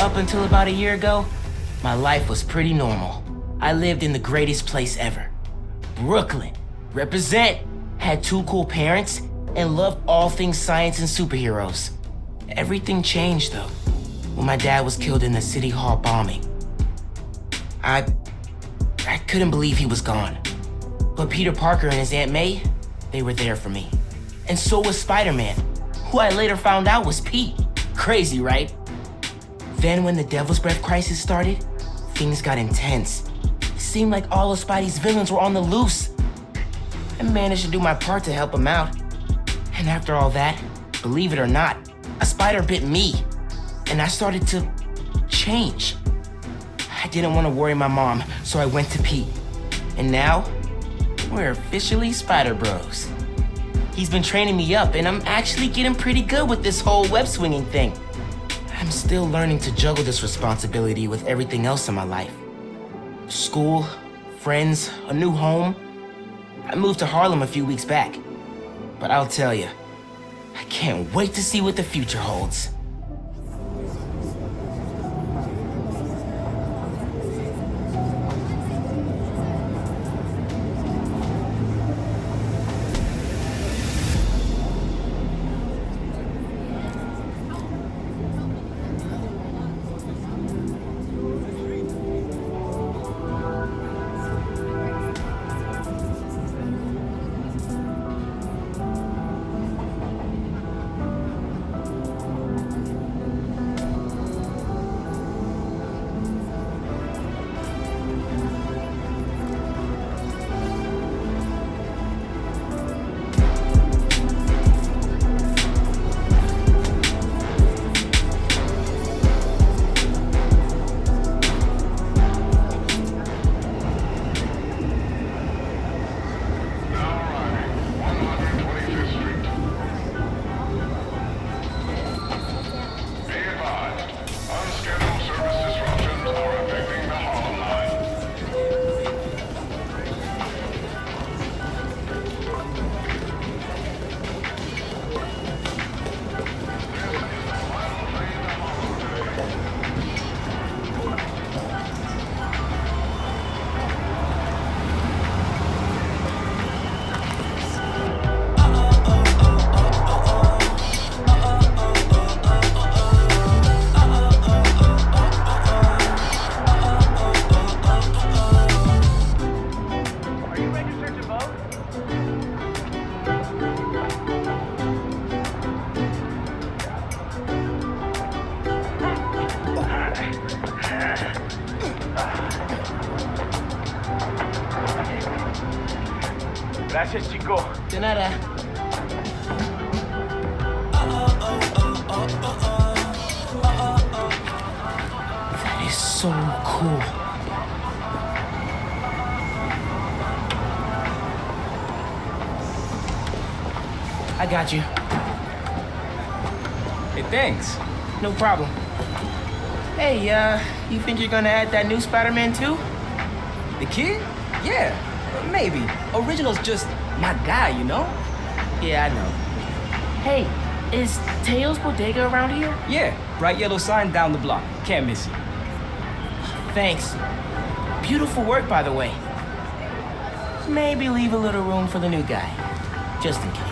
Up until about a year ago, my life was pretty normal. I lived in the greatest place ever. Brooklyn. Represent. Had 2 cool parents and loved all things science and superheroes. Everything changed though, when my dad was killed in the City Hall bombing. I couldn't believe he was gone. But Peter Parker and his Aunt May, they were there for me. And so was Spider-Man, who I later found out was Pete. Crazy, right? Then when the Devil's Breath crisis started, things got intense. It seemed like all of Spidey's villains were on the loose. I managed to do my part to help him out. And after all that, believe it or not, a spider bit me. And I started to change. I didn't want to worry my mom, so I went to Pete. And now, we're officially Spider Bros. He's been training me up, and I'm actually getting pretty good with this whole web swinging thing. I'm still learning to juggle this responsibility with everything else in my life. School, friends, a new home. I moved to Harlem a few weeks back. But I'll tell you, I can't wait to see what the future holds. Gracias, chico. De nada. That is so cool. I got you. Hey, thanks. No problem. Hey, you think you're gonna add that new Spider-Man too? The kid? Yeah, maybe. Original's just my guy, you know? Yeah, I know. Hey, is Teo's Bodega around here? Yeah, bright yellow sign down the block. Can't miss it. Thanks. Beautiful work, by the way. Maybe leave a little room for the new guy, just in case.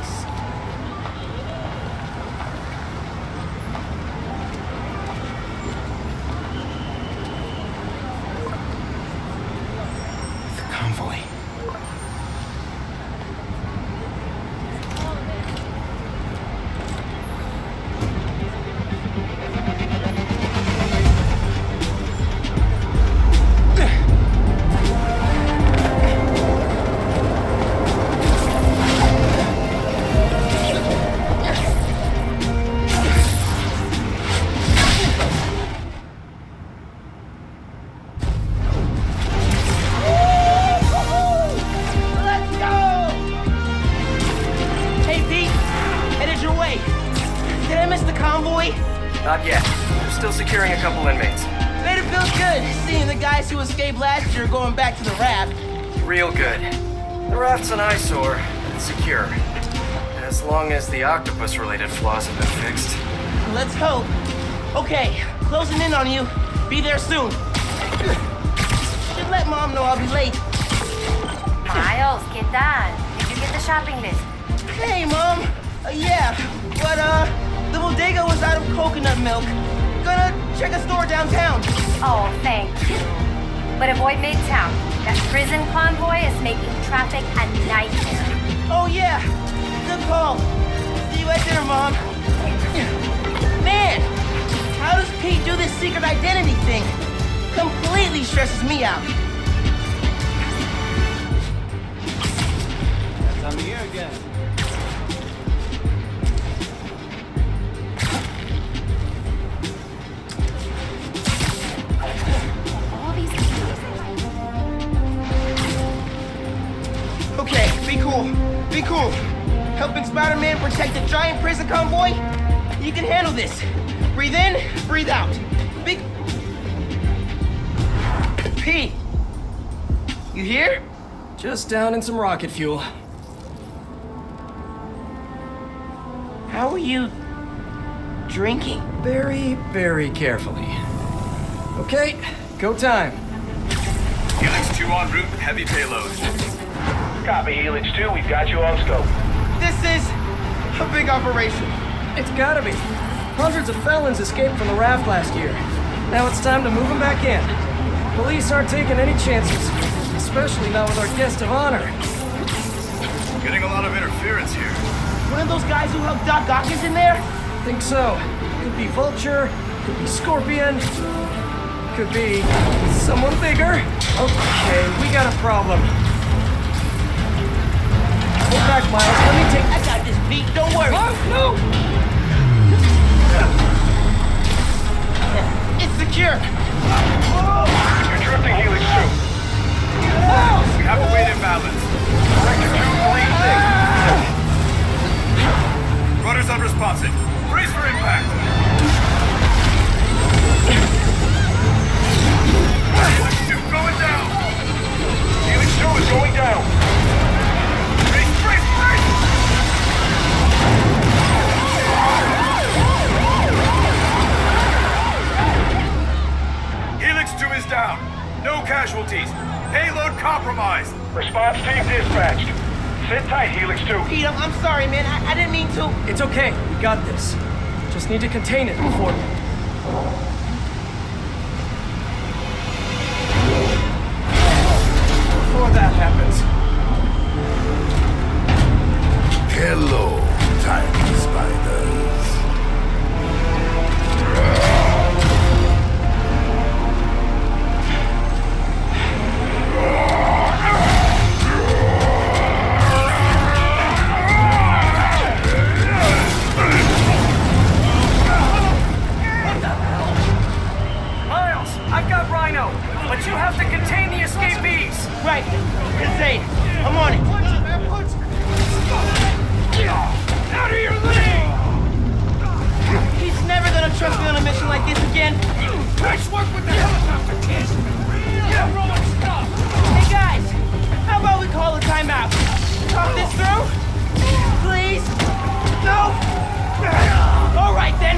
The convoy. Not yet. We're still securing a couple inmates. Made it feel good, seeing the guys who escaped last year going back to the raft. Real good. The raft's an eyesore, but it's secure. As long as the octopus-related flaws have been fixed. Let's hope. Okay, Closing in on you. Be there soon. Should let Mom know I'll be late. Miles, ¿qué tal? Did you get the shopping list? Hey, Mom. Yeah, but, the bodega was out of coconut milk. Gonna check a store downtown. Oh, thank you. But avoid Midtown. That prison convoy is making traffic a nightmare. Oh, yeah. Good call. See you at dinner, Mom. Man, how does Pete do this secret identity thing? Completely stresses me out. That time of year again. All these Okay, be cool. Be cool. Helping Spider-Man protect a giant prison convoy? You can handle this. Breathe in, breathe out. Be... Pete! You here? Just down in some rocket fuel. How are you... drinking? Very, very carefully. Okay, go time. Helix 2 en route with heavy payload. Copy, Helix 2. We've got you on scope. This is... a big operation. It's gotta be. Hundreds of felons escaped from the raft last year. Now it's time to move them back in. Police aren't taking any chances, especially not with our guest of honor. Getting a lot of interference here. One of those guys who helped Doc Ock is in there? Think so. Could be Vulture, could be Scorpion, could be someone bigger. Okay, we got a problem. Hold back, Miles. Let me take... I got this, Pete. Don't worry. No! It's secure. You're drifting, Helix 2. We have a weight imbalance. Sector 2, Rudder's unresponsive. Brace for impact. Helix 2 going down. Helix 2 is going down. Brace, brace, brace! Helix 2 is down. No casualties. Payload compromised. Response team dispatched. Sit tight, Helix 2. Pete, I'm sorry, man. I didn't mean to. It's okay. We got this. Just need to contain it before... Before that happens. Hello, tiny spiders. Miles, I've got Rhino, but you have to contain the escapees. Right. Insane. I'm on it. Out of your league! He's never gonna trust me on a mission like this again. Nice work with the helicopter, kid! Everyone stop! Hey, guys. How about we call a timeout? Talk this through? Please? No? All right, then.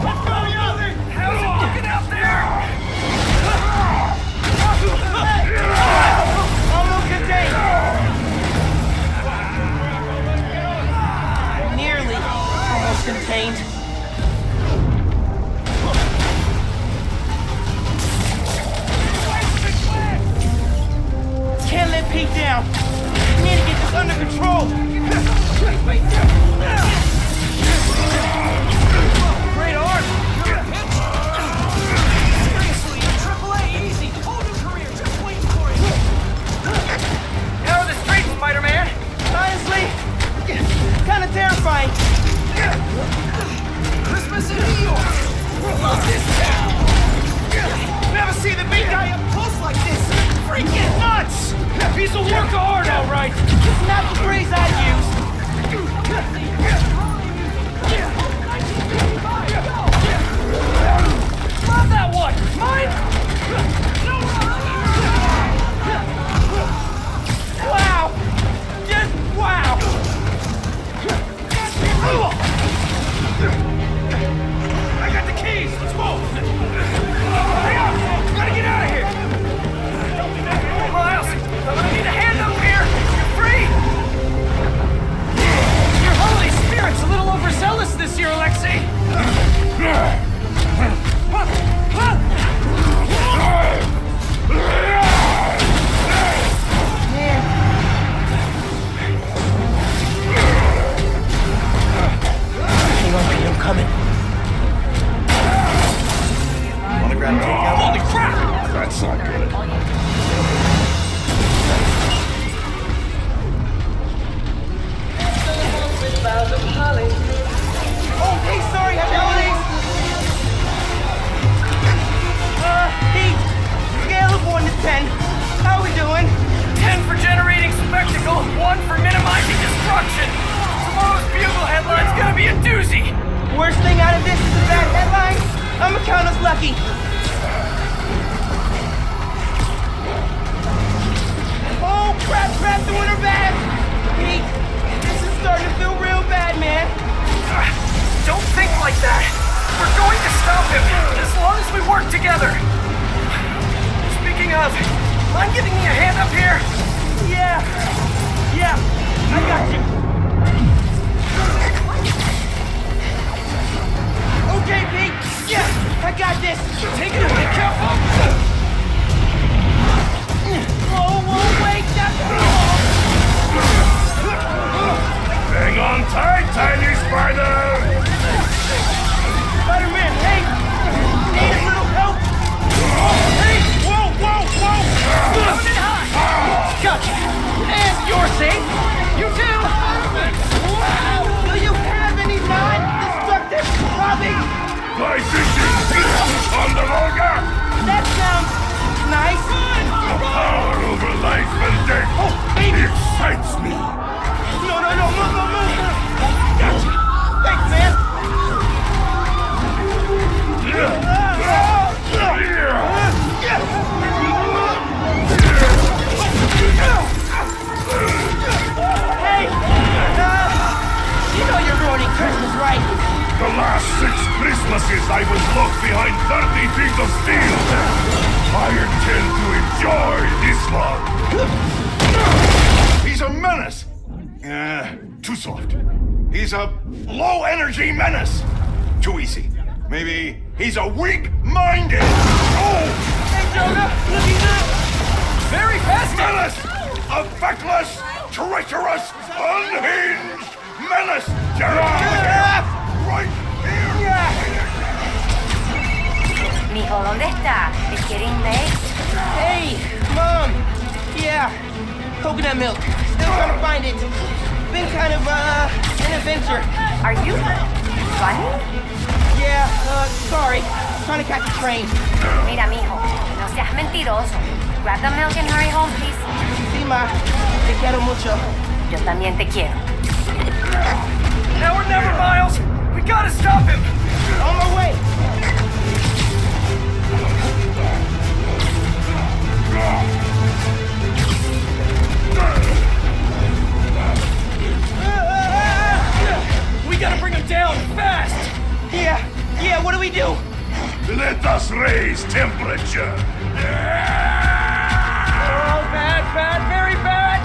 Let's go, Young! How's it looking out there? Almost contained. Nearly almost contained. Can't let Pete down. Need to get this under control. Great arm! Seriously, AAA easy. Whole new career just waiting for you. How are the streets, Spider-Man? Honestly, kind of terrifying. Christmas in New York. Love this town. Never see the big guy up close like this. Freaking nuts! He's a work of art, all right. It's not the phrase I use. Love that one! Mine! Wow! Just wow! I got the keys! Let's move! Hurry up! We gotta get out of here! Miles, I'm gonna need a hand up here! You're free! Your Holy Spirit's a little overzealous this year, Alexei! Hang on, Pete, I'm coming. Wanna grab takeout? Holy crap! That's not good. Oh, hey, sorry, holidays! Pete, scale of 1 to 10. How we doing? 10 for generating spectacle, 1 for minimizing destruction. Tomorrow's Bugle headline's gonna be a doozy. Worst thing out of this is a bad headline. I'ma count us lucky. Oh, crap, doing her bad. Pete, this is starting to feel real bad, man. Don't think like that. We're going to stop him, as long as we work together. Speaking of, mind giving me a hand up here? Yeah, I got you. Okay, Pete, yeah, I got this. Take it away, careful! Whoa, wait, Hang on tight, tiny spider! Spider-Man, hey, need a little help? Hey, whoa! Coming in hot! Gotcha. And you're safe. You too. Do you have any non-destructive hobbies? Fly fishing! On the Volga! That sounds nice. The power over life and death excites me! No, move. Gotcha. Thanks, man. Hey, you know you're ruining Christmas, right? The last 6 Christmases I was locked behind 30 feet of steel! I intend to enjoy this one! He's a menace! Too soft. He's a low-energy menace! Too easy. Maybe he's a weak-minded! Oh! Hey, Jonah, looking good. Very fast! Menace! A feckless, treacherous, unhinged menace! Gerard! Right here! Mijo, ¿dónde está? It's getting late. Hey, Mom. Yeah, coconut milk. Still trying to find it. Been kind of, an adventure. Are you running? Yeah, sorry. Trying to catch a train. Mira, mijo, no seas mentiroso. Grab the milk and hurry home, please. Sí, ma. Te quiero mucho. Yo también te quiero. Now or never, Miles! We gotta stop him! On my way. We gotta bring him down, fast! Yeah, what do we do? Let us raise temperature! Oh, bad, very bad!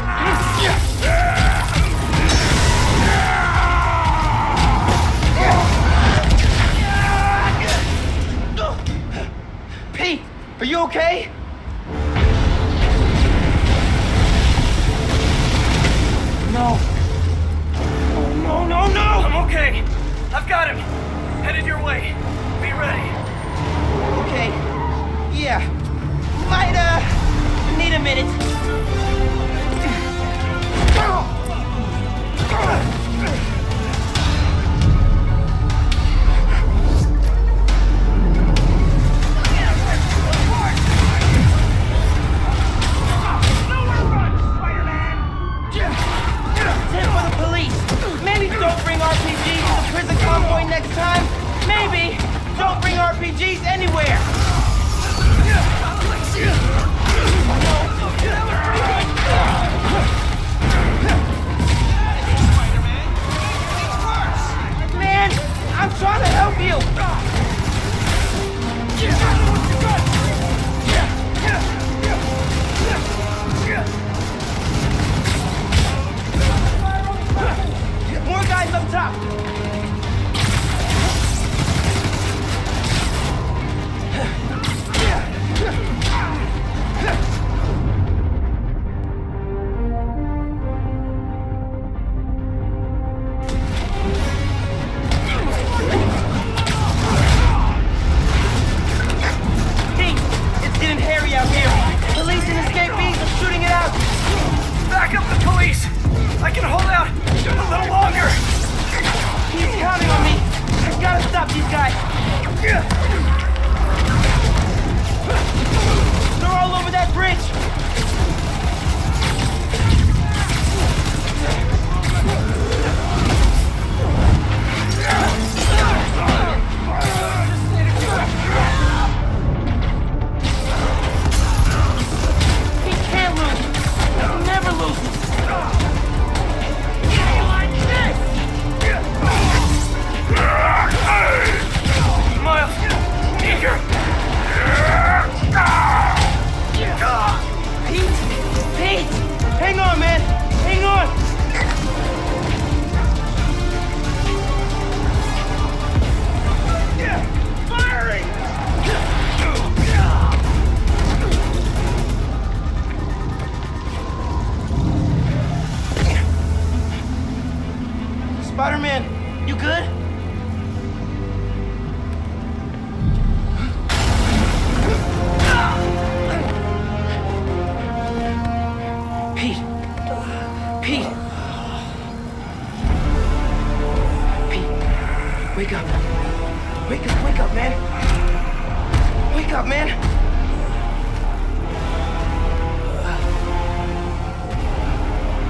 Pete, are you okay? No. Oh, no! I'm okay. I've got him. Headed your way. Be ready. Okay. Yeah. Might, need a minute. Tip for the police. Maybe don't bring RPGs to the prison convoy next time. Maybe don't bring RPGs anywhere. Man, I'm trying to help you. up top! Pete, it's getting hairy out here. Police and escapees are shooting it out. Back up the police! I can hold out a little longer! He's counting on me. I gotta stop these guys. They're all over that bridge. He can't lose. He never loses. Miles! Eager! Pete! Hang on, man! Hang on! Firing! Spider-Man, you good? Pete! Pete! Pete! Wake up! Wake up, man! Wake up, man!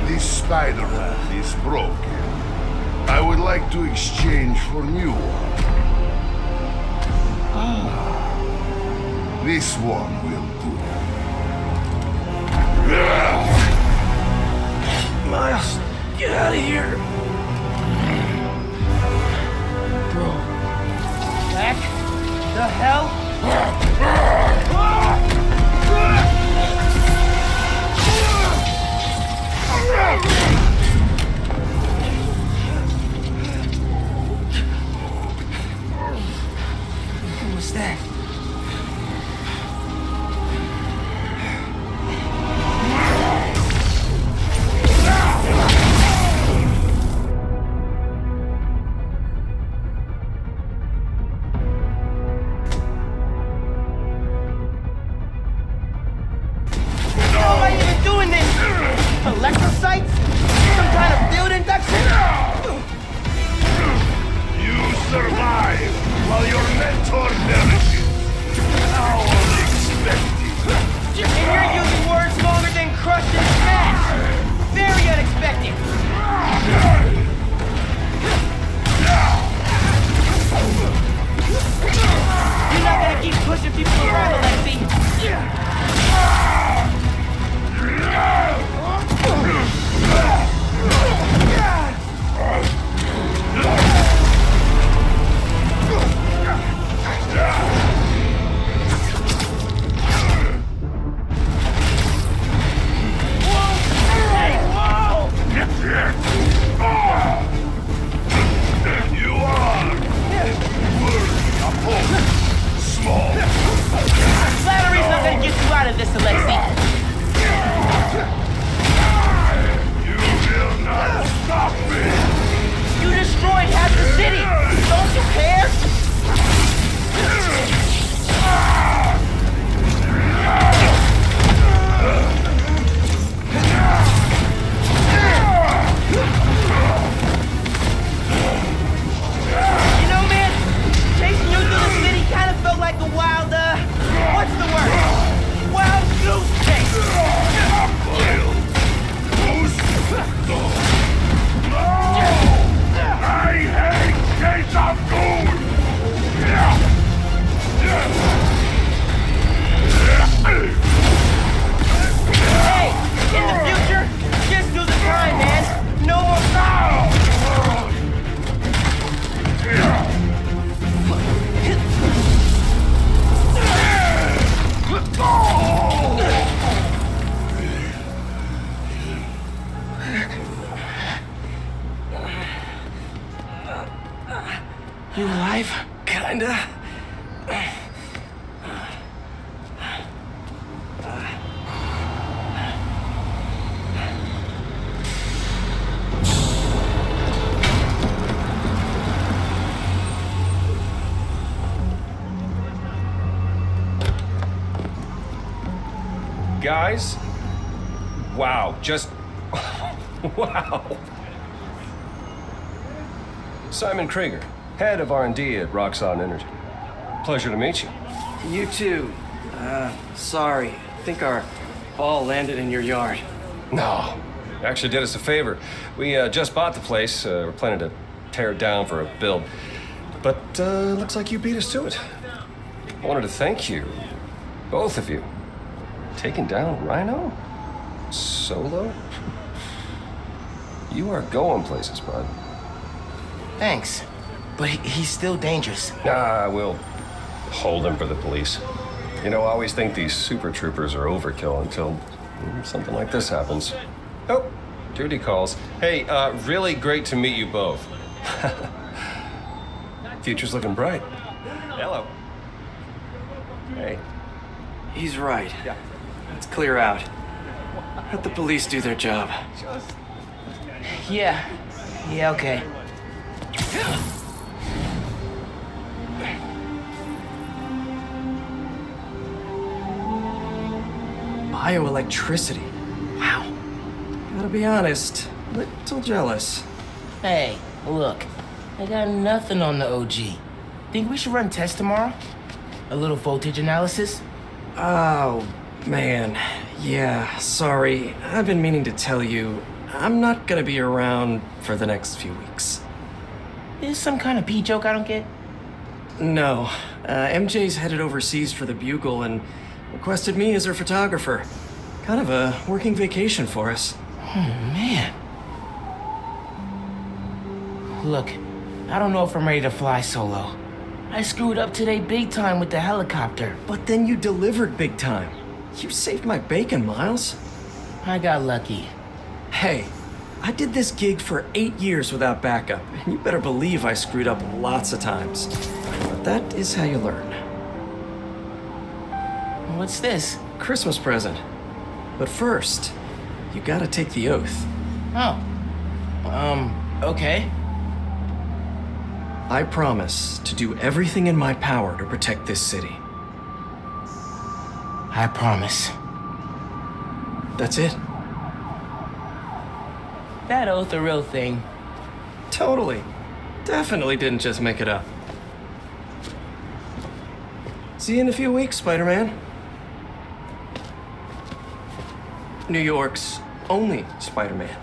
This Spider-Man is broken. I would like to exchange for new one. This one will do. Miles, get out of here! Bro. Back the hell? What was that? You alive? Kinda. Guys? Wow, just... wow. Simon Krieger, head of R&D at Roxxon Energy. Pleasure to meet you. You too. Sorry. I think our ball landed in your yard. No, actually did us a favor. We just bought the place. We're planning to tear it down for a build. But looks like you beat us to it. I wanted to thank you, both of you. Taking down Rhino? Solo? You are going places, bud. Thanks. But he's still dangerous. Nah, we'll hold him for the police. You know, I always think these super troopers are overkill until something like this happens. Oh, duty calls. Hey, really great to meet you both. Future's looking bright. Hello. Hey. He's right. Yeah. Let's clear out. Let the police do their job. Yeah. Yeah, okay. Bioelectricity. Wow. Gotta be honest, little jealous. Hey, look. I got nothing on the OG. Think we should run tests tomorrow? A little voltage analysis? Oh, man. Yeah, sorry. I've been meaning to tell you, I'm not gonna be around for the next few weeks. Is some kind of pee joke I don't get? No. MJ's headed overseas for the Bugle and requested me as her photographer. Kind of a working vacation for us. Oh, man. Look, I don't know if I'm ready to fly solo. I screwed up today big time with the helicopter. But then you delivered big time. You saved my bacon, Miles. I got lucky. Hey, I did this gig for 8 years without backup, and you better believe I screwed up lots of times. But that is how you learn. What's this? Christmas present. But first, you gotta take the oath. Oh. Okay. I promise to do everything in my power to protect this city. I promise. That's it. That oath a real thing. Totally. Definitely didn't just make it up. See you in a few weeks, Spider-Man. New York's only Spider-Man.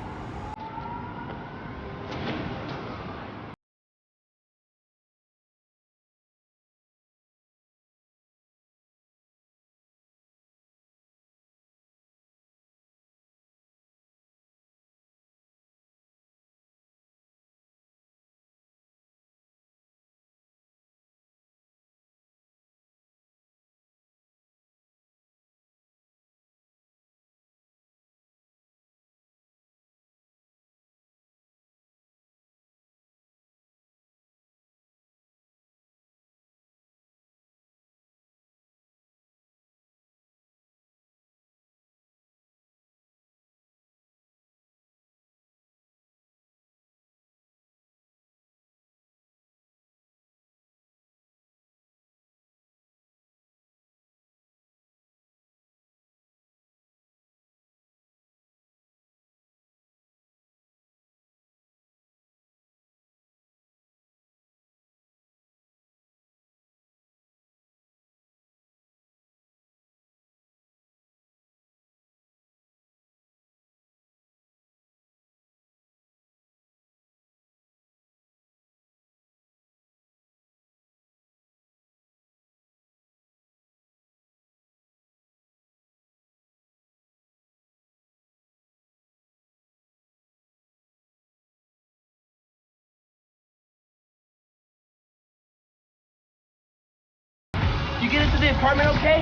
You get into the apartment okay?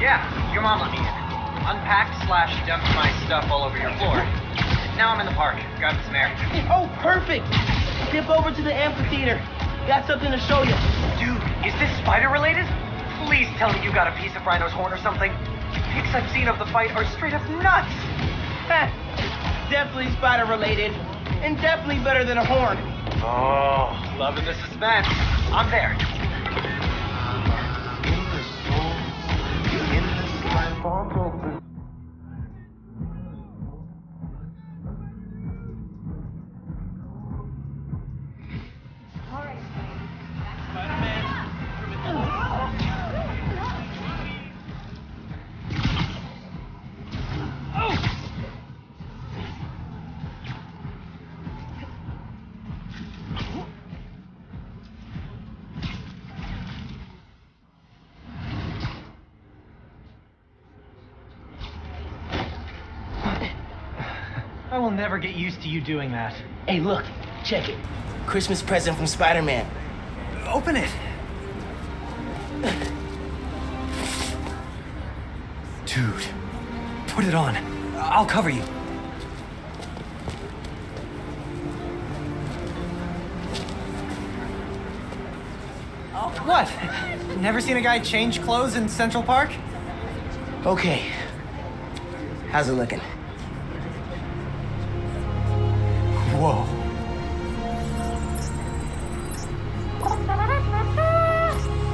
Yeah, your mom let me in. Unpacked/dumped my stuff all over your floor. Now I'm in the park, grabbing some air. Oh, perfect! Dip over to the amphitheater. Got something to show you. Dude, is this spider related? Please tell me you got a piece of Rhino's horn or something. The pics I've seen of the fight are straight up nuts. Definitely spider related, and definitely better than a horn. Oh, loving the suspense. I'm there. I will never get used to you doing that. Hey, look, check it. Christmas present from Spider-Man. Open it. Dude, put it on. I'll cover you. What? Never seen a guy change clothes in Central Park? Okay. How's it looking? Whoa.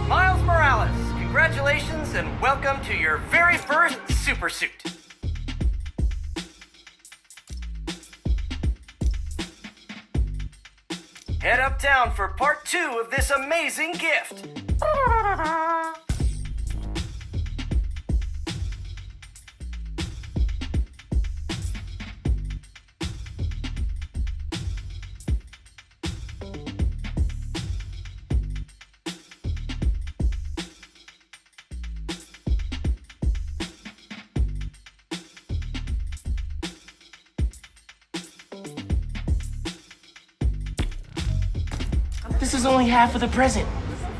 Miles Morales, congratulations and welcome to your very first super suit. Head uptown for part 2 of this amazing gift. This is only half of the present.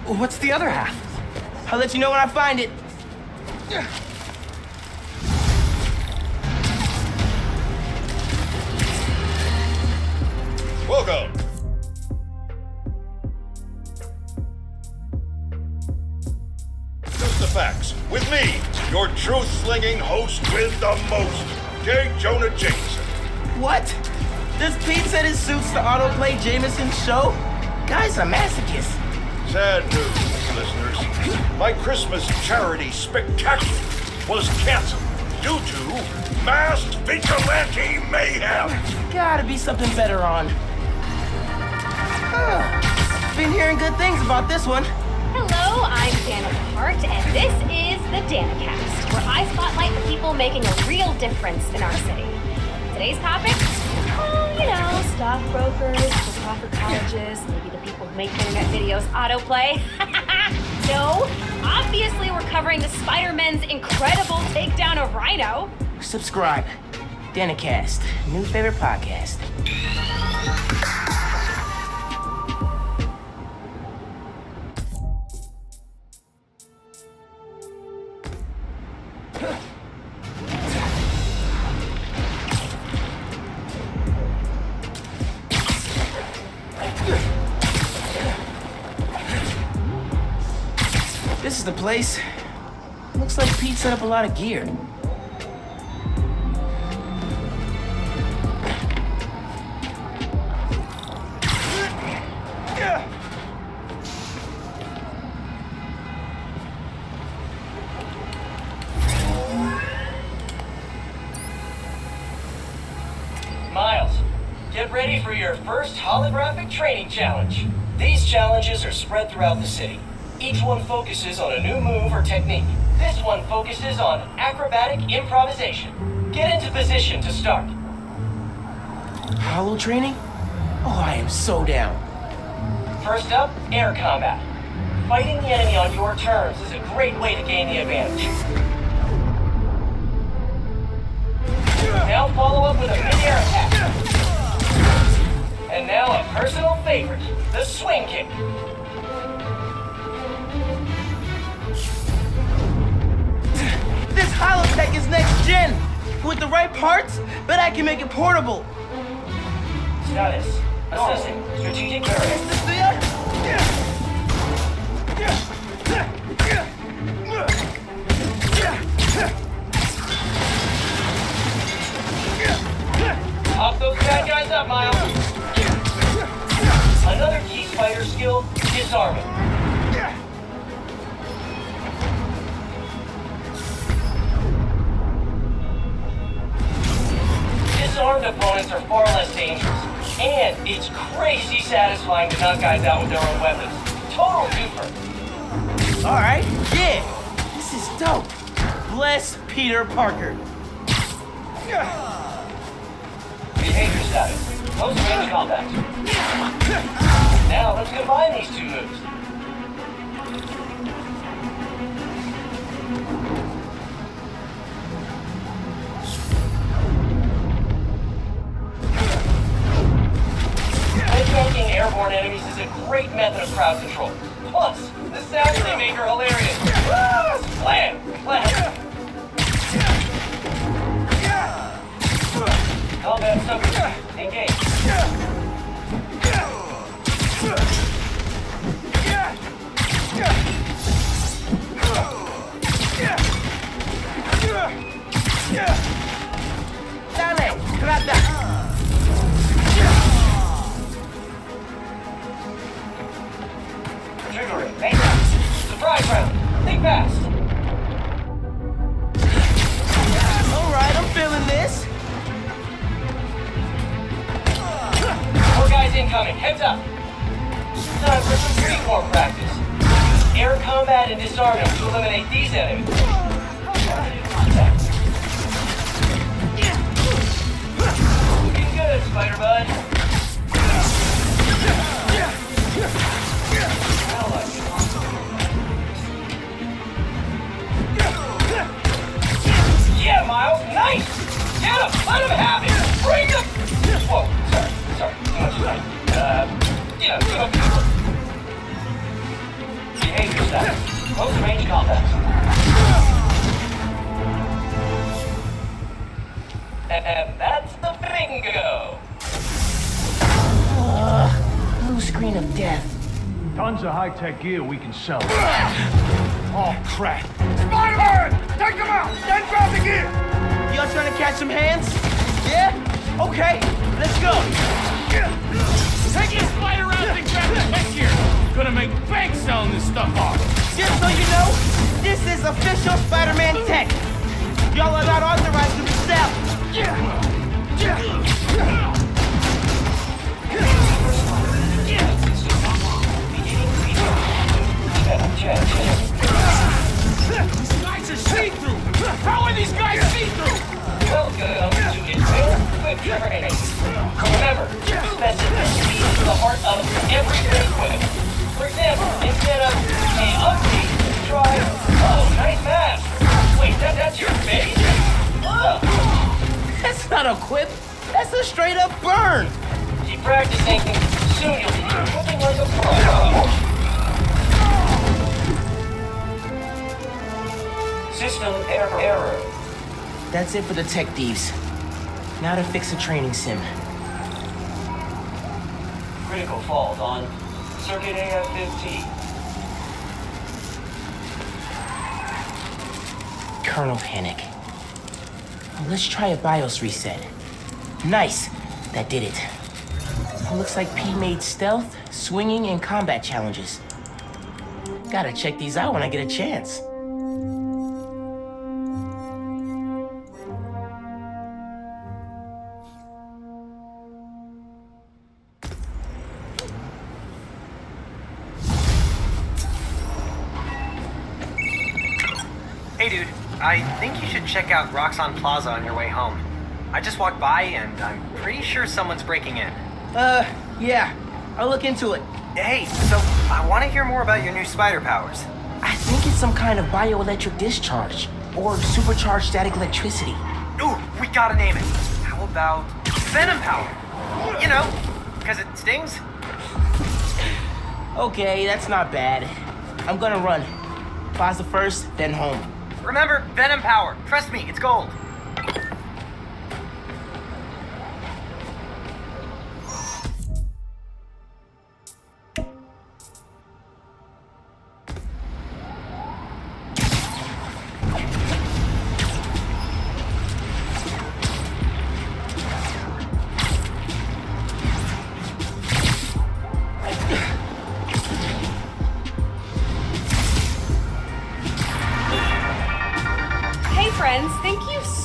What's the other half? I'll let you know when I find it. Welcome. Just the facts. With me, your truth-slinging host with the most, J. Jonah Jameson. What? Does Pete said it suits the autoplay Jameson's show? Guy's a masochist. Sad news, listeners. My Christmas charity spectacular was canceled due to masked vigilante mayhem. Gotta be something better on. Been hearing good things about this one. Hello, I'm Danica Hart, and this is the Danicast, where I spotlight the people making a real difference in our city. Today's topic? Stockbrokers, for-profit colleges, maybe the people who make internet videos autoplay. No, obviously we're covering the Spider-Man's incredible takedown of Rhino. Subscribe. Danicast, new favorite podcast. This is the place. Looks like Pete set up a lot of gear. Miles, get ready for your first holographic training challenge. These challenges are spread throughout the city. Each one focuses on a new move or technique. This one focuses on acrobatic improvisation. Get into position to start. Hollow training? Oh, I am so down. First up, air combat. Fighting the enemy on your terms is a great way to gain the advantage. Now follow up with a mid-air attack. And now a personal favorite, the swing kick. This holotech is next gen. With the right parts, bet I can make it portable. Status. Assessing. Strategic barrier. skill, disarm him. Disarmed opponents are far less dangerous, and it's crazy satisfying to knock guys out with their own weapons. Total twofer. Alright, yeah! This is dope! Bless Peter Parker. Behavior status. Close range combat. Now let's combine these two moves. Headbanging airborne enemies is a great method of crowd control. Plus, the sounds they make are hilarious. Slam! Slam! Combat subject. Engage. Dale! Grata! Triggering. Make surprise round. Think fast. Alright, I'm feeling this. More guys incoming. Heads up. Time for some freeform practice. Use air combat and disarm them to eliminate these enemies. Contact. Looking good, Spider-Bud. Yeah, Miles, nice! Get him! Let him have it! Bring him! Whoa, sorry, too much time. Behavior status. Close range combat. And that's the bingo! Blue screen of death. Tons of high-tech gear we can sell. Oh, crap. Spider-Man! Take him out! Then grab the gear! Y'all trying to catch some hands? Yeah? Okay, let's go. Take your spider out and grab the tech gear. Gonna make bank selling this stuff off. Just so you know, this is official Spider-Man tech. Y'all are not authorized to resell. These guys are see-through. How are these guys see-through? Welcome to advanced quick training. Remember, specificity is the heart of every great weapon. For example, instead of an ugly, try, oh, nice mask. Wait, that's your face? Ugh. That's not a quip. That's a straight up burn. Keep practicing. Soon you'll be looking like a pro. System error. That's it for the tech thieves. Now to fix a training sim. Critical fault on circuit AF-15. Kernel panic. Well, let's try a BIOS reset. Nice. That did it. Well, looks like P made stealth, swinging, and combat challenges. Gotta check these out when I get a chance. Hey dude, I think you should check out Roxxon Plaza on your way home. I just walked by and I'm pretty sure someone's breaking in. Yeah. I'll look into it. Hey, so I want to hear more about your new spider powers. I think it's some kind of bioelectric discharge, or supercharged static electricity. Ooh, we gotta name it. How about Venom Power? You know, because it stings. Okay, that's not bad. I'm gonna run. Plaza first, then home. Remember, Venom Power. Trust me, it's gold.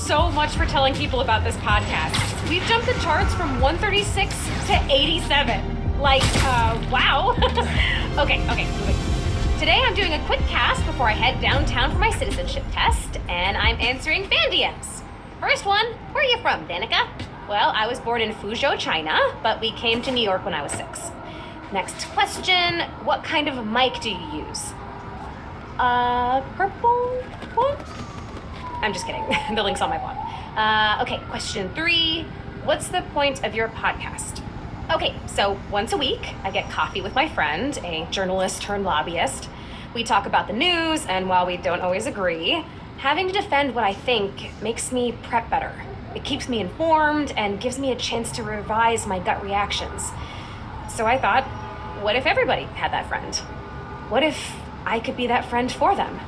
so much for telling people about this podcast. We've jumped the charts from 136 to 87. Like, wow. Okay, moving. Today I'm doing a quick cast before I head downtown for my citizenship test, and I'm answering fan DMs. First one, where are you from, Danica? Well, I was born in Fuzhou, China, but we came to New York when I was 6. Next question, what kind of mic do you use? Purple one? I'm just kidding. The link's on my blog. Okay, question 3. What's the point of your podcast? Okay, so once a week, I get coffee with my friend, a journalist turned lobbyist. We talk about the news, and while we don't always agree, having to defend what I think makes me prep better. It keeps me informed and gives me a chance to revise my gut reactions. So I thought, what if everybody had that friend? What if I could be that friend for them?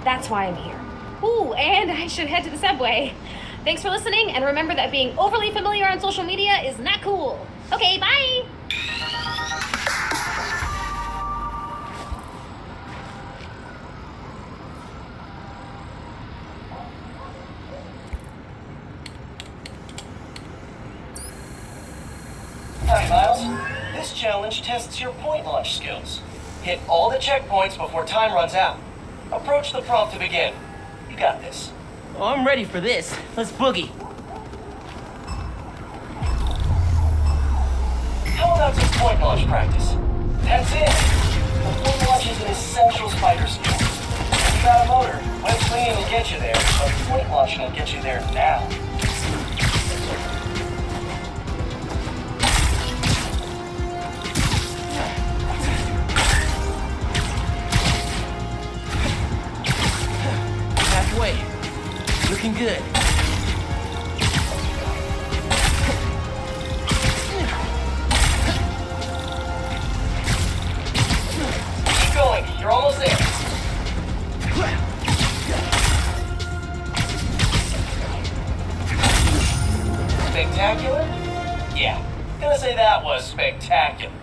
That's why I'm here. Ooh, and I should head to the subway. Thanks for listening, and remember that being overly familiar on social media is not cool. Okay, bye! Hi, Miles. This challenge tests your point launch skills. Hit all the checkpoints before time runs out. Approach the prompt to begin. You got this. Oh, I'm ready for this. Let's boogie. How about some point launch practice? That's it. The point launch is an essential spider skill. If you got a motor, web swinging will get you there, but point launching will get you there now. Halfway. Looking good. Keep going. You're almost there. Spectacular? Yeah. Gonna say that was spectacular.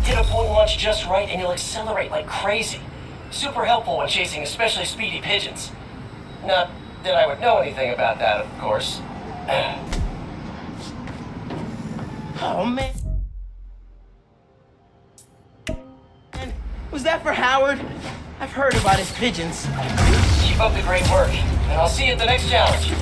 Hit a point launch just right and you'll accelerate like crazy. Super helpful when chasing especially speedy pigeons. Not that I would know anything about that, of course. Oh, man. And was that for Howard? I've heard about his pigeons. Keep up the great work, and I'll see you at the next challenge.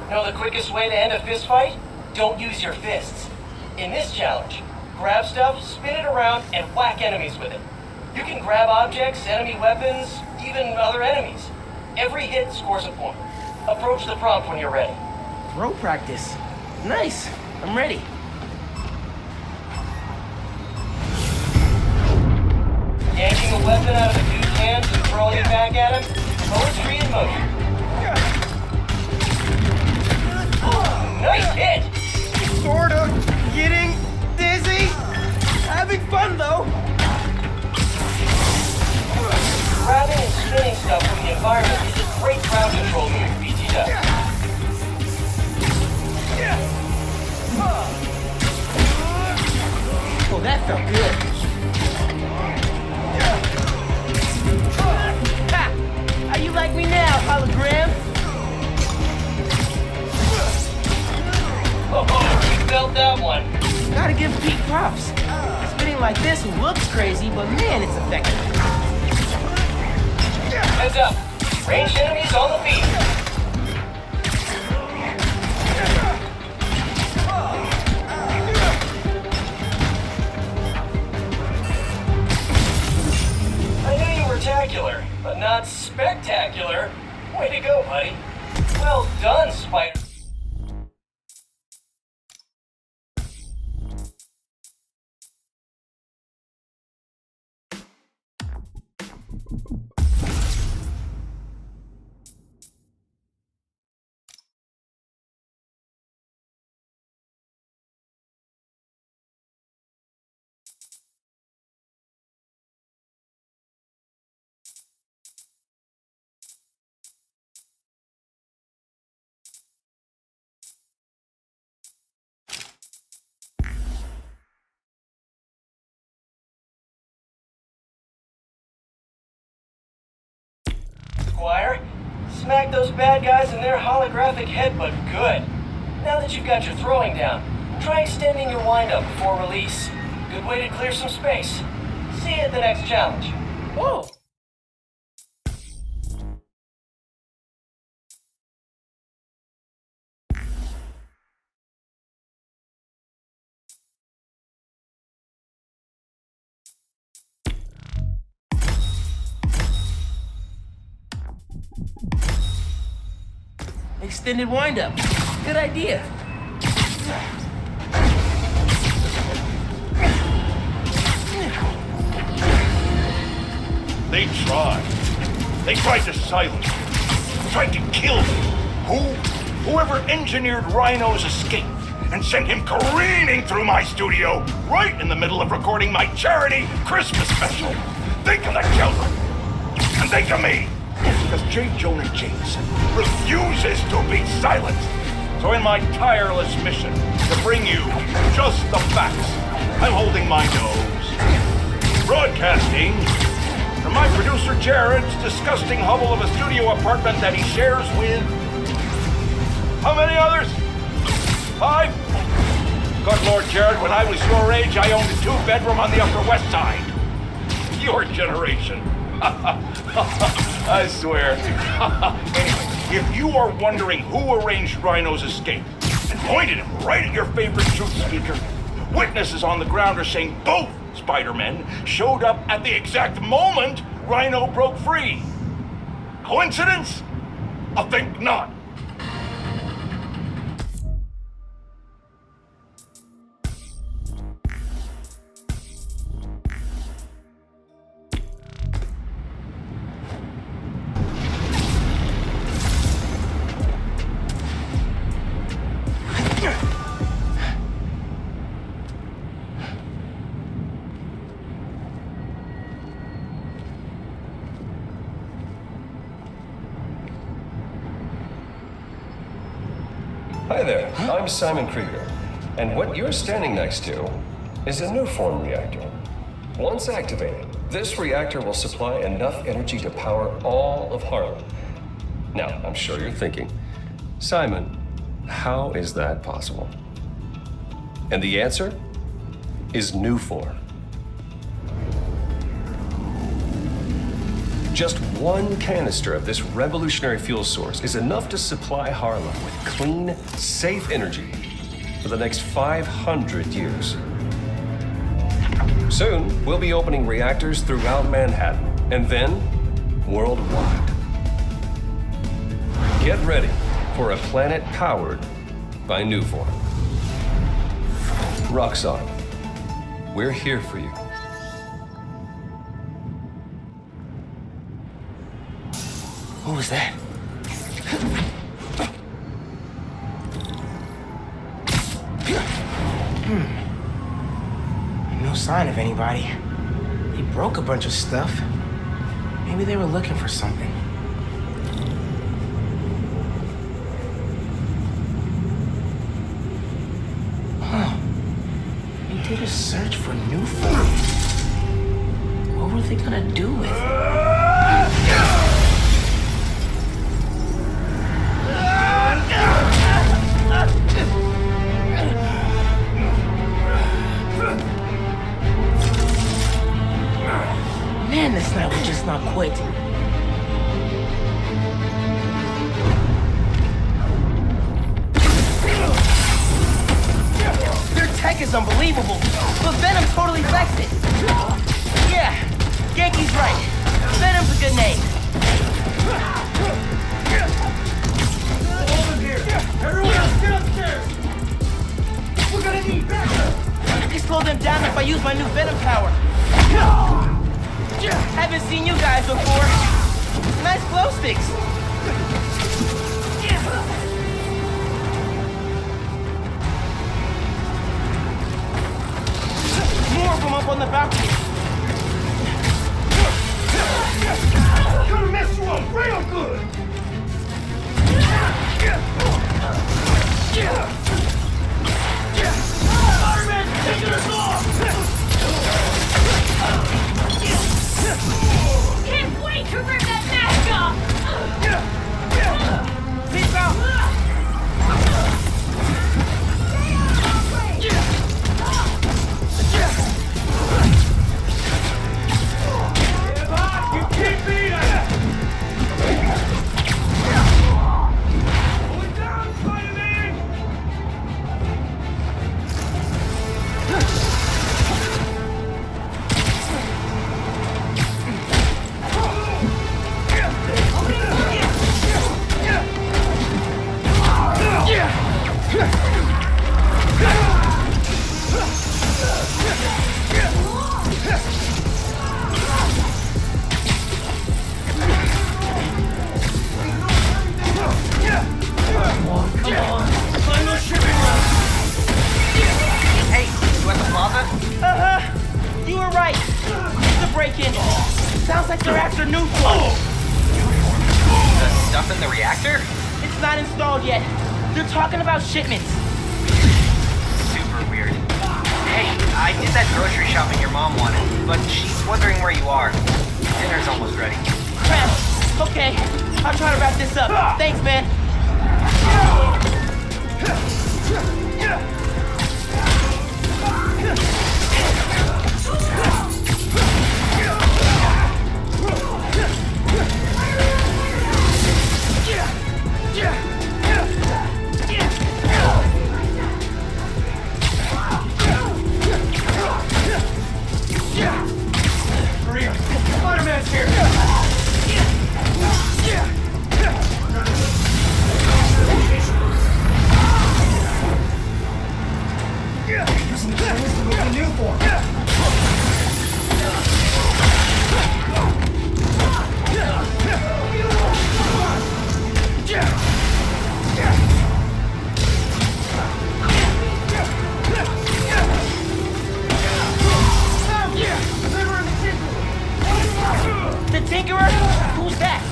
Know the quickest way to end a fist fight? Don't use your fists. In this challenge, grab stuff, spin it around, and whack enemies with it. You can grab objects, enemy weapons, even other enemies. Every hit scores a point. Approach the prompt when you're ready. Throw practice. Nice. I'm ready. Yanking a weapon out of the dude's hands and throwing it back at him? Poetry in motion. Nice hit! Sort of getting dizzy. Having fun, though. Grabbing and spinning stuff from the environment is a great crowd control move, BT does. Oh, that felt good. Ha! How you like me now, hologram? Oh, you felt that one. Gotta give Pete props. Spinning like this looks crazy, but man, it's effective. Heads up. Ranged enemies on the feet. I knew you were tacular, but not spectacular. Way to go, buddy. Well done, Spider. smacked those bad guys in their holographic headbutt good. Now that you've got your throwing down, try extending your wind-up before release. Good way to clear some space. See you at the next challenge. Whoa! Extended wind-up. Good idea. They tried. They tried to silence me. Tried to kill me. Whoever engineered Rhino's escape and sent him careening through my studio right in the middle of recording my charity Christmas special. Think of the children. And think of me. Because J. Jonah Jameson refuses to be silenced. So in my tireless mission to bring you just the facts, I'm holding my nose. Broadcasting from my producer Jared's disgusting hovel of a studio apartment that he shares with... How many others? 5? Good Lord, Jared, when I was your age, I owned a 2-bedroom on the Upper West Side. Your generation. I swear. Anyway, if you are wondering who arranged Rhino's escape and pointed him right at your favorite truth speaker, witnesses on the ground are saying both Spider-Men showed up at the exact moment Rhino broke free. Coincidence? I think not. Hi there, I'm Simon Krieger, and what you're standing next to is a new form reactor. Once activated, this reactor will supply enough energy to power all of Harlem. Now, I'm sure you're thinking, Simon, how is that possible? And the answer is new form. Just one canister of this revolutionary fuel source is enough to supply Harlem with clean, safe energy for the next 500 years. Soon, we'll be opening reactors throughout Manhattan, and then worldwide. Get ready for a planet powered by Nuform. Roxxon, we're here for you. Who was that? No sign of anybody. He broke a bunch of stuff. Maybe they were looking for something. Huh. They did a search for Nuform. What were they gonna do with it? Man, this night will just not quit. Their tech is unbelievable, but Venom totally flexed it. Yeah, Genki's right. Venom's a good name. Hold him here! Everyone else, get upstairs! We're gonna need backup! I can slow them down if I use my new Venom power. Haven't seen you guys before. Nice glow sticks. More of them up on the balcony. Gonna mess you up real good! Spider-Man's taking us off! Can't wait to rip that mask off! Sounds like they're after new form. The stuff in the reactor? It's not installed yet. They're talking about shipments. Super weird. Hey, I did that grocery shopping your mom wanted, but she's wondering where you are. Dinner's almost ready. Crap. Okay, I'll try to wrap this up. Thanks, man. Spider-Man's here! Using the trains to move the new form. The Tinkerer? Who's that?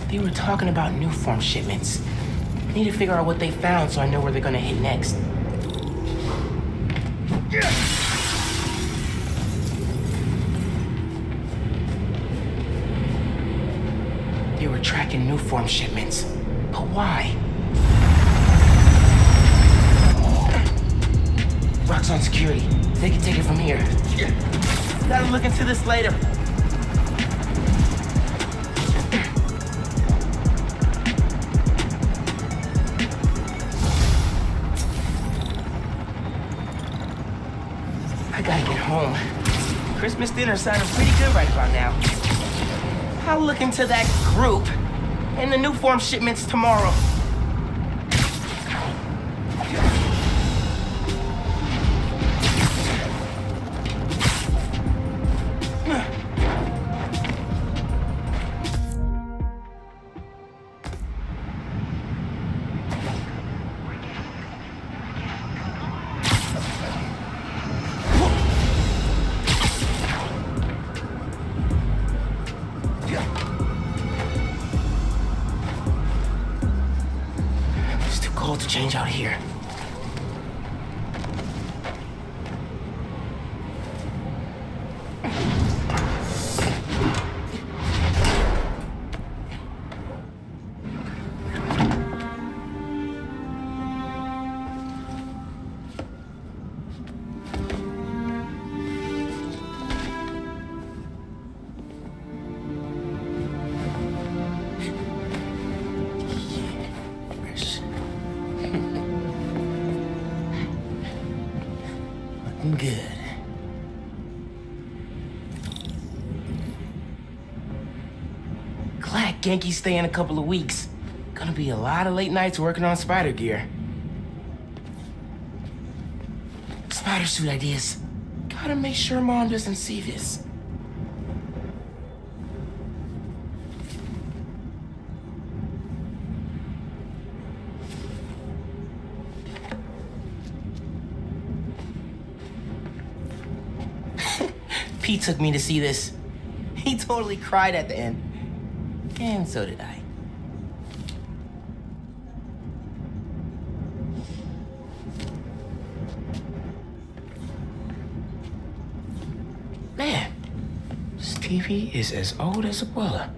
They were talking about new form shipments. I need to figure out what they found so I know where they're gonna hit next. They were tracking new form shipments. But why? Rock's on security. They can take it from here. Gotta look into this later. I gotta get home. Christmas dinner sounding pretty good right about now. I'll look into that group and the new form shipments tomorrow. To change out here. Good. Glad Genki's staying a couple of weeks. Gonna be a lot of late nights working on spider gear. Spider suit ideas. Gotta make sure Mom doesn't see this. Pete took me to see this. He totally cried at the end. And so did I. Man, this TV is as old as Abuela.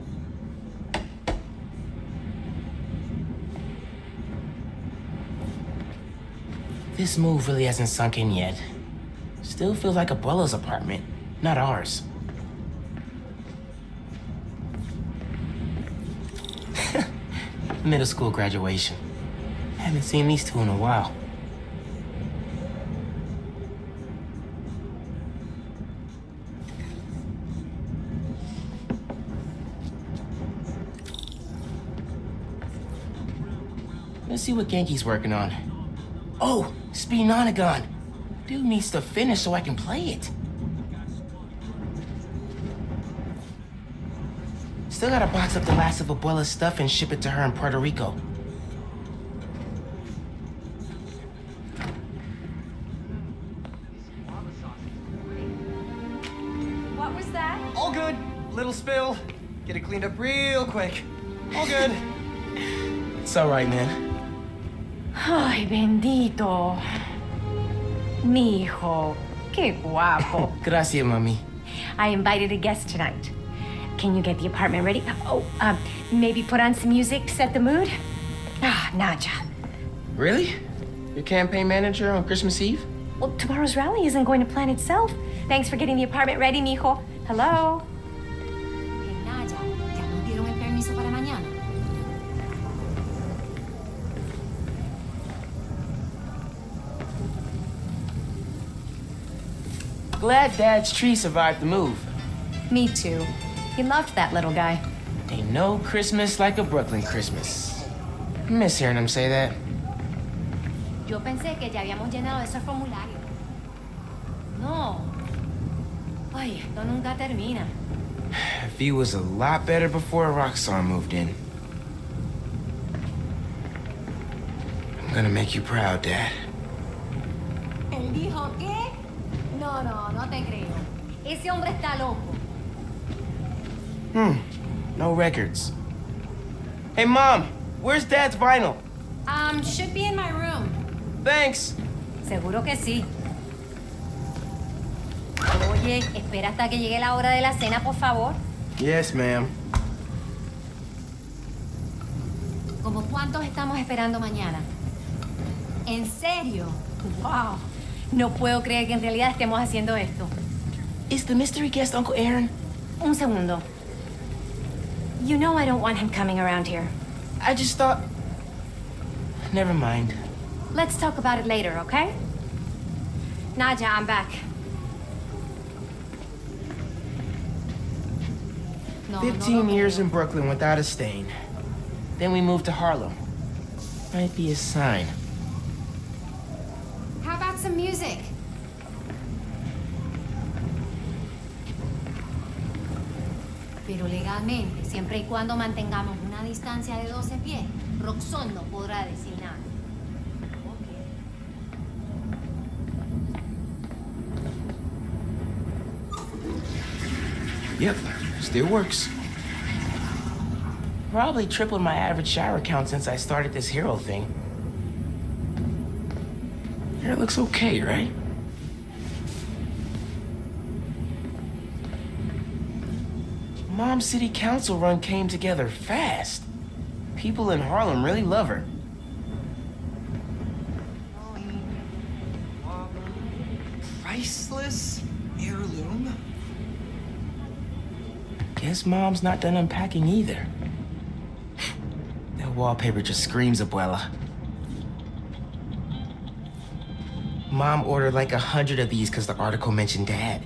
This move really hasn't sunk in yet. Still feels like Abuela's apartment. Not ours. Middle school graduation. Haven't seen these two in a while. Let's see what Genki's working on. Oh, Speed Nonagon. Dude needs to finish so I can play it. Still gotta box up the last of Abuela's stuff and ship it to her in Puerto Rico. What was that? All good. Little spill. Get it cleaned up real quick. All good. It's all right, man. Ay, bendito. Mi hijo. Qué guapo. Gracias, mami. I invited a guest tonight. Can you get the apartment ready? Oh, maybe put on some music to set the mood? Ah, Naja. Really? Your campaign manager on Christmas Eve? Well, tomorrow's rally isn't going to plan itself. Thanks for getting the apartment ready, mijo. Hello? Naja, ya nos dieron el permiso para mañana. Glad Dad's tree survived the move. Me too. He loved that little guy. Ain't no Christmas like a Brooklyn Christmas. I miss hearing him say that. Yo pensé que ya habíamos llenado ese formulario. No. Ay, esto nunca termina. V was a lot better before Roxanne moved in. I'm gonna make you proud, Dad. ¿Él dijo qué? No, no te creo. Ese hombre está loco. No records. Hey, Mom, where's Dad's vinyl? Should be in my room. Thanks. Seguro que sí. Oye, espera hasta que llegue la hora de la cena, por favor. Yes, ma'am. ¿Cómo cuántos estamos esperando mañana? ¿En serio? Wow. No puedo creer que en realidad estemos haciendo esto. Is the mystery guest Uncle Aaron? Un segundo. You know I don't want him coming around here. I just thought... Never mind. Let's talk about it later, okay? Naja, I'm back. No, 15 years in Brooklyn without a stain. Then we moved to Harlem. Might be a sign. How about some music? Pero legalmente, siempre y cuando mantengamos una distancia de 12 pies, Roxanne no podrá decir nada. Yep, still works. Probably tripled my average shower count since I started this hero thing. Hair looks okay, right? Mom's city council run came together fast. People in Harlem really love her. Priceless heirloom? Guess Mom's not done unpacking either. That wallpaper just screams Abuela. Mom ordered like 100 of these because the article mentioned Dad.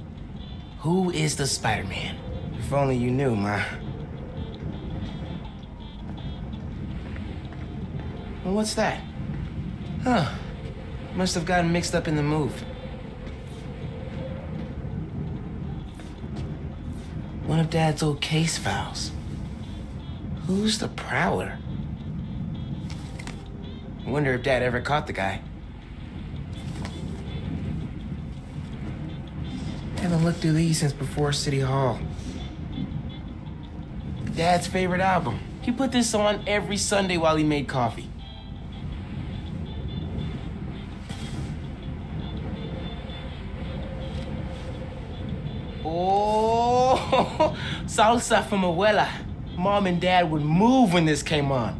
Who is the Spider-Man? If only you knew, Ma. Well, what's that? Huh. Must have gotten mixed up in the move. One of Dad's old case files. Who's the Prowler? I wonder if Dad ever caught the guy. Haven't looked through these since before City Hall. Dad's favorite album. He put this on every Sunday while he made coffee. Oh, salsa from Abuela. Mom and Dad would move when this came on.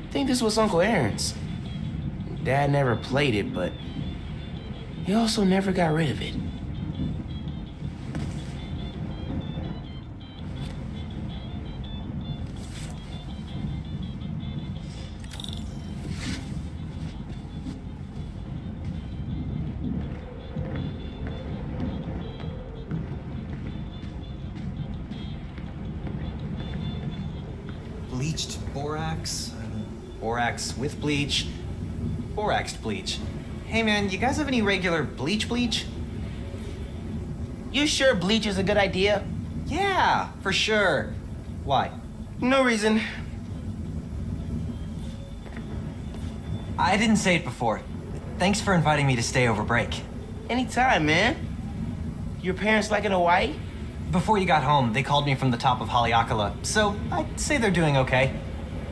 I think this was Uncle Aaron's. Dad never played it, but he also never got rid of it. borax, borax with bleach, boraxed bleach. Hey man, you guys have any regular bleach? You sure bleach is a good idea? Yeah, for sure. Why? No reason. I didn't say it before. Thanks for inviting me to stay over break. Anytime, man. Your parents like in Hawaii? Before you got home, they called me from the top of Haleakala, so I'd say they're doing okay.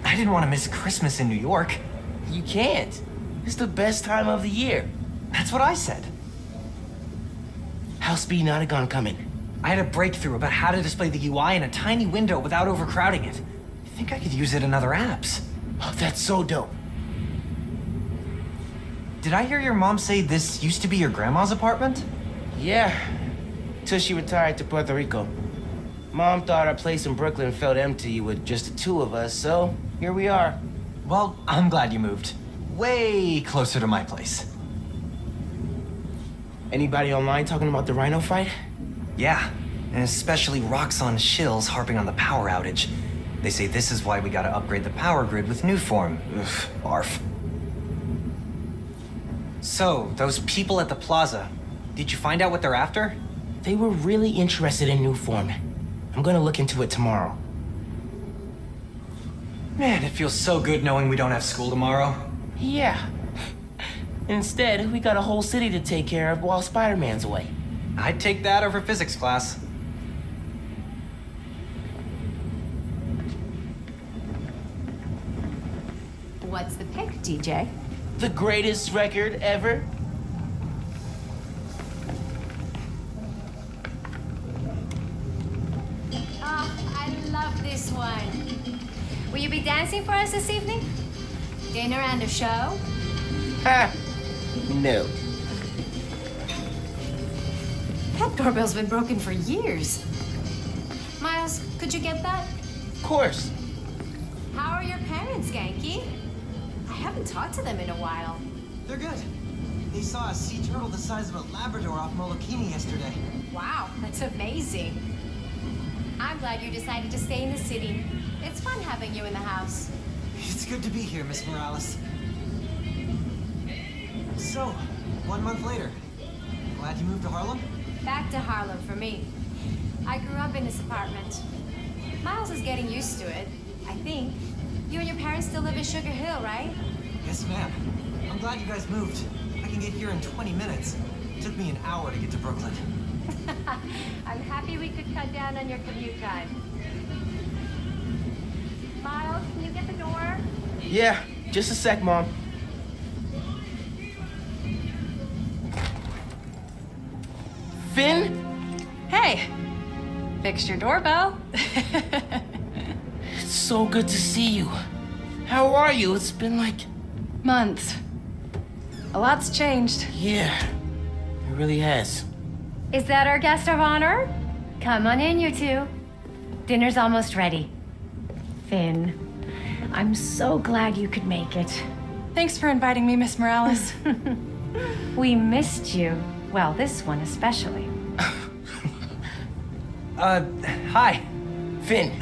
I didn't want to miss Christmas in New York. You can't. It's the best time of the year. That's what I said. How's Speed Notagon coming? I had a breakthrough about how to display the UI in a tiny window without overcrowding it. I think I could use it in other apps. Oh, that's so dope. Did I hear your mom say this used to be your grandma's apartment? Yeah, till she retired to Puerto Rico. Mom thought our place in Brooklyn felt empty with just the two of us, so here we are. Well, I'm glad you moved. Way closer to my place. Anybody online talking about the Rhino fight? Yeah, and especially Roxxon shills harping on the power outage. They say this is why we gotta upgrade the power grid with Newform. Ugh, barf. So, those people at the plaza, did you find out what they're after? They were really interested in Newform. I'm gonna look into it tomorrow. Man, it feels so good knowing we don't have school tomorrow. Yeah. Instead, we got a whole city to take care of while Spider-Man's away. I'd take that over physics class. What's the pick, DJ? The greatest record ever? I love this one. Will you be dancing for us this evening? Dinner and a show? Ha! No. That doorbell's been broken for years. Miles, could you get that? Of course. How are your parents, Genki? I haven't talked to them in a while. They're good. They saw a sea turtle the size of a Labrador off Molokini yesterday. Wow, that's amazing. I'm glad you decided to stay in the city. It's fun having you in the house. It's good to be here, Miss Morales. So, 1 month later, glad you moved to Harlem? Back to Harlem for me. I grew up in this apartment. Miles is getting used to it, I think. You and your parents still live in Sugar Hill, right? Yes, ma'am. I'm glad you guys moved. I can get here in 20 minutes. It took me an hour to get to Brooklyn. I'm happy we could cut down on your commute time. Miles, can you get the door? Yeah, just a sec, Mom. Finn? Hey! Fixed your doorbell. It's so good to see you. How are you? It's been like... months. A lot's changed. Yeah, it really has. Is that our guest of honor? Come on in, you two. Dinner's almost ready. Finn, I'm so glad you could make it. Thanks for inviting me, Miss Morales. We missed you. Well, this one especially. Hi. Finn,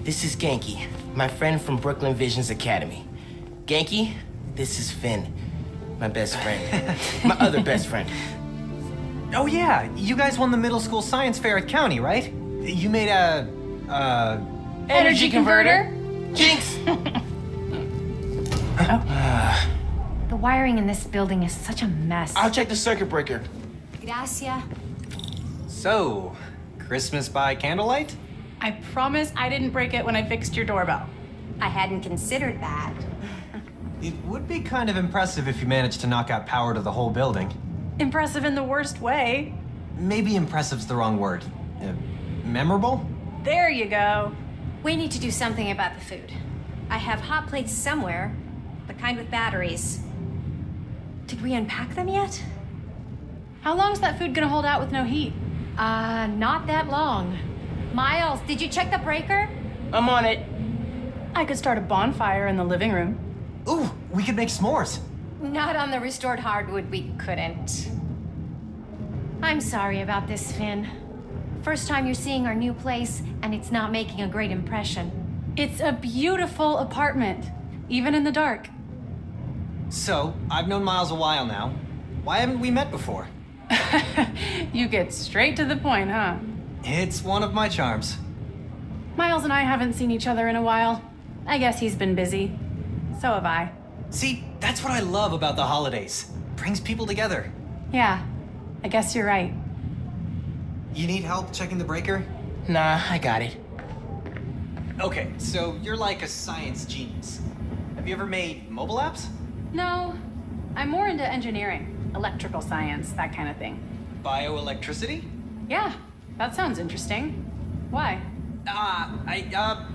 this is Genki, my friend from Brooklyn Visions Academy. Genki, this is Finn, my best friend. My other best friend. Oh yeah, you guys won the middle school science fair at County, right? You made a, Energy converter? Jinx! The wiring in this building is such a mess. I'll check the circuit breaker. Gracias. So, Christmas by candlelight? I promise I didn't break it when I fixed your doorbell. I hadn't considered that. It would be kind of impressive if you managed to knock out power to the whole building. Impressive in the worst way. Maybe impressive's the wrong word. Memorable? There you go. We need to do something about the food. I have hot plates somewhere, the kind with batteries. Did we unpack them yet? How long's that food gonna hold out with no heat? Not that long. Miles, did you check the breaker? I'm on it. I could start a bonfire in the living room. Ooh, we could make s'mores. Not on the restored hardwood, we couldn't. I'm sorry about this, Finn. First time you're seeing our new place, and it's not making a great impression. It's a beautiful apartment, even in the dark. So, I've known Miles a while now. Why haven't we met before? You get straight to the point, huh? It's one of my charms. Miles and I haven't seen each other in a while. I guess he's been busy. So have I. See, that's what I love about the holidays. Brings people together. Yeah, I guess you're right. You need help checking the breaker? Nah, I got it. Okay, so you're like a science genius. Have you ever made mobile apps? No, I'm more into engineering, electrical science, that kind of thing. Bioelectricity? Yeah, that sounds interesting. Why? No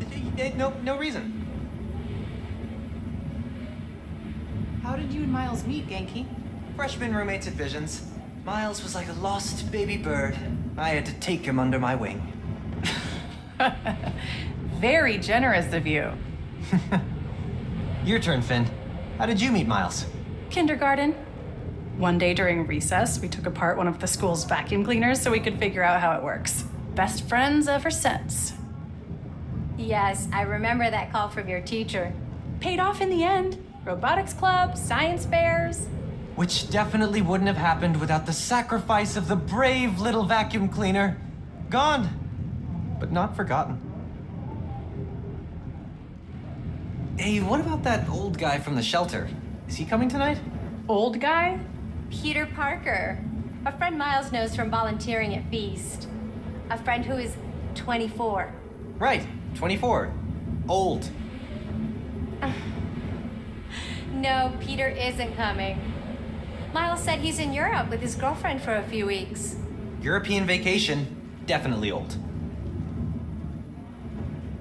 reason. How did you and Miles meet, Genki? Freshman roommates at Visions. Miles was like a lost baby bird. I had to take him under my wing. Very generous of you. Your turn, Finn. How did you meet Miles? Kindergarten. One day during recess, we took apart one of the school's vacuum cleaners so we could figure out how it works. Best friends ever since. Yes, I remember that call from your teacher. Paid off in the end. Robotics club, science fairs. Which definitely wouldn't have happened without the sacrifice of the brave little vacuum cleaner. Gone, but not forgotten. Hey, what about that old guy from the shelter? Is he coming tonight? Old guy? Peter Parker. A friend Miles knows from volunteering at Feast. A friend who is 24. Right, 24. Old. No, Peter isn't coming. Miles said he's in Europe with his girlfriend for a few weeks. European vacation, definitely old.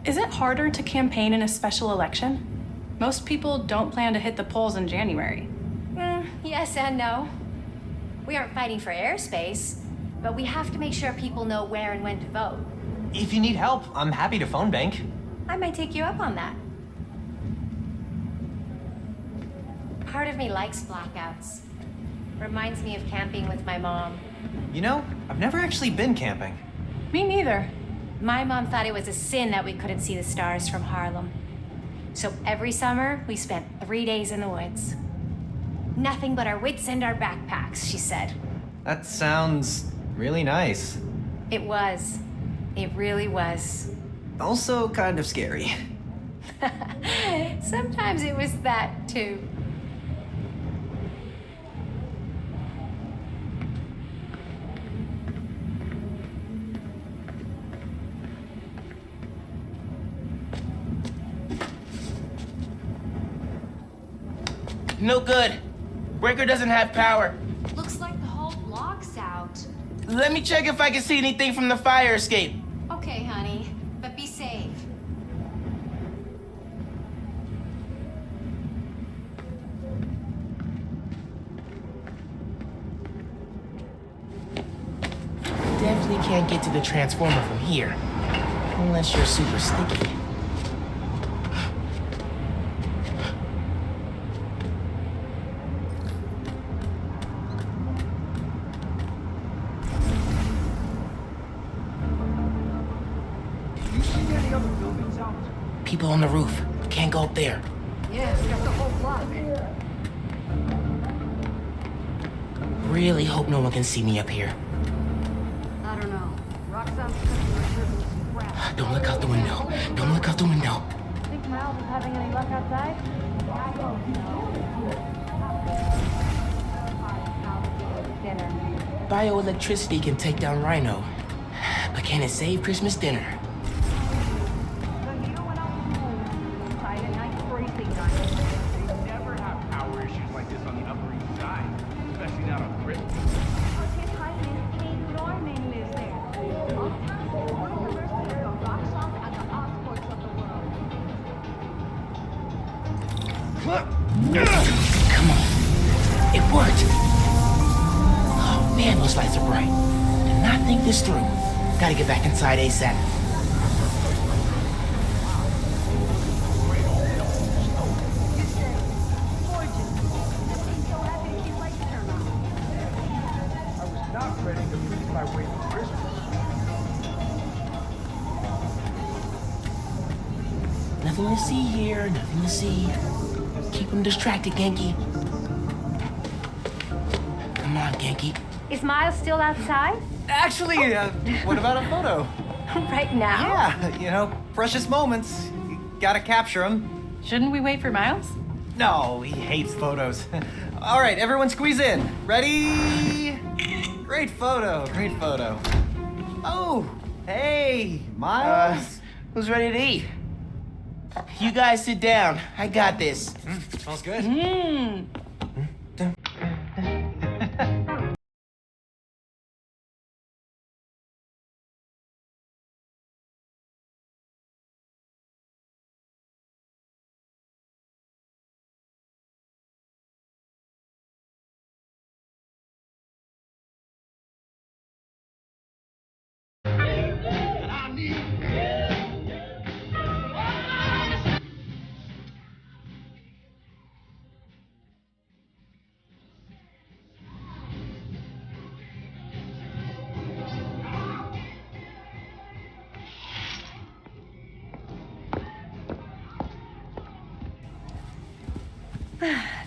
Is it harder to campaign in a special election? Most people don't plan to hit the polls in January. Yes and no. We aren't fighting for airspace, but we have to make sure people know where and when to vote. If you need help, I'm happy to phone bank. I might take you up on that. Part of me likes blackouts. Reminds me of camping with my mom. You know, I've never actually been camping. Me neither. My mom thought it was a sin that we couldn't see the stars from Harlem. So every summer, we spent 3 days in the woods. Nothing but our wits and our backpacks, she said. That sounds really nice. It was. It really was. Also kind of scary. Sometimes it was that, too. No good. Breaker doesn't have power. Looks like the whole block's out. Let me check if I can see anything from the fire escape. Okay, honey, but be safe. Definitely can't get to the transformer from here. Unless you're super sticky. People on the roof. Can't go up there. Yeah, we got the whole block. Really hope no one can see me up here. I don't know. Roxanne's crap. Don't look out the window. Don't look out the window. Think Miles is having any luck outside? Bioelectricity can take down Rhino. But can it save Christmas dinner? Come on. It worked. Oh man, those lights are bright. Did not think this through. Gotta get back inside ASAP. to see here, nothing to see. Keep him distracted, Genki. Come on, Genki. Is Miles still outside? Actually, what about a photo? Right now? Yeah, you know, precious moments. You gotta capture them. Shouldn't we wait for Miles? No, he hates photos. All right, everyone squeeze in. Ready? Great photo, great photo. Oh, hey, Miles. Who's ready to eat? You guys sit down. I got this. Smells good.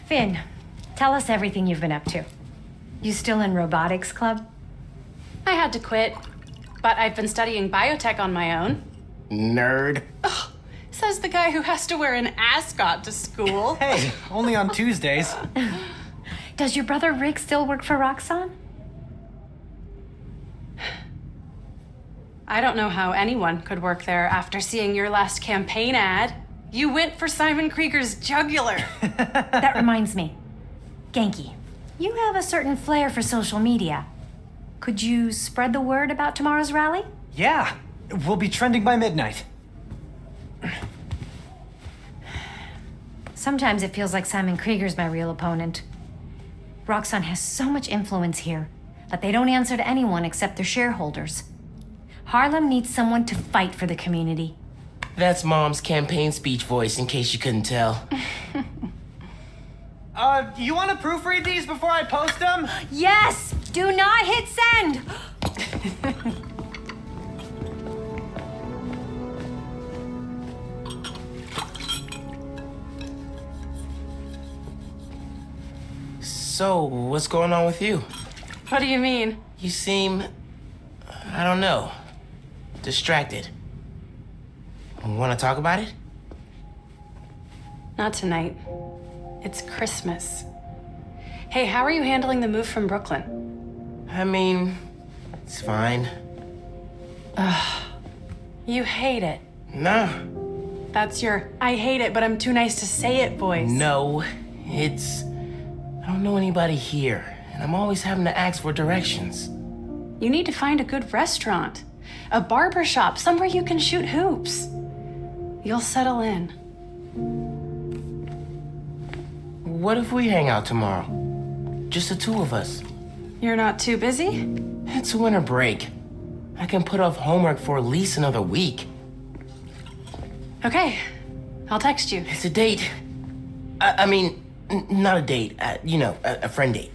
Finn, tell us everything you've been up to. You still in robotics club? I had to quit, but I've been studying biotech on my own. Nerd. Ugh, says the guy who has to wear an ascot to school. Hey, only on Tuesdays. Does your brother Rick still work for Roxxon? I don't know how anyone could work there after seeing your last campaign ad. You went for Simon Krieger's jugular. That reminds me. Genki, you have a certain flair for social media. Could you spread the word about tomorrow's rally? Yeah, we'll be trending by midnight. Sometimes it feels like Simon Krieger's my real opponent. Roxxon has so much influence here that they don't answer to anyone except their shareholders. Harlem needs someone to fight for the community. That's Mom's campaign speech voice, in case you couldn't tell. You want to proofread these before I post them? Yes! Do not hit send! So, what's going on with you? What do you mean? You seem, I don't know, distracted. Want to talk about it? Not tonight. It's Christmas. Hey, how are you handling the move from Brooklyn? I mean, it's fine. You hate it. No. That's your I hate it, but I'm too nice to say it voice. No, it's... I don't know anybody here, and I'm always having to ask for directions. You need to find a good restaurant. A barber shop, somewhere you can shoot hoops. You'll settle in. What if we hang out tomorrow? Just the two of us. You're not too busy? It's winter break. I can put off homework for at least another week. Okay, I'll text you. It's a date. I mean, not a date. You know, a friend date.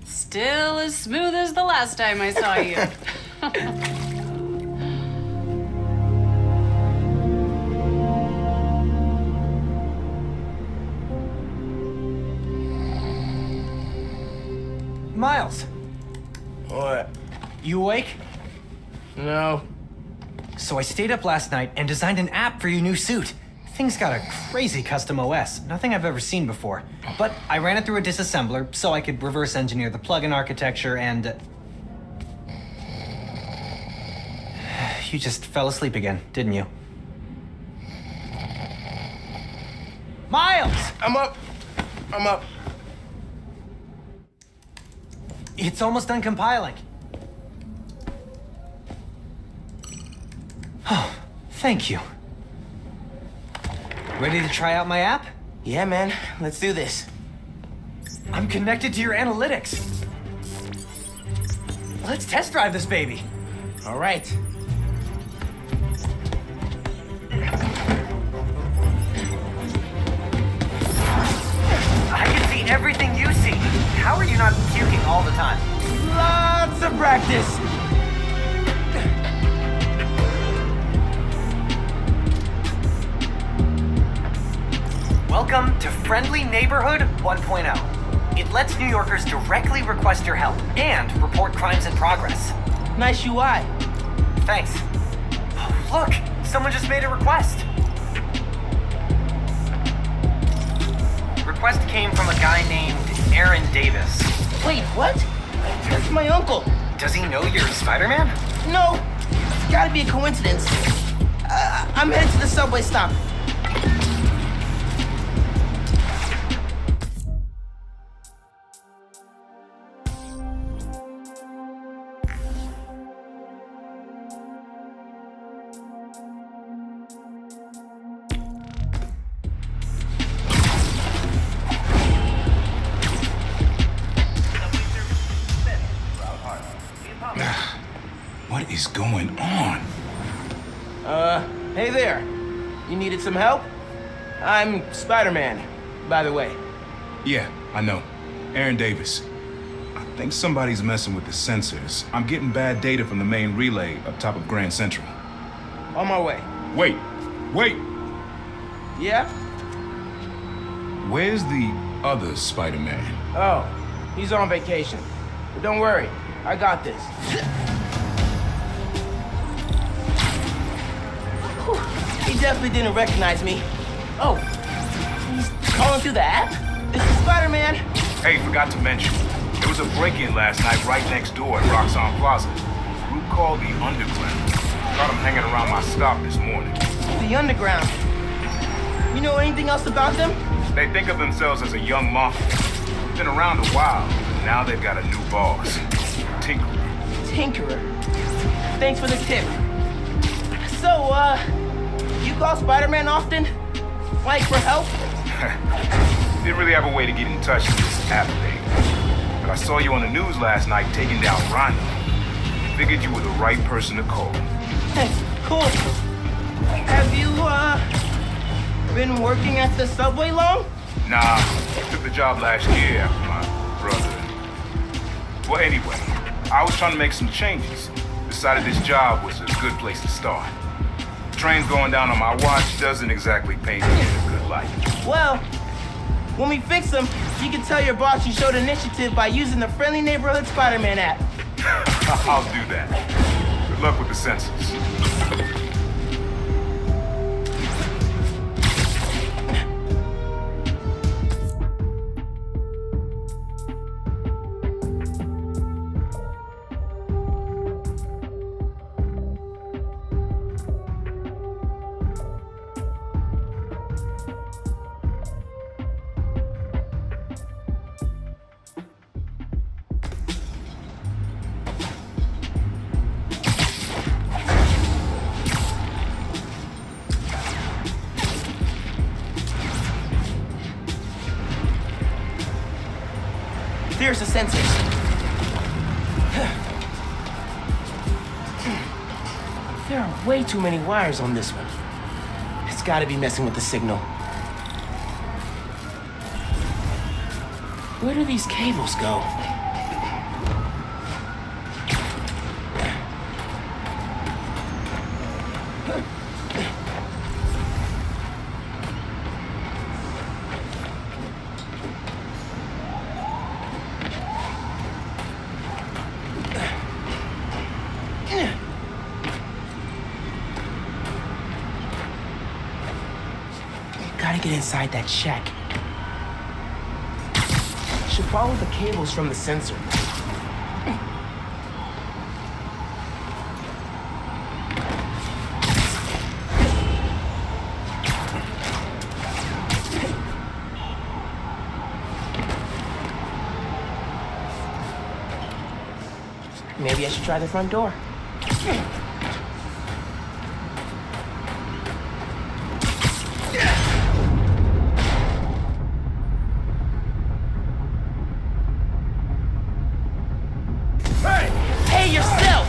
Still as smooth as the last time I saw you. Miles, What? you awake? No. So I stayed up last night and designed an app for your new suit. Thing's got a crazy custom OS, nothing I've ever seen before. But I ran it through a disassembler so I could reverse engineer the plugin architecture and... You just fell asleep again, didn't you? Miles! I'm up. It's almost done compiling. Oh, thank you. Ready to try out my app? Yeah, man. Let's do this. I'm connected to your analytics. Let's test drive this baby. All right. I can see everything you see. How are you not puking all the time? Lots of practice. Welcome to Friendly Neighborhood 1.0. It lets New Yorkers directly request your help and report crimes in progress. Nice UI. Thanks. Look, someone just made a request. Request came from a guy named Aaron Davis. Wait, what? That's my uncle. Does he know you're Spider-Man? No, it's gotta be a coincidence. I'm headed to the subway stop. What is going on? Hey there. You needed some help? I'm Spider-Man, by the way. Yeah, I know. Aaron Davis. I think somebody's messing with the sensors. I'm getting bad data from the main relay up top of Grand Central. On my way. Wait! Yeah? Where's the other Spider-Man? Oh, he's on vacation. But don't worry, I got this. He definitely didn't recognize me. Oh, he's calling through the app? This is Spider-Man. Hey, forgot to mention, there was a break-in last night right next door at Roxxon Plaza. Group called the Underground. Caught him hanging around my stop this morning. The Underground. You know anything else about them? They think of themselves as a young mafia. Been around a while, but now they've got a new boss. Tinkerer. Tinkerer. Thanks for the tip. So, you call Spider-Man often? Like, for help? Didn't really have a way to get in touch with this app thing. But I saw you on the news last night taking down Rhino. Figured you were the right person to call. Hey, cool. Have you, been working at the subway long? Nah, took the job last year after my brother. Well, anyway, I was trying to make some changes. Decided this job was a good place to start. Trains going down on my watch doesn't exactly paint me in a good light. Well, when we fix them, you can tell your boss you showed initiative by using the Friendly Neighborhood Spider-Man app. I'll do that. Good luck with the sensors. There's the sensors. There are way too many wires on this one. It's gotta be messing with the signal. Where do these cables go? Gotta get inside that shack. Should follow the cables from the sensor. Maybe I should try the front door. Hey, yourself!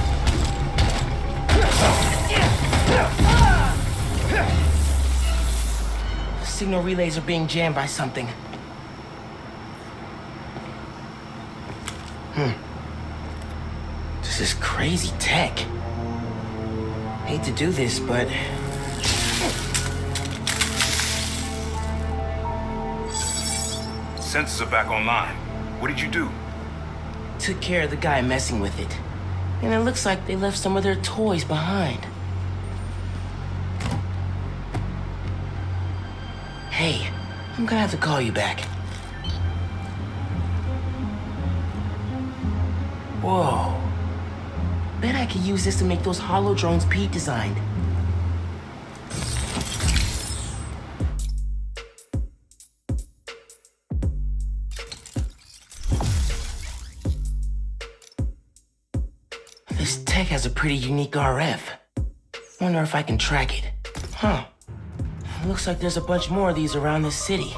The signal relays are being jammed by something. This is crazy tech. Hate to do this, but... sensors are back online. What did you do? Took care of the guy messing with it. And it looks like they left some of their toys behind. Hey, I'm gonna have to call you back. Whoa. Bet I could use this to make those holo drones Pete designed. This tech has a pretty unique RF. Wonder if I can track it. Huh. Looks like there's a bunch more of these around this city.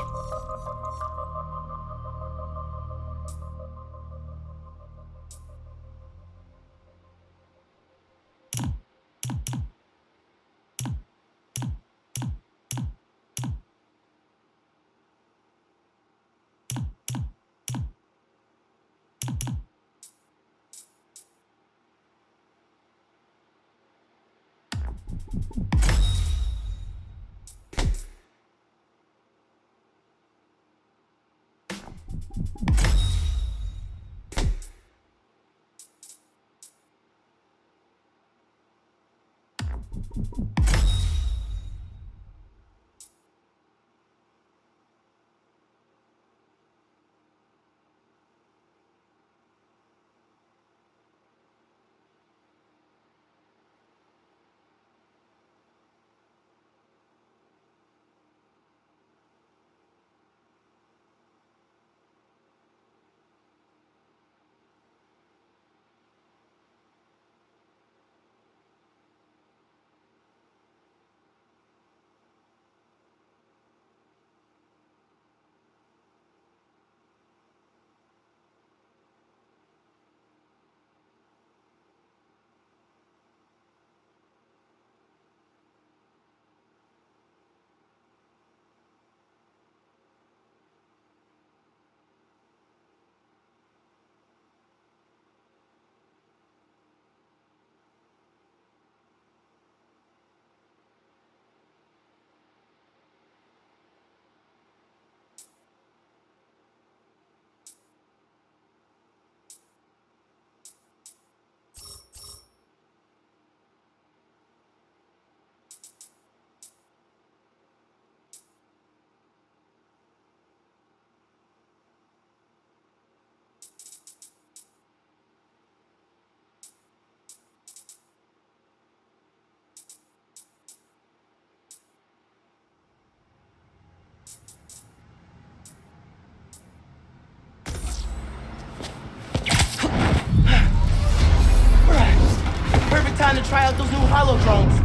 Time to try out those new holo drones.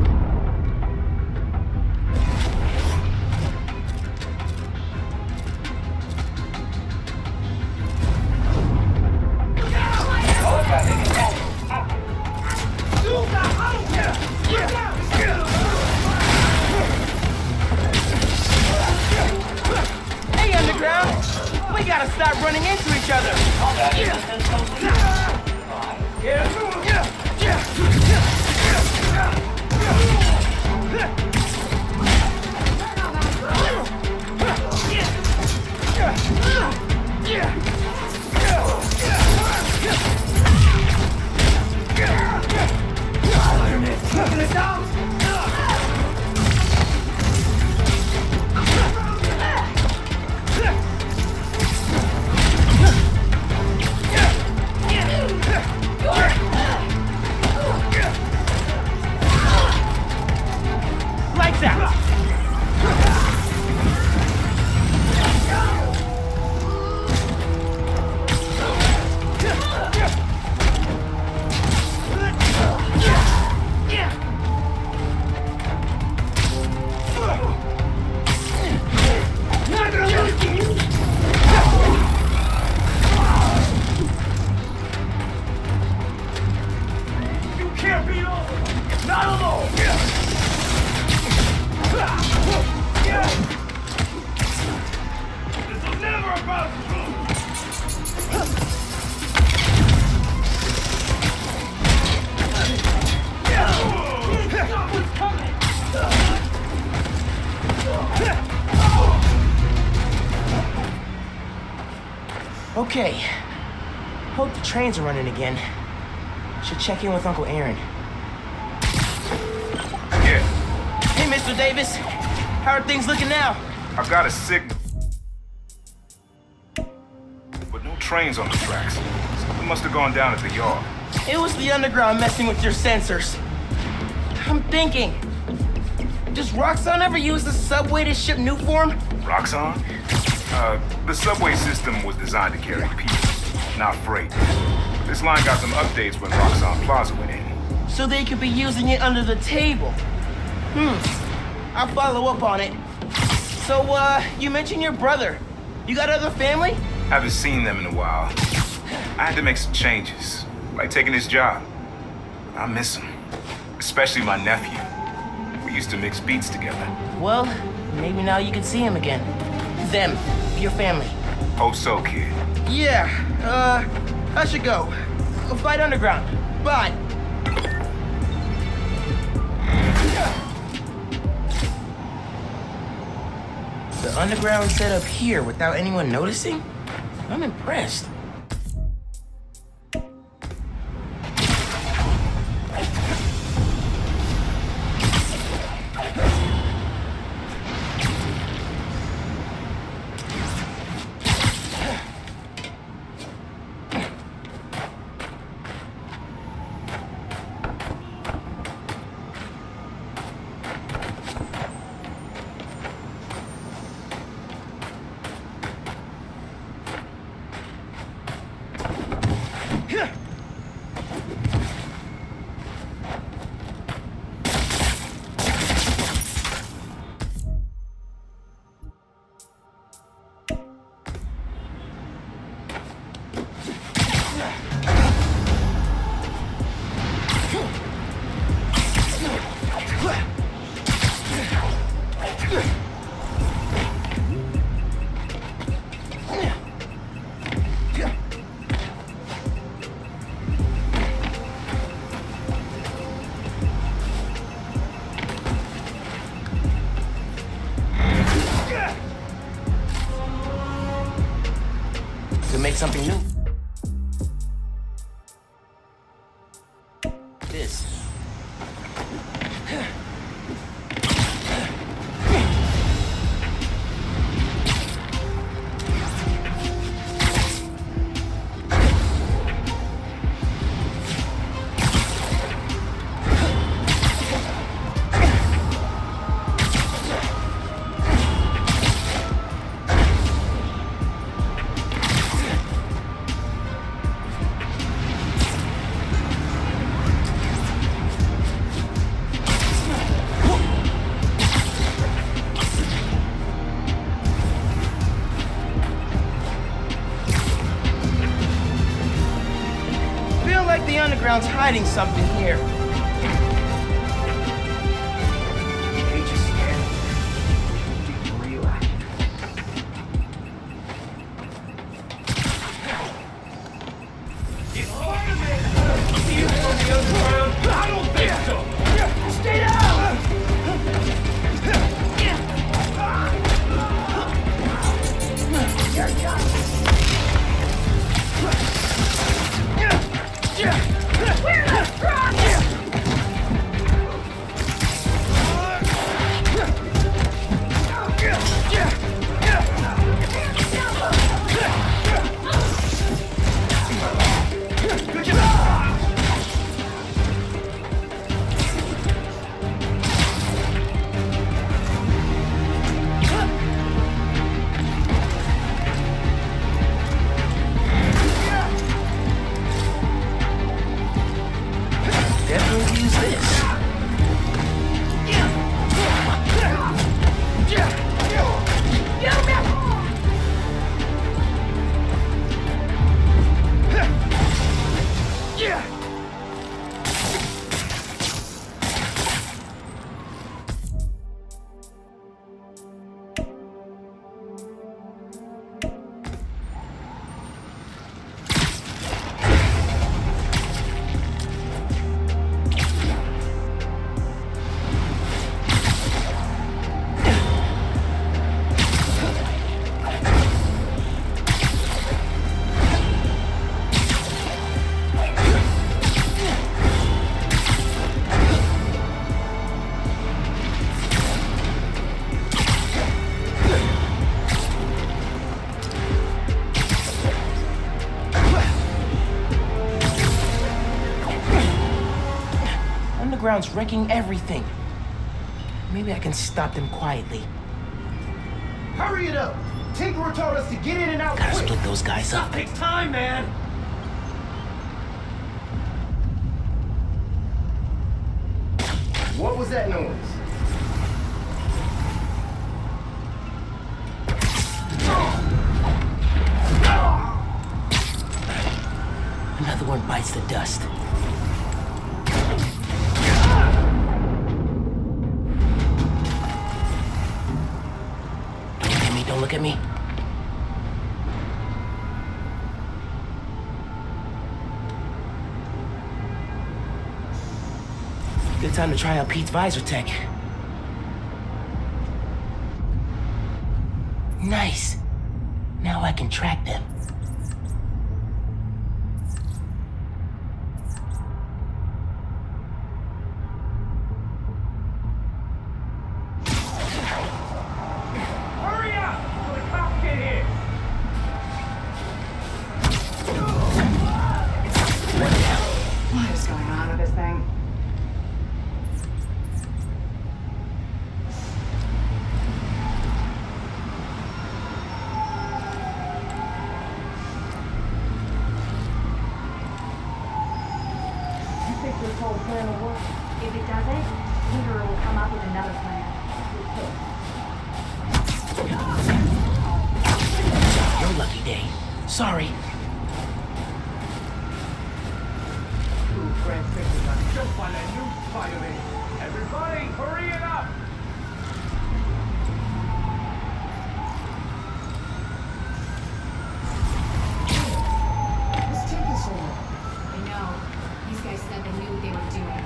Hey, Underground! We gotta stop running into each other. Okay. Hope the trains are running again. Should check in with Uncle Aaron. Yeah, Hey, Mr. Davis. How are things looking now? I've got a signal. But no trains on the tracks. Something must have gone down at the yard. It was the underground messing with your sensors. I'm thinking. Does Roxxon ever use the subway to ship new form? Roxxon? The subway system was designed to carry people, not freight. But this line got some updates when Roxxon Plaza went in. So they could be using it under the table. I'll follow up on it. So, you mentioned your brother. You got other family? Haven't seen them in a while. I had to make some changes, like taking his job. I miss him, especially my nephew. We used to mix beats together. Well, maybe now you can see him again. Them, your family. Hope so, kid. Yeah, I should go. Fight underground. Bye. The underground set up here without anyone noticing? I'm impressed. Make something new. This. The underground's hiding something here. Page is scanning. Deep real. I don't think so! Stay down! We're not strong! underground's wrecking everything. Maybe I can stop them quietly. Hurry it up! Tinkerer told us to get in and out Gotta quick. split those guys up. Takes time, man. What was that noise? Another one bites the dust. Don't look at me. Good time to try out Pete's visor tech. Nice. Now I can track them. If it doesn't, Tinkerer will come up with another plan. Your lucky day. Sorry. Everybody, hurry it up! What's taking so long? I know. These guys said they knew what they were doing.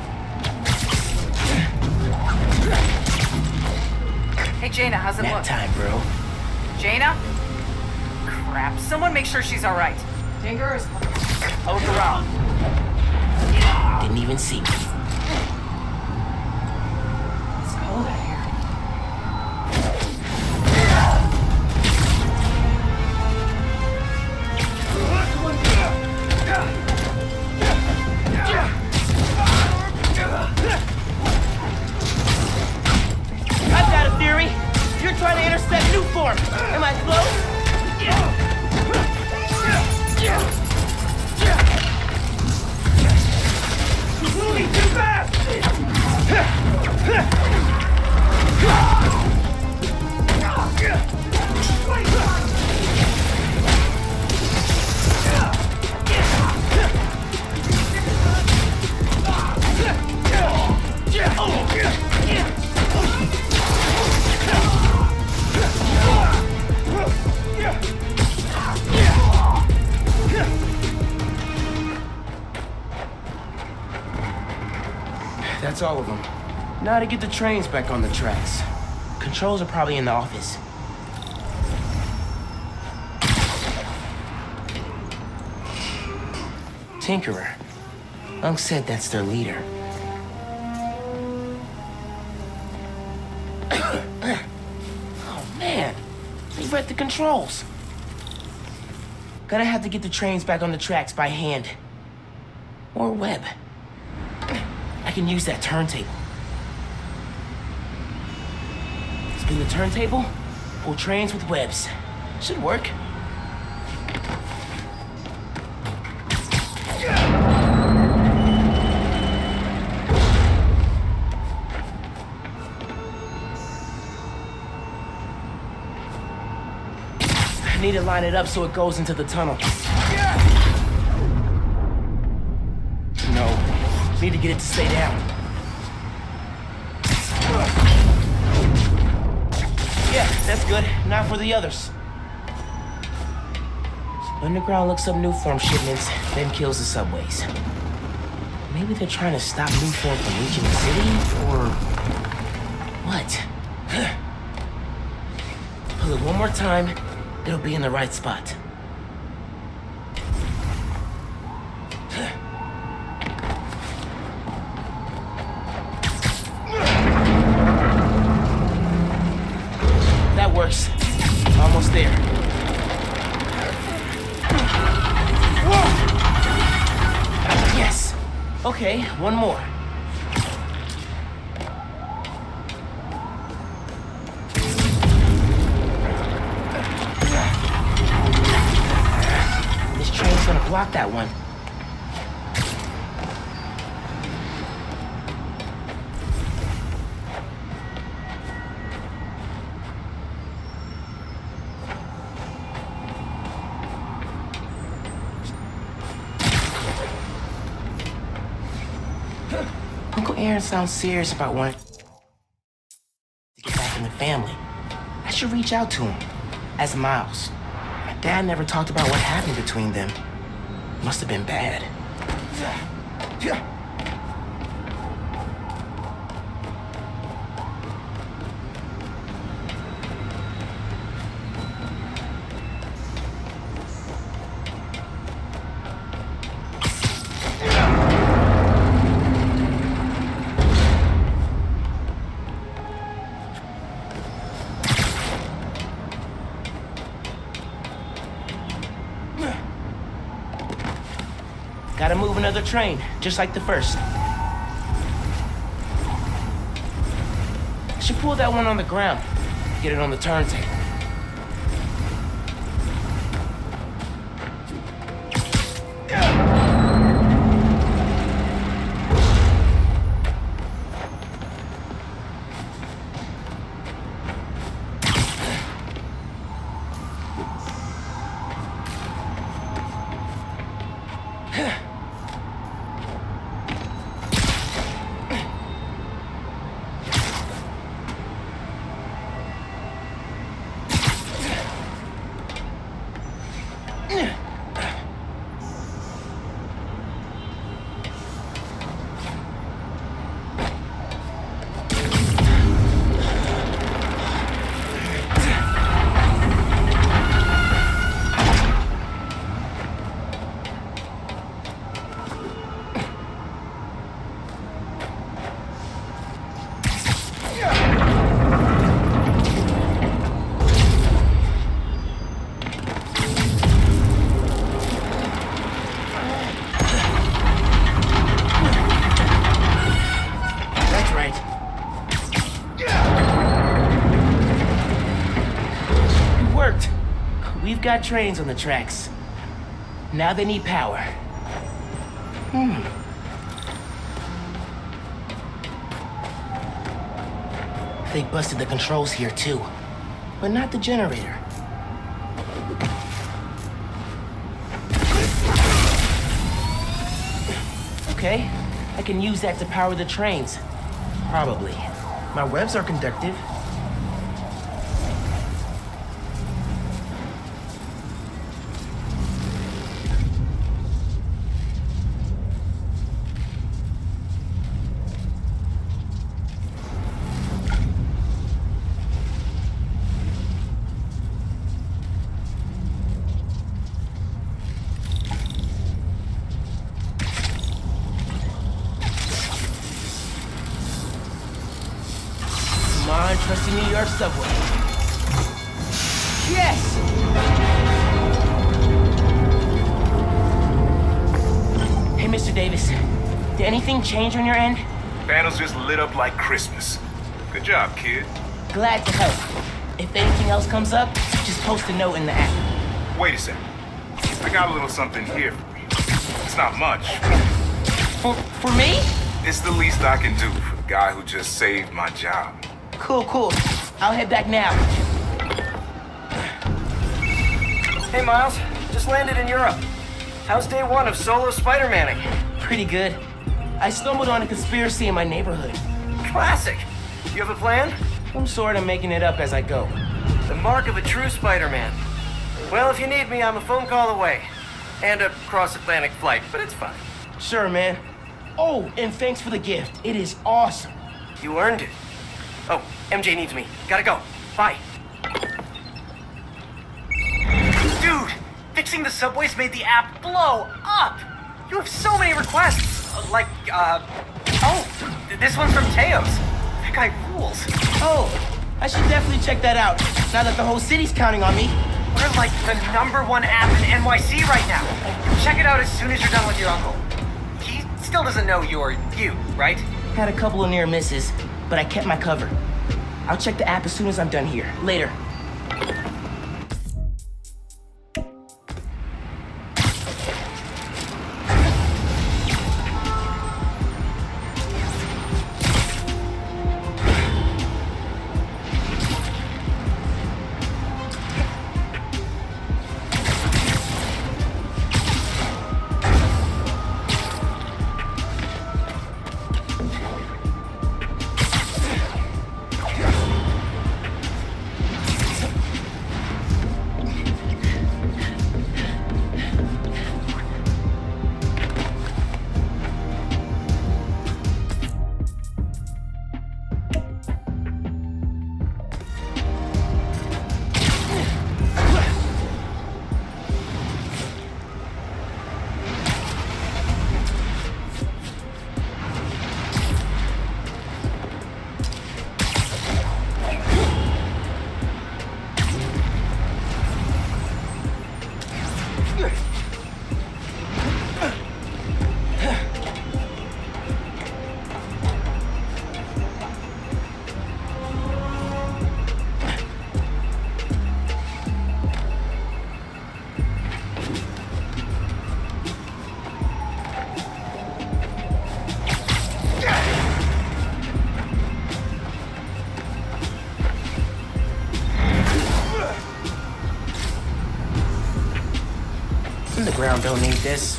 Hey, Jaina, how's it Nap look? time, bro. Jaina? Crap, someone make sure she's alright. Tinkerers. I'll look around. Didn't even see me. It's cold out here. I've got a theory. You're trying to intercept new form. Am I close? Moving too fast! That's all of them. Now to get the trains back on the tracks. Controls are probably in the office. Tinkerer. Unc said that's their leader. Oh man, they read the controls. Gonna have to get the trains back on the tracks by hand. Or web. I can use that turntable. Spin the turntable, pull trains with webs. Should work. I need to line it up so it goes into the tunnel. No. Need to get it to stay down. Yeah, that's good. Now for the others. Underground looks up new form shipments, then kills the subways. Maybe they're trying to stop new form from reaching the city, or what? Pull it one more time, it'll be in the right spot. That works. Almost there. Yes. Okay, one more. Block that one. Uncle Aaron sounds serious about wanting to get back in the family. I should reach out to him. As Miles. My dad never talked about what happened between them. Must have been bad. Gotta move another train, just like the first. Should pull that one on the ground. Get it on the turntable. We've got trains on the tracks. Now they need power. They busted the controls here too, but not the generator. Okay, I can use that to power the trains. Probably. My webs are conductive. Come on, trusty New York subway. Yes! Hey, Mr. Davis. Did anything change on your end? Panels just lit up like Christmas. Good job, kid. Glad to help. If anything else comes up, just post a note in the app. Wait a second. I got a little something here for you. It's not much. For me? It's the least I can do for the guy who just saved my job. Cool. I'll head back now. Hey, Miles. Just landed in Europe. How's day one of solo Spider-Manning? Pretty good. I stumbled on a conspiracy in my neighborhood. Classic. You have a plan? I'm sort of making it up as I go. The mark of a true Spider-Man. Well, if you need me, I'm a phone call away. And a cross-Atlantic flight, but it's fine. Sure, man. Oh, and thanks for the gift. It is awesome. You earned it. Oh, MJ needs me. Gotta go. Bye. Dude, fixing the subways made the app blow up. You have so many requests. This one's from Teos. That guy rules. Oh, I should definitely check that out, now that the whole city's counting on me. We're like the #1 app in NYC right now. Check it out as soon as you're done with your uncle. He still doesn't know you're you, right? Had a couple of near misses, but I kept my cover. I'll check the app as soon as I'm done here. Later. The ground don't need this.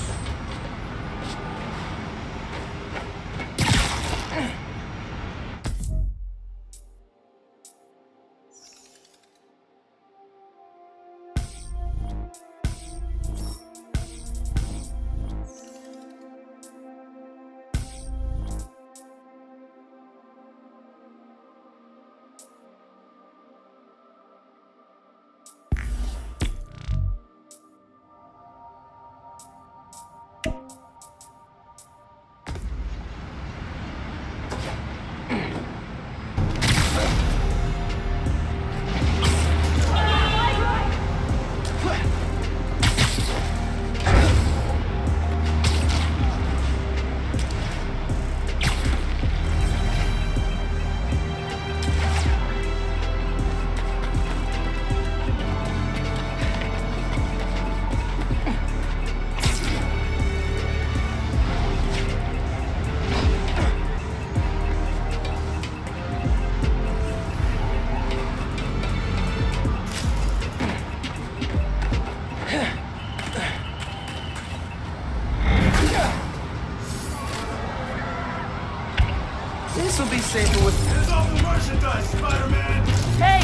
This will be safer with... Here's all the merchandise, Spider-Man! Hey!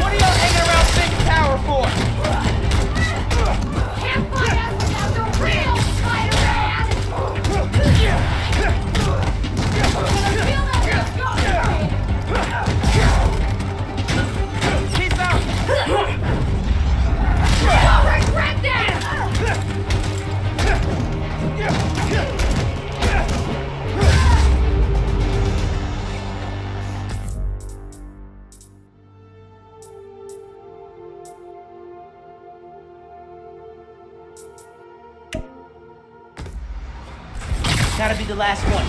What are y'all hanging around Big Tower for? Can't find us without the real Spider-Man! Peace out! You'll regret this! Gotta be the last one.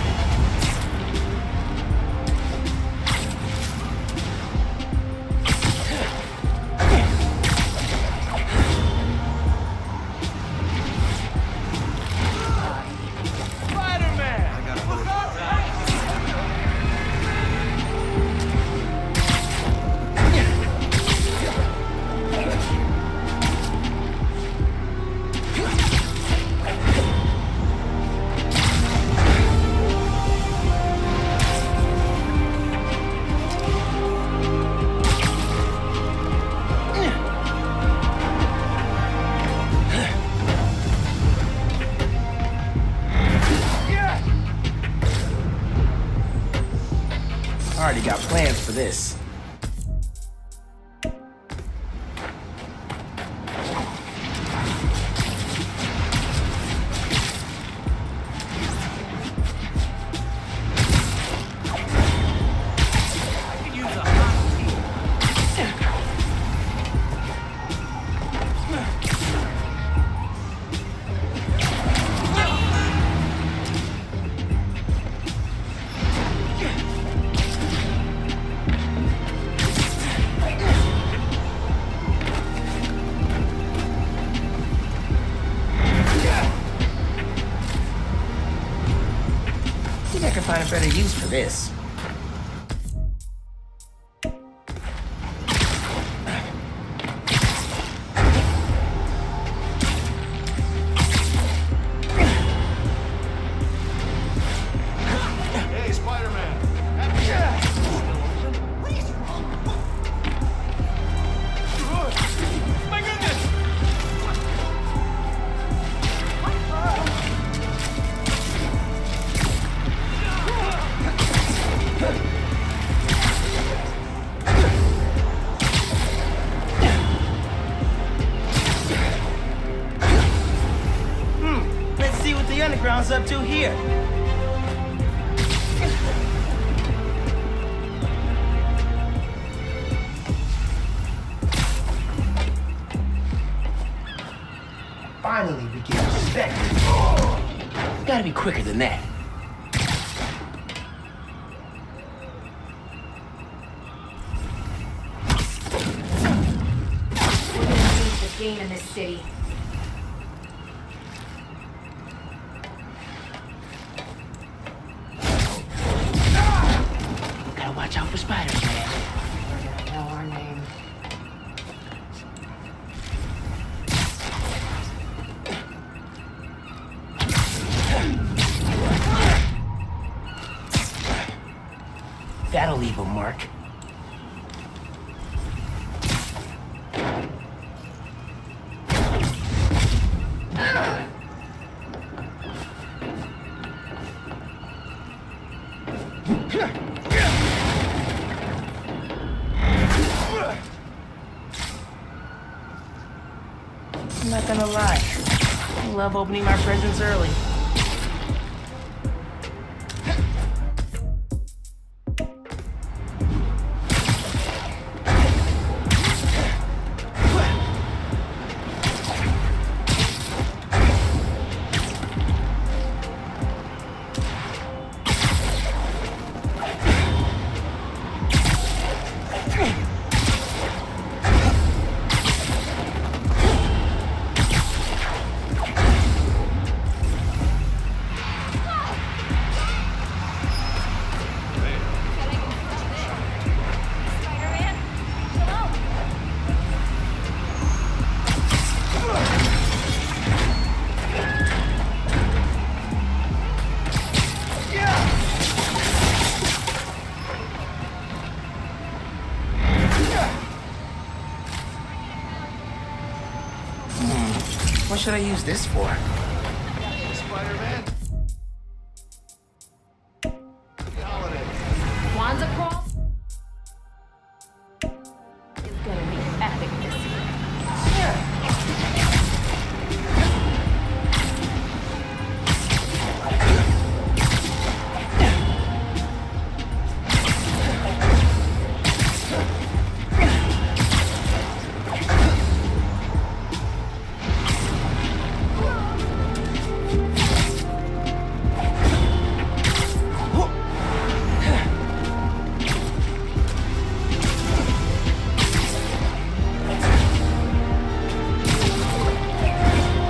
Already got plans for this. I can find a better use for this. Hey, Spider-Man! My goodness! Let's see what the underground's up to here. Finally, we get respect. Gotta be quicker than that. The game in this city. Gotta watch out for spiders, man. I know our name. leave a mark. I'm not gonna lie. I love opening my presents early. What should I use this for? Spider-Man? Wanza crawl is gonna be epic this year.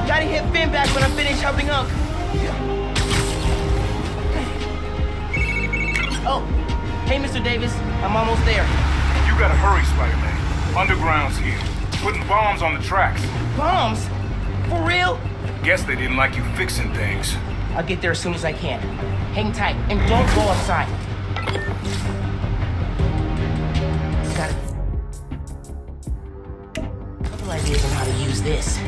Gotta hit Finn back when I finish helping Unc. Oh, hey, Mr. Davis. I'm almost there. You gotta hurry, Spider-Man. Underground's here. Putting bombs on the tracks. Bombs? For real? Guess they didn't like you fixing things. I'll get there as soon as I can. Hang tight and don't go outside. Got a couple ideas on how to use this.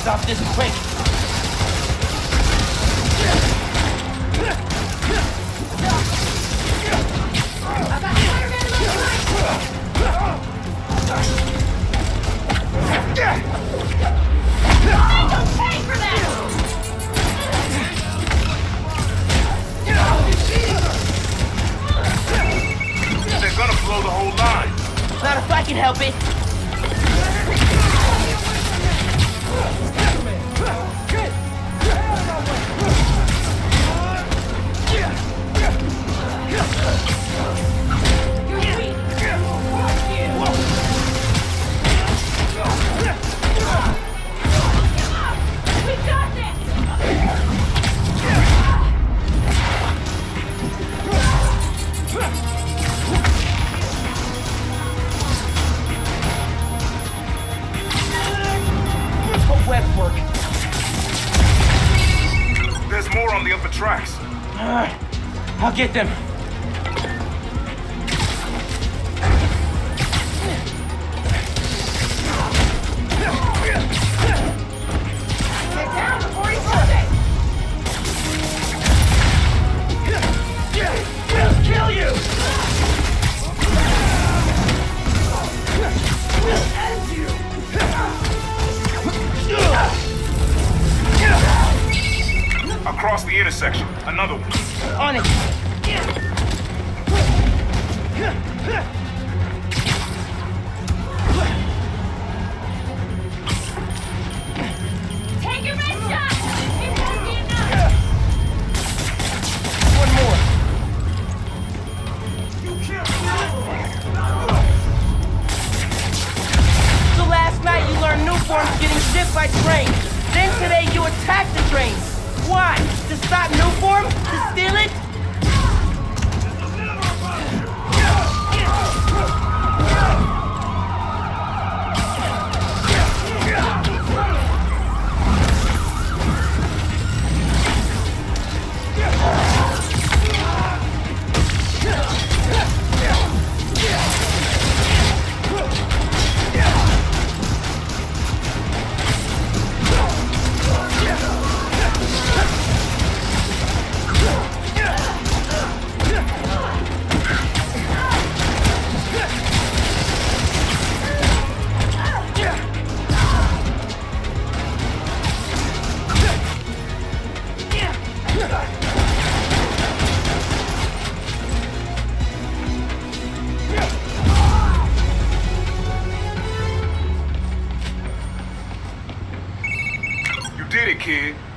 Stop this quick! They're gonna blow the whole line. Not if I can help it. There's more on the upper tracks. I'll get them. Get down before he's hurt. We'll kill you! We'll end you! Across the intersection, another one. On it!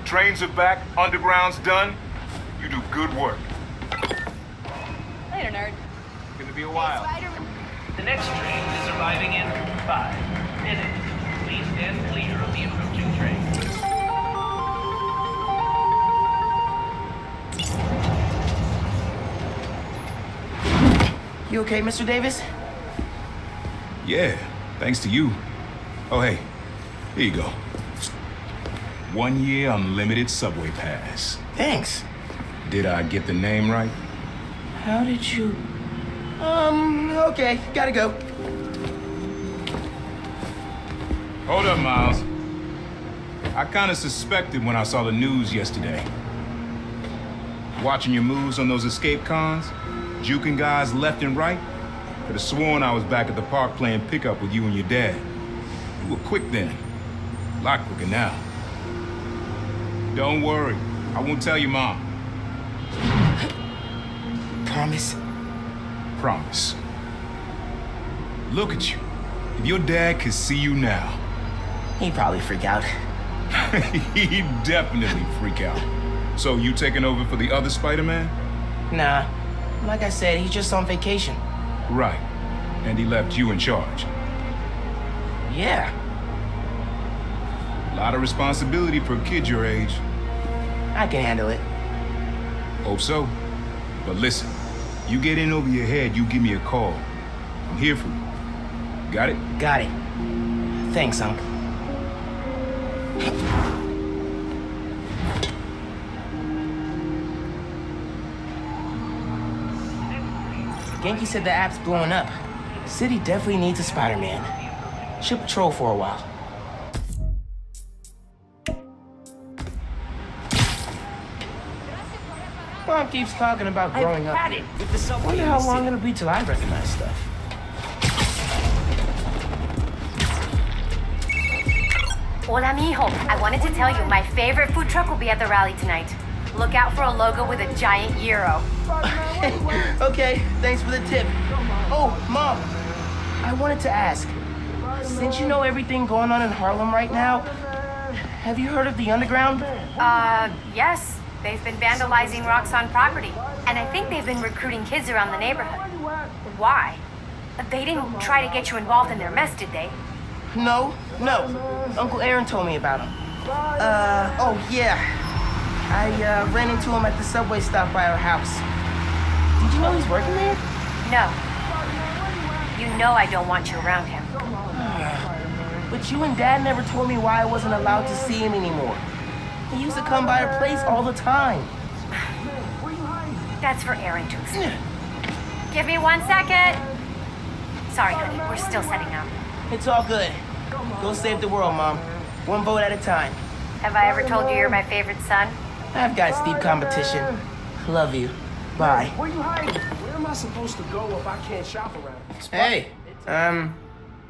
Trains are back, underground's done. You do good work. Later, nerd. Gonna be a while. The next train is arriving in 5 minutes. Please stand clear of the approaching train. You okay, Mr. Davis? Yeah, thanks to you. Oh, hey, here you go. 1 year unlimited subway pass. Thanks. Did I get the name right? How did you... okay, gotta go. Hold up, Miles. I kinda suspected when I saw the news yesterday. Watching your moves on those escape cons, juking guys left and right. Could have sworn I was back at the park playing pickup with you and your dad. You were quick then. A lot quicker now. Don't worry, I won't tell your mom. Promise? Promise. Look at you. If your dad could see you now... He'd probably freak out. He'd definitely freak out. So you taking over for the other Spider-Man? Nah. Like I said, he's just on vacation. Right. And he left you in charge. Yeah. A lot of responsibility for a kid your age. I can handle it. Hope so. But listen, you get in over your head, you give me a call. I'm here for you. Got it? Got it. Thanks, Unc. Genki said the app's blowing up. City definitely needs a Spider-Man. Should patrol for a while. Mom keeps talking about growing up. With the subway. Wonder how long it'll be till I recognize stuff. Hola, mijo. I wanted to tell you, my favorite food truck will be at the rally tonight. Look out for a logo with a giant gyro. Okay, thanks for the tip. Oh, Mom, I wanted to ask, since you know everything going on in Harlem right now, have you heard of the underground? Yes. They've been vandalizing Roxxon property, and I think they've been recruiting kids around the neighborhood. Why? They didn't try to get you involved in their mess, did they? No. Uncle Aaron told me about him. Oh yeah. I ran into him at the subway stop by our house. Did you know he's working there? No. You know I don't want you around him. But you and Dad never told me why I wasn't allowed to see him anymore. He used to come by our place all the time. That's for Aaron to explain. Give me 1 second. Sorry, honey, we're still setting up. It's all good. Go save the world, Mom. One vote at a time. Have I ever told you you're my favorite son? I've got steep competition. Love you. Bye. Where you hiding? Where am I supposed to go if I can't shop around? Hey,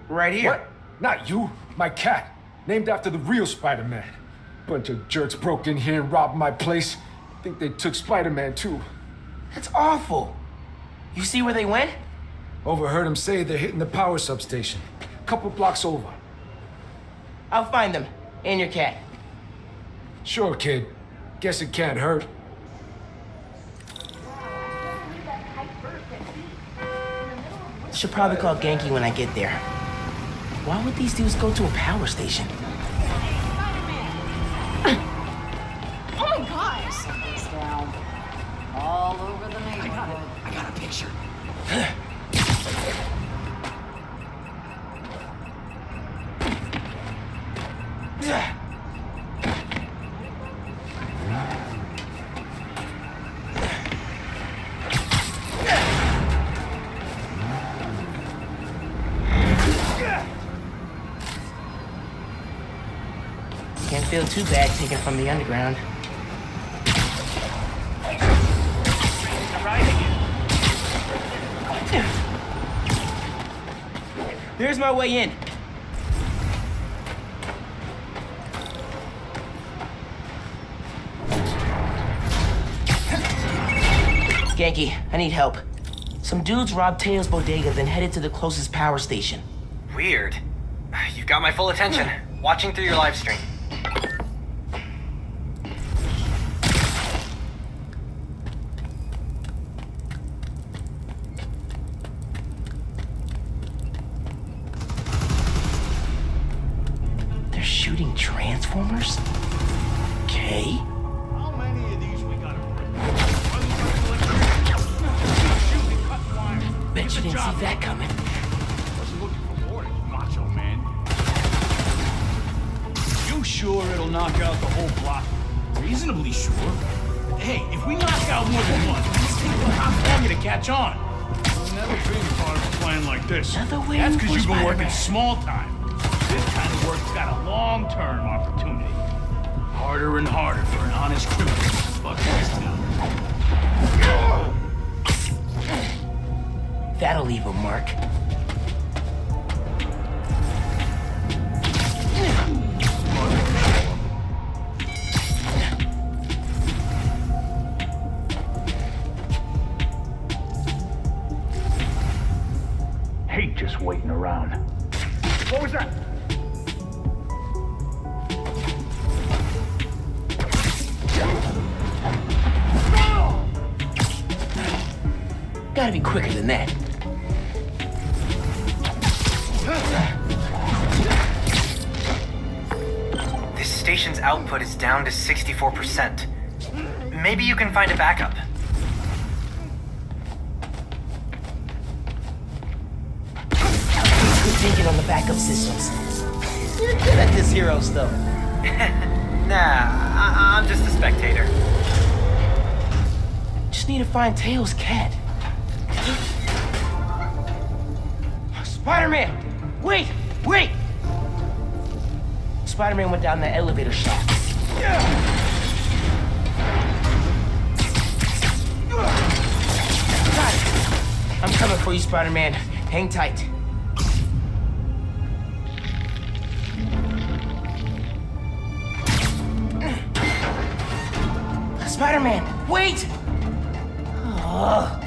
right here. What? Not you. My cat. Named after the real Spider-Man. Bunch of jerks broke in here and robbed my place. Think they took Spider-Man too. That's awful. You see where they went? Overheard them say they're hitting the power substation. Couple blocks over. I'll find them. And your cat. Sure, kid. Guess it can't hurt. Should probably call Genki when I get there. Why would these dudes go to a power station? Oh my gosh! It's down. All over the neighborhood. I got a picture. Can't feel too bad taken from the underground. There's my way in. Genki, I need help. Some dudes robbed Teo's bodega, then headed to the closest power station. Weird. You've got my full attention. Watching through your live stream. see that coming. Wasn't looking for orders, macho man. You sure it'll knock out the whole block? Reasonably sure. Hey, if we knock out more than one, these things will have longer to catch on. I've never been part of a plan like this. That's because you've been working small time. This kind of work's got a long-term opportunity. Harder and harder for an honest criminal to fuck this town. That'll leave a mark. Hate just waiting around. What was that? Gotta be quicker than that. This station's output is down to 64%. Maybe you can find a backup. Good thinking on the backup systems. You're good at this hero stuff. Nah, I'm just a spectator. Just need to find Tails' cat. Spider-Man! Wait! Wait! Spider-Man went down that elevator shaft. Got it! I'm coming for you, Spider-Man. Hang tight. Spider-Man, wait! Oh.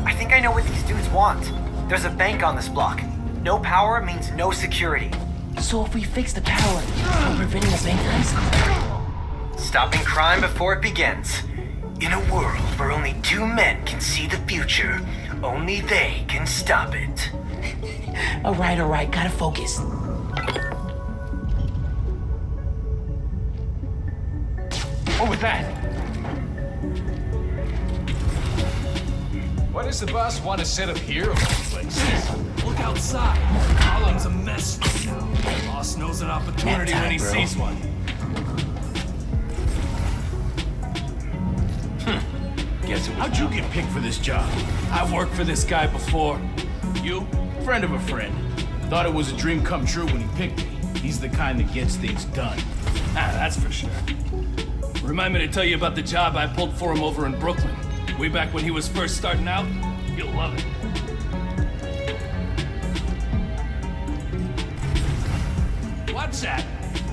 I think I know what these dudes want. There's a bank on this block. No power means no security. So if we fix the power, we're preventing the bank heist? Stopping crime before it begins. In a world where only two men can see the future, only they can stop it. All right, gotta focus. What was that? Why does the boss want to set up here of all places? Look outside. Harlem's a mess right now. The boss knows an opportunity when he sees one. Guess it was How'd you get picked for this job? I've worked for this guy before. You? Friend of a friend. Thought it was a dream come true when he picked me. He's the kind that gets things done. That's for sure. Remind me to tell you about the job I pulled for him over in Brooklyn. Way back when he was first starting out. You'll love it. What's that?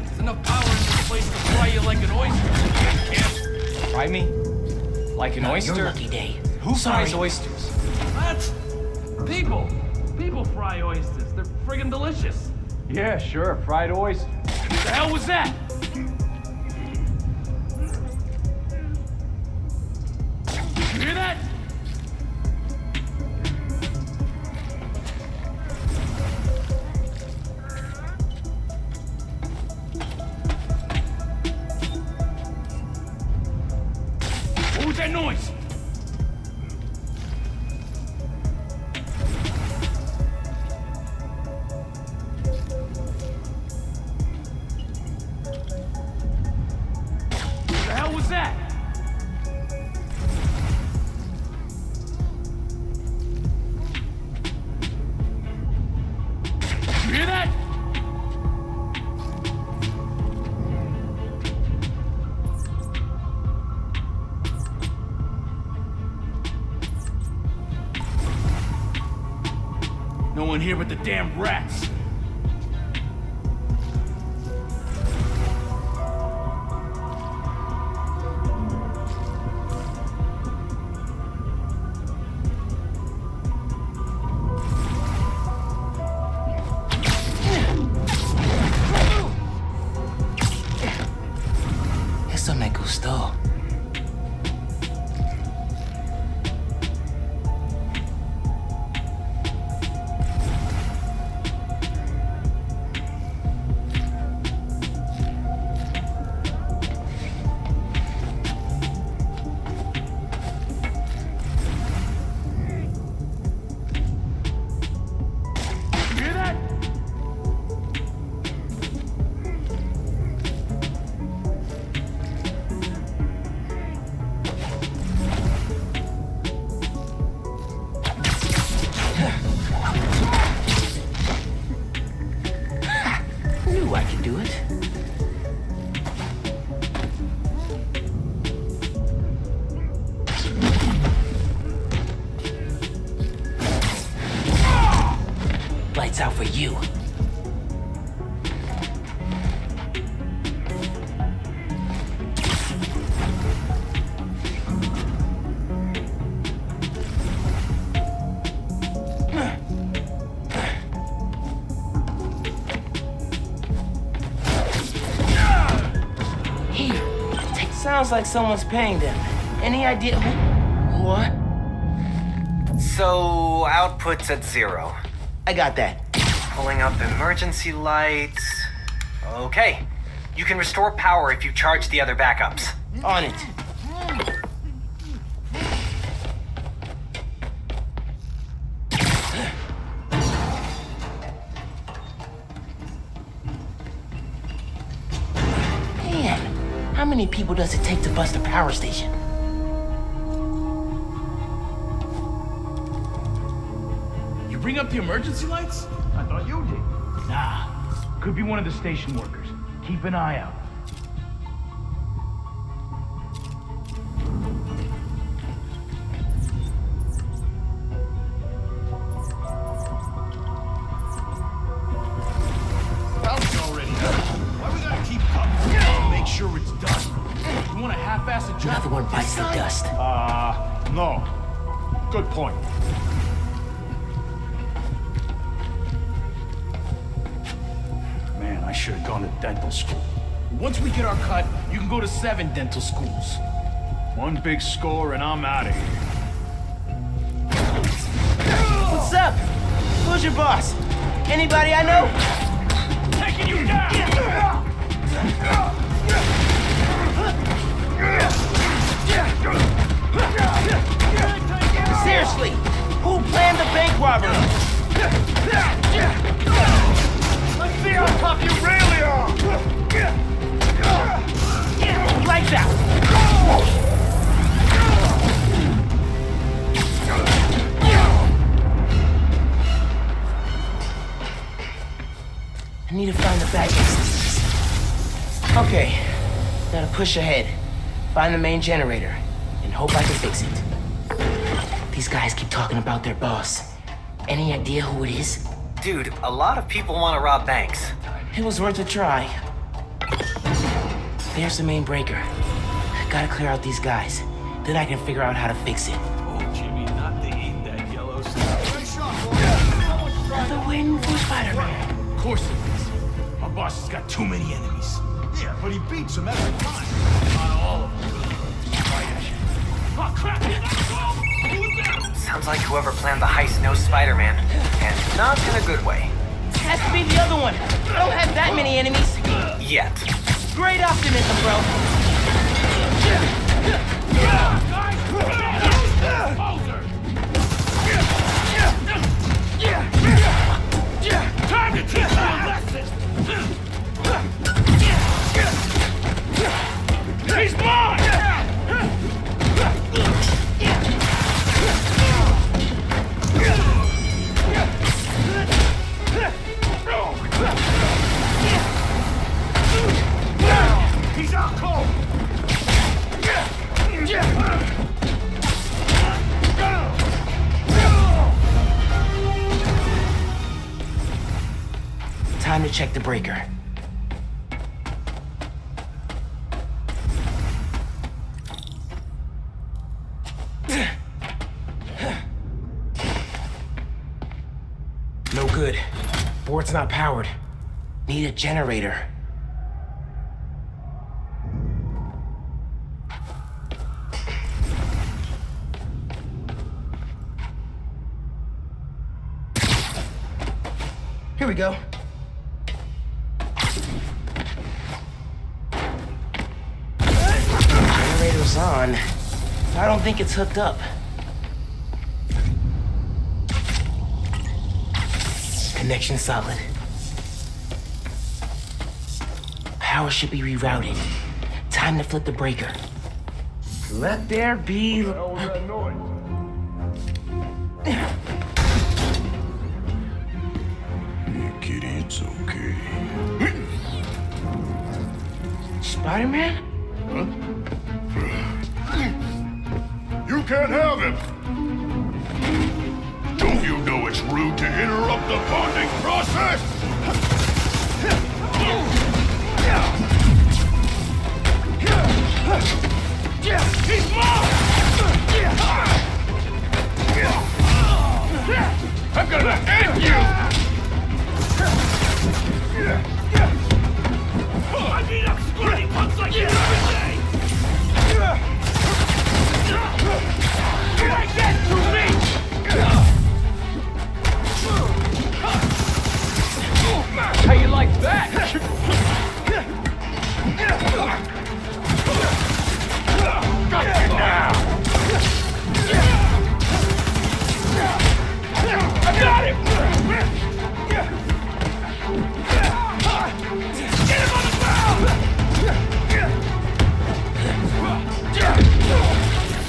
There's enough power in this place to fry you like an oyster. Yeah. Fry me? Like an oyster? Your lucky day. Who fries oysters? What? People. People fry oysters. They're friggin' delicious. Yeah, sure, fried oyster. What the hell was that? You hear that? What was that noise? What the hell was that? You hear that? No one here but the damn rats. Eso me gustó. knew I could do it. Lights out for you. Sounds like someone's paying them. Any idea who? What? So, output's at 0. I got that. Pulling up emergency lights. Okay. You can restore power if you charge the other backups. On it. Man, how many people does it take to bust a power station? You bring up the emergency lights? I thought you did. Nah. Could be one of the station workers. Keep an eye out. Already. Why we gotta keep coming? Make sure it's done. You want to half-ass a job? Another one bites the dust. No. Good point. Man, I should have gone to dental school. Once we get our cut, you can go to 7 dental schools. One big score and I'm out of here. What's up? Who's your boss? Anybody I know? Taking you down! Seriously, who planned the bank robbery? Let's see how tough you really are! Lights out! I need to find the back exits. Okay, gotta push ahead. Find the main generator, and hope I can fix it. These guys keep talking about their boss. Any idea who it is? Dude, a lot of people want to rob banks. It was worth a try. There's the main breaker. Gotta clear out these guys. Then I can figure out how to fix it. Oh, Jimmy, not to eat that yellow stuff. Another win for Spider-Man. Of course it is. Our boss has got too many enemies. Yeah, but he beats them every time. Not all of them. Oh, crap! Sounds like whoever planned the heist knows Spider-Man. And not in a good way. Has to be the other one. I don't have that many enemies. Yet. Great optimism, bro. Time to teach you a lesson! He's mine! He's out cold! Time to check the breaker. No good. Board's not powered. Need a generator. Here we go. Generator's on. I don't think it's hooked up. Connection solid. Power should be rerouted. Time to flip the breaker. Let there be... What was that noise? Yeah, kitty, it's okay. Spider-Man? You can't have him! Don't you know it's rude to interrupt the bonding process? He's mine! I'm gonna end you! I beat up squirty punks like you every day! You ain't getting through me! How you like that? Got you now! I got him! Get him on the ground!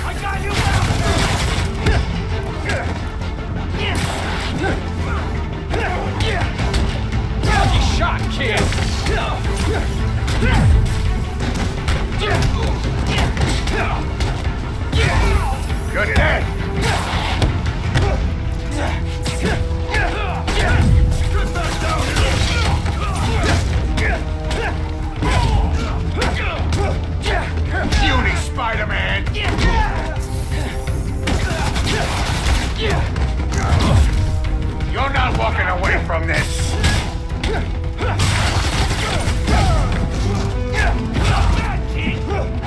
I got you now! Lucky shot, kid! Good head! Beauty, Spider-Man! You're not walking away from this!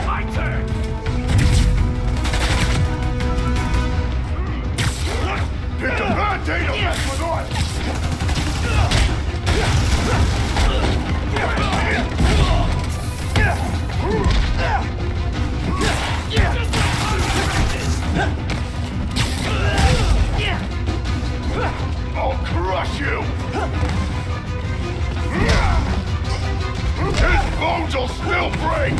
My turn! Pick a bad day to mess with us! I'll crush you! His bones will still break!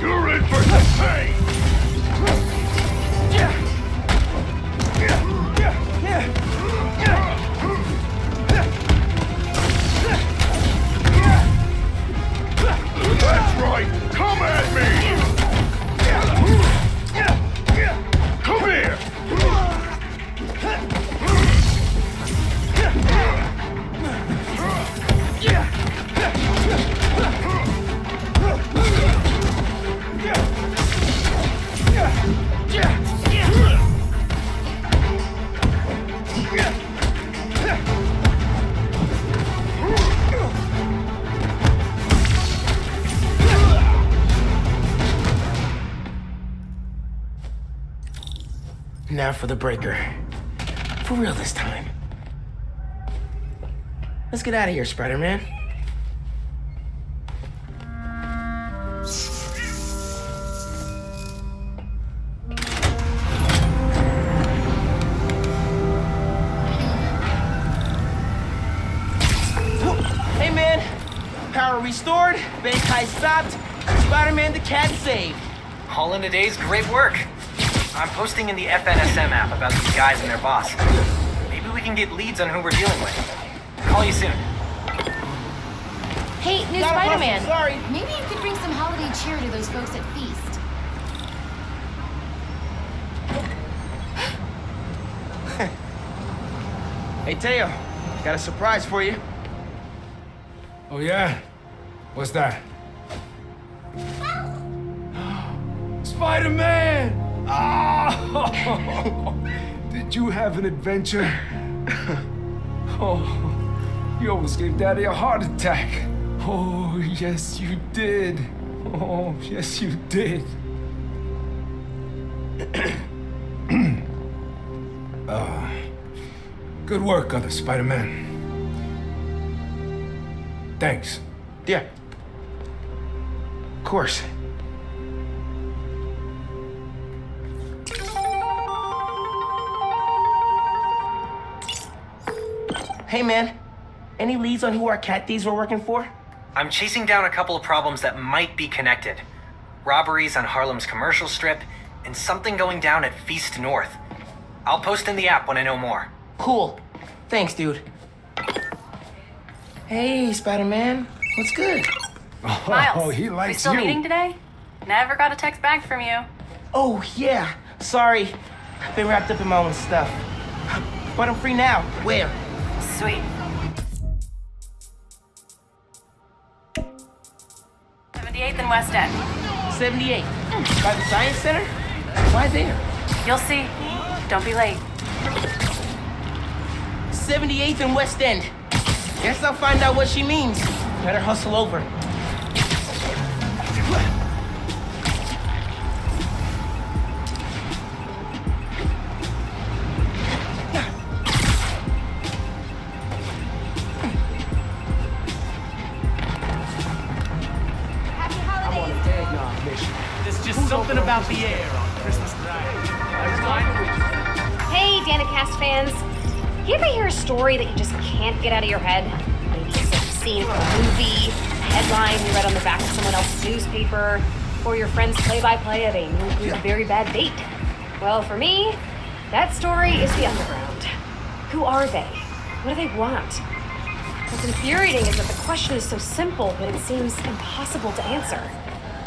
You're in for some pain! That's right! Come at me! Come here! Now for the breaker. For real this time. Let's get out of here, Spider-Man. Hey, man. Power restored, bank heist stopped, Spider-Man the cat saved. All in a day's great work. I'm posting in the FNSM app about these guys and their boss. Maybe we can get leads on who we're dealing with. Call you soon. Hey, new Not a problem, Spider-Man. sorry. Maybe you could bring some holiday cheer to those folks at Feast. Hey, Teo, got a surprise for you. Oh, yeah? What's that? Spider-Man! Oh! Did you have an adventure? Oh, you almost gave Daddy a heart attack. Oh, yes, you did. Oh, yes, you did. Good work, other Spider-Man. Thanks. Yeah. Of course. Hey, man. Any leads on who our cat thieves were working for? I'm chasing down a couple of problems that might be connected. Robberies on Harlem's commercial strip, and something going down at Feast North. I'll post in the app when I know more. Cool. Thanks, dude. Hey, Spider-Man. What's good? Miles, he likes we still you. meeting today? Never got a text back from you. Oh, yeah. Sorry. Been wrapped up in my own stuff. But I'm free now. Where? Sweet. 78th and West End. 78. By the Science Center? Why there? You'll see. Don't be late. 78th and West End. Guess I'll find out what she means. Better hustle over. There's just something about the air on Christmas Day. Hey, DanaCast fans. You ever hear a story that you just can't get out of your head? Maybe it's a scene from a movie, a headline you read on the back of someone else's newspaper, or your friend's play-by-play of a new very bad date. Well, for me, that story is the underground. Who are they? What do they want? What's infuriating is that the question is so simple, but it seems impossible to answer.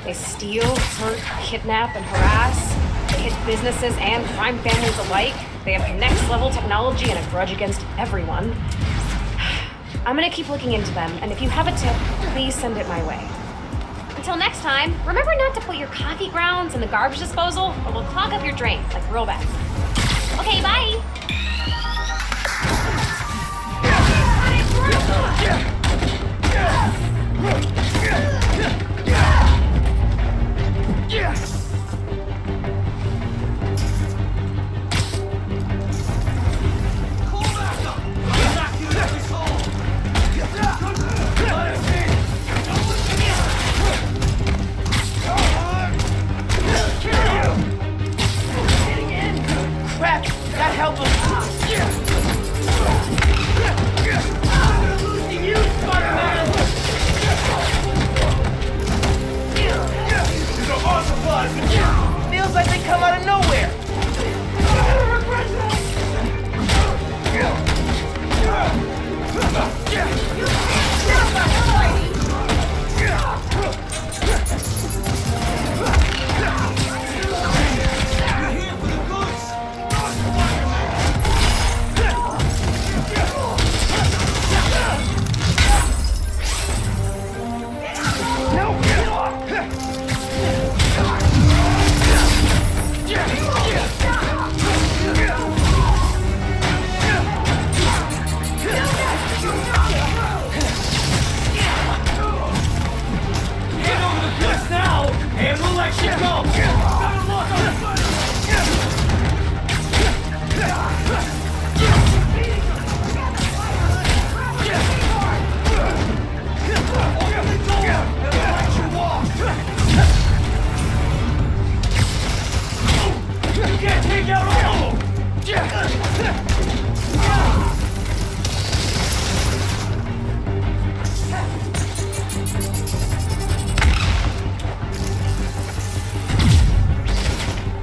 They steal, hurt, kidnap, and harass. They hit businesses and crime families alike. They have next-level technology and a grudge against everyone. I'm gonna keep looking into them, and if you have a tip, please send it my way. Until next time, remember not to put your coffee grounds in the garbage disposal, or we'll clog up your drain, like real bad. Okay, bye! Crap! Gotta help him! Losing you, Spider-Man! These are our supplies! Feels like they come out of nowhere!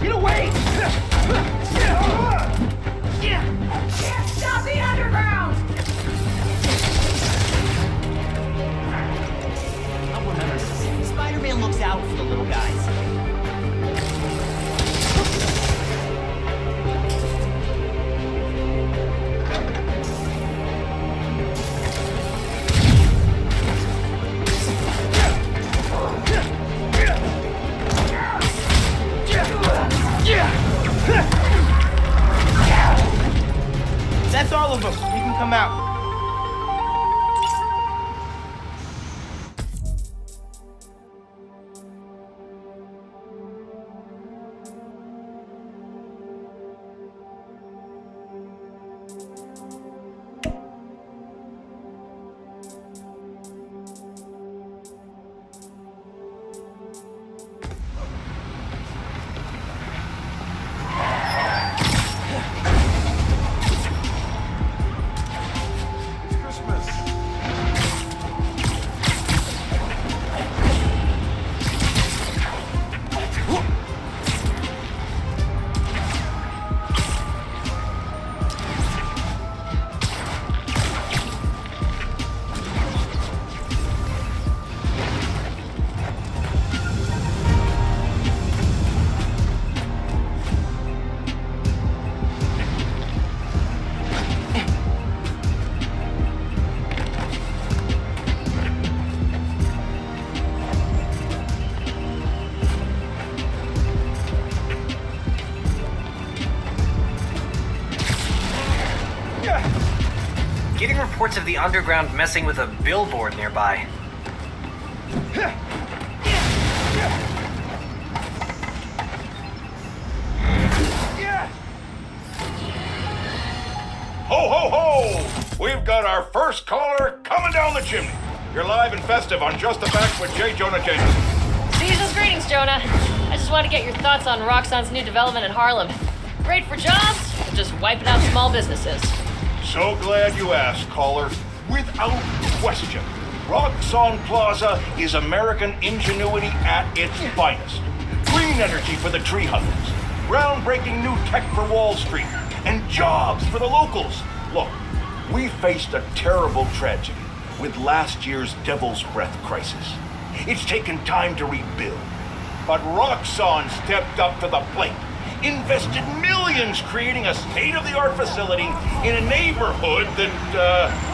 Get away! Stop the underground! Spider-Man looks out for the little guys. That's all of them. You can come out. Getting reports of the underground messing with a billboard nearby. Ho, ho, ho! We've got our first caller coming down the chimney. You're live and festive on Just the Facts with J. Jonah Jameson. Season's greetings, Jonah. I just want to get your thoughts on Roxxon's new development in Harlem. Great for jobs, or just wiping out small businesses? So glad you asked, caller. Without question, Roxxon Plaza is American ingenuity at its finest. Green energy for the tree huggers, groundbreaking new tech for Wall Street, and jobs for the locals. Look, we faced a terrible tragedy with last year's Devil's Breath crisis. It's taken time to rebuild, but Roxxon stepped up to the plate, invested millions creating a state-of-the-art facility in a neighborhood that,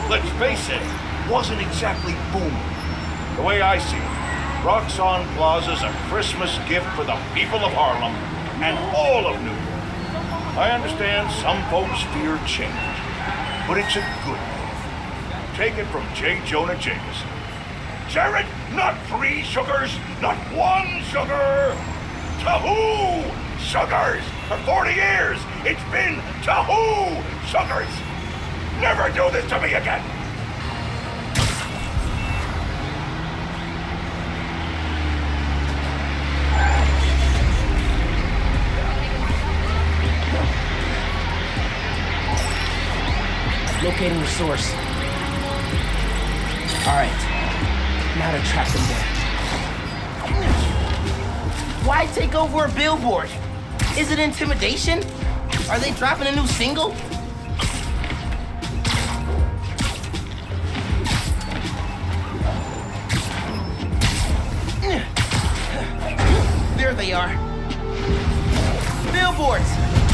let's face it, wasn't exactly booming. The way I see it, Roxxon Plaza's a Christmas gift for the people of Harlem and all of New York. I understand some folks fear change, but it's a good thing. Take it from J. Jonah Jameson. Jared, not 3 sugars, not 1 sugar. Tahoo sugars. For 40 years, it's been Tahoo sugars. Never do this to me again. Locating the source. All right, now to track them down. Why take over a billboard? Is it intimidation? Are they dropping a new single? There they are. Billboards!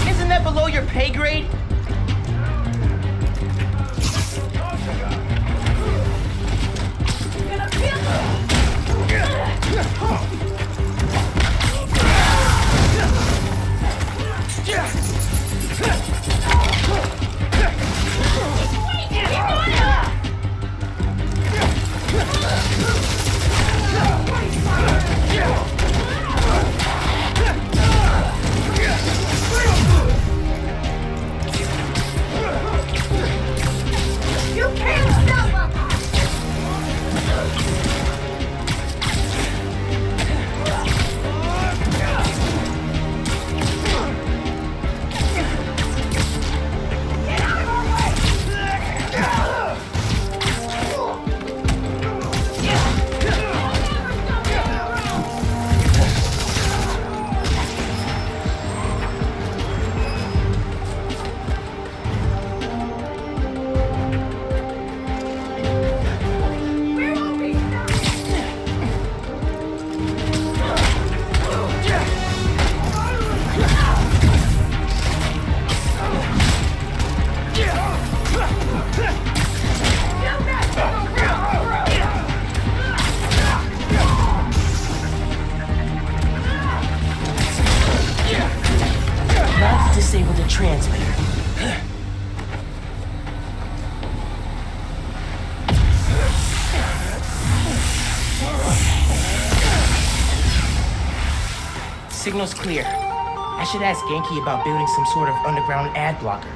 Isn't that below your pay grade? Disable the transmitter. Signal's clear. I should ask Genki about building some sort of underground ad blocker.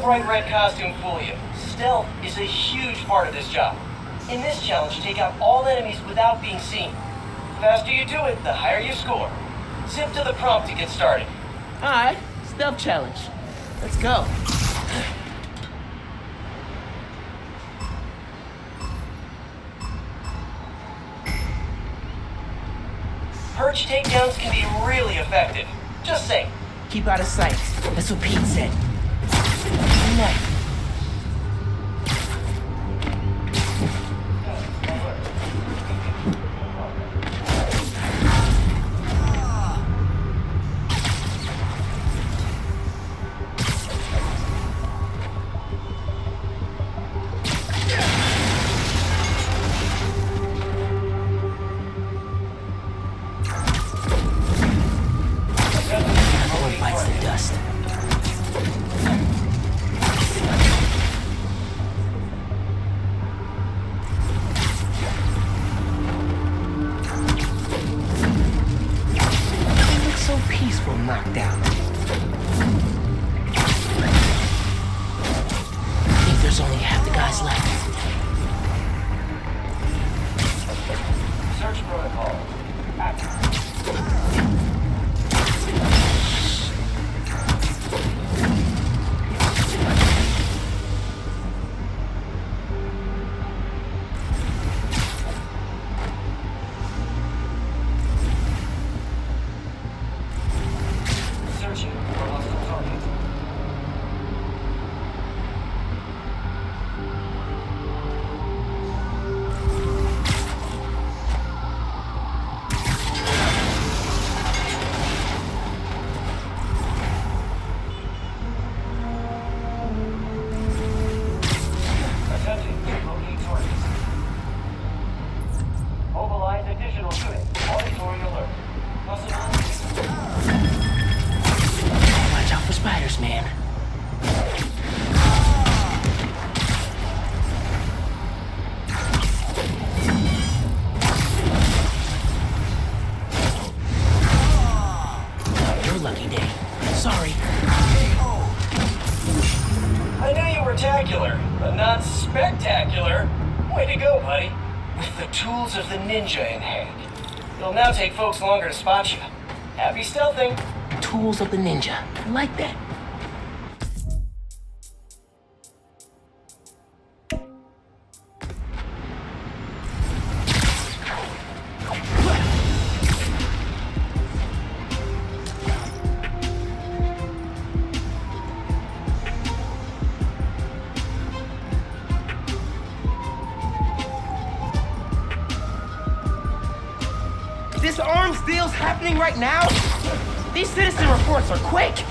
bright red costume fool you. Stealth is a huge part of this job. In this challenge, take out all enemies without being seen. The faster you do it, the higher you score. Zip to the prompt to get started. Alright, stealth challenge. Let's go. Perch takedowns can be really effective. Just saying. Keep out of sight. That's what Pete said. Good night. Bites the dust. They look so peaceful knocked out. I think there's only half the guys left. Search protocol. Active. Searching for hostile target. Attempting to locate targets. Mobilize additional units. Auditory alert. Possible. Watch out for spiders, man. Your lucky day. Sorry. I knew you were tacular, but not spectacular. Way to go, buddy. With the tools of the ninja in hand. It'll now take folks longer to spot you. Happy stealthing. Tools of the ninja. I like that. This arms deal's happening right now? These citizen reports are quick!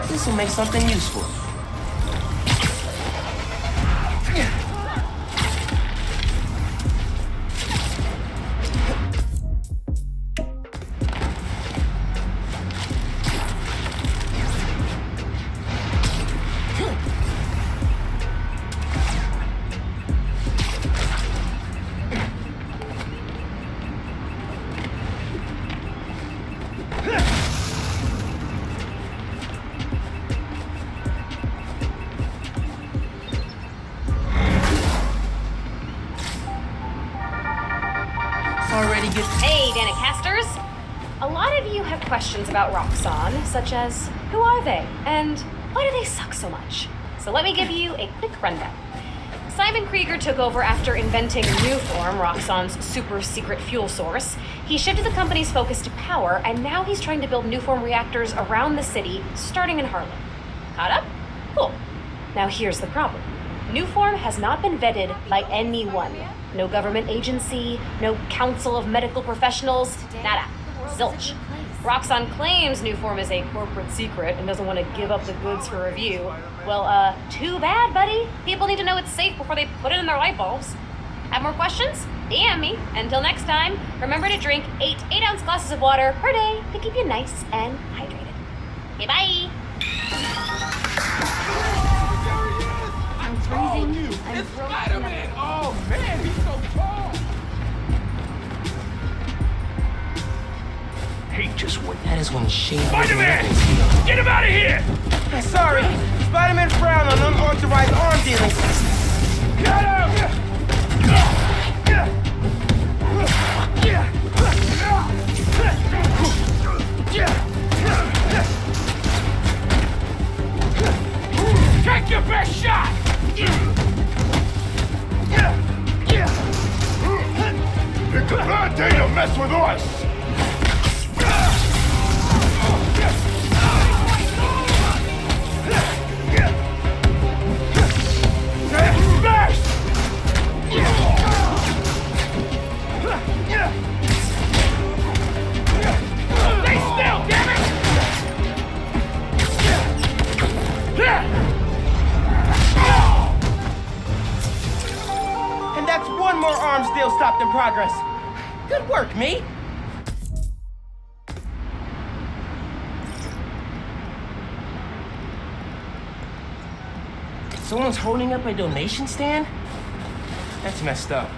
This'll make something useful. Already good. Hey, Dana Casters! A lot of you have questions about Roxxon, such as who are they and why do they suck so much? So let me give you a quick rundown. Simon Krieger took over after inventing Nuform, Roxxon's super secret fuel source. He shifted the company's focus to power, and now he's trying to build Nuform reactors around the city, starting in Harlem. Caught up? Cool. Now here's the problem. Nuform has not been vetted by anyone. No government agency, no council of medical professionals, nada. Zilch. Roxxon claims new form is a corporate secret and doesn't want to give up the goods for review. Well, too bad, buddy. People need to know it's safe before they put it in their light bulbs. Have more questions? DM me. Until next time, remember to drink 8 8-ounce glasses of water per day to keep you nice and hydrated. Okay, bye! I'm freezing. It's Spider-Man! Oh man, he's so tall! He just went. That is when shade. Spider-Man! Get him out of here! Sorry, Spider-Man frowned on unauthorized arm dealing. Get him! Take your best shot! It's a bad day to mess with us! Stay still, damn it! And that's one more arms deal stopped in progress. Good work, me. Someone's holding up a donation stand? That's messed up.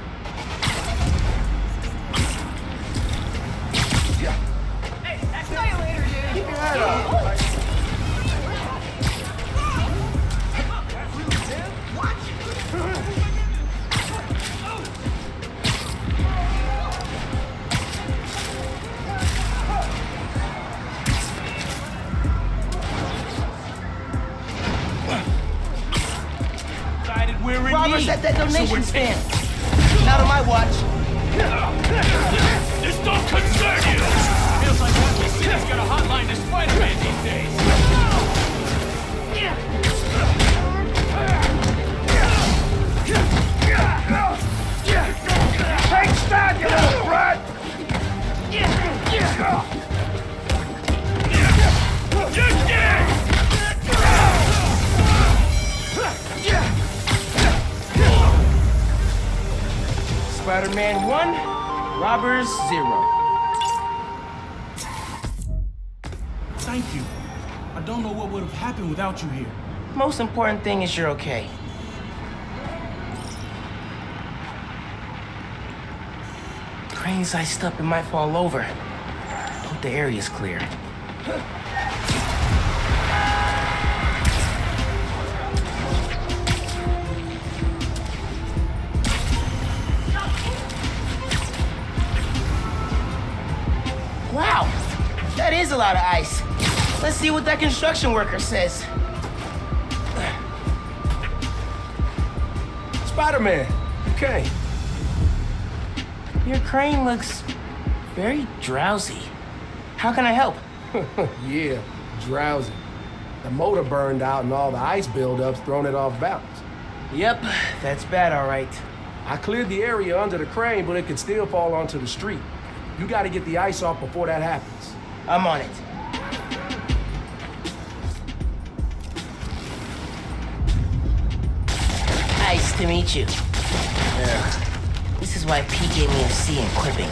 Hey, see you later, dude. Keep your head up. Robbers at that donation stand. Not on my watch. This don't concern you! Feels like every city's got a hotline to Spider-Man these days. Take stand, you little brat! Just get it! Spider-Man 1, Robbers 0. Thank you. I don't know what would have happened without you here. Most important thing is you're okay. Crane's iced up and might fall over. Hope the area's clear. Wow, that is a lot of ice. Let's see what that construction worker says. Spider-Man, okay. Your crane looks very drowsy. How can I help? Yeah, drowsy. The motor burned out and all the ice buildups thrown it off balance. Yep, that's bad, all right. I cleared the area under the crane, but it could still fall onto the street. You gotta get the ice off before that happens. I'm on it. Nice to meet you. This is why Pete gave me a C in quipping.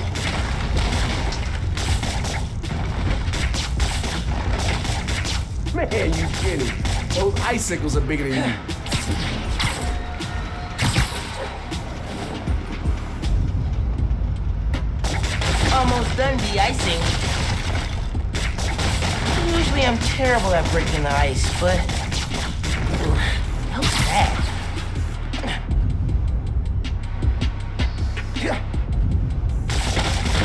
Man, you kidding. Those icicles are bigger than you. Almost done de-icing. Usually I'm terrible at breaking the ice, but that was bad.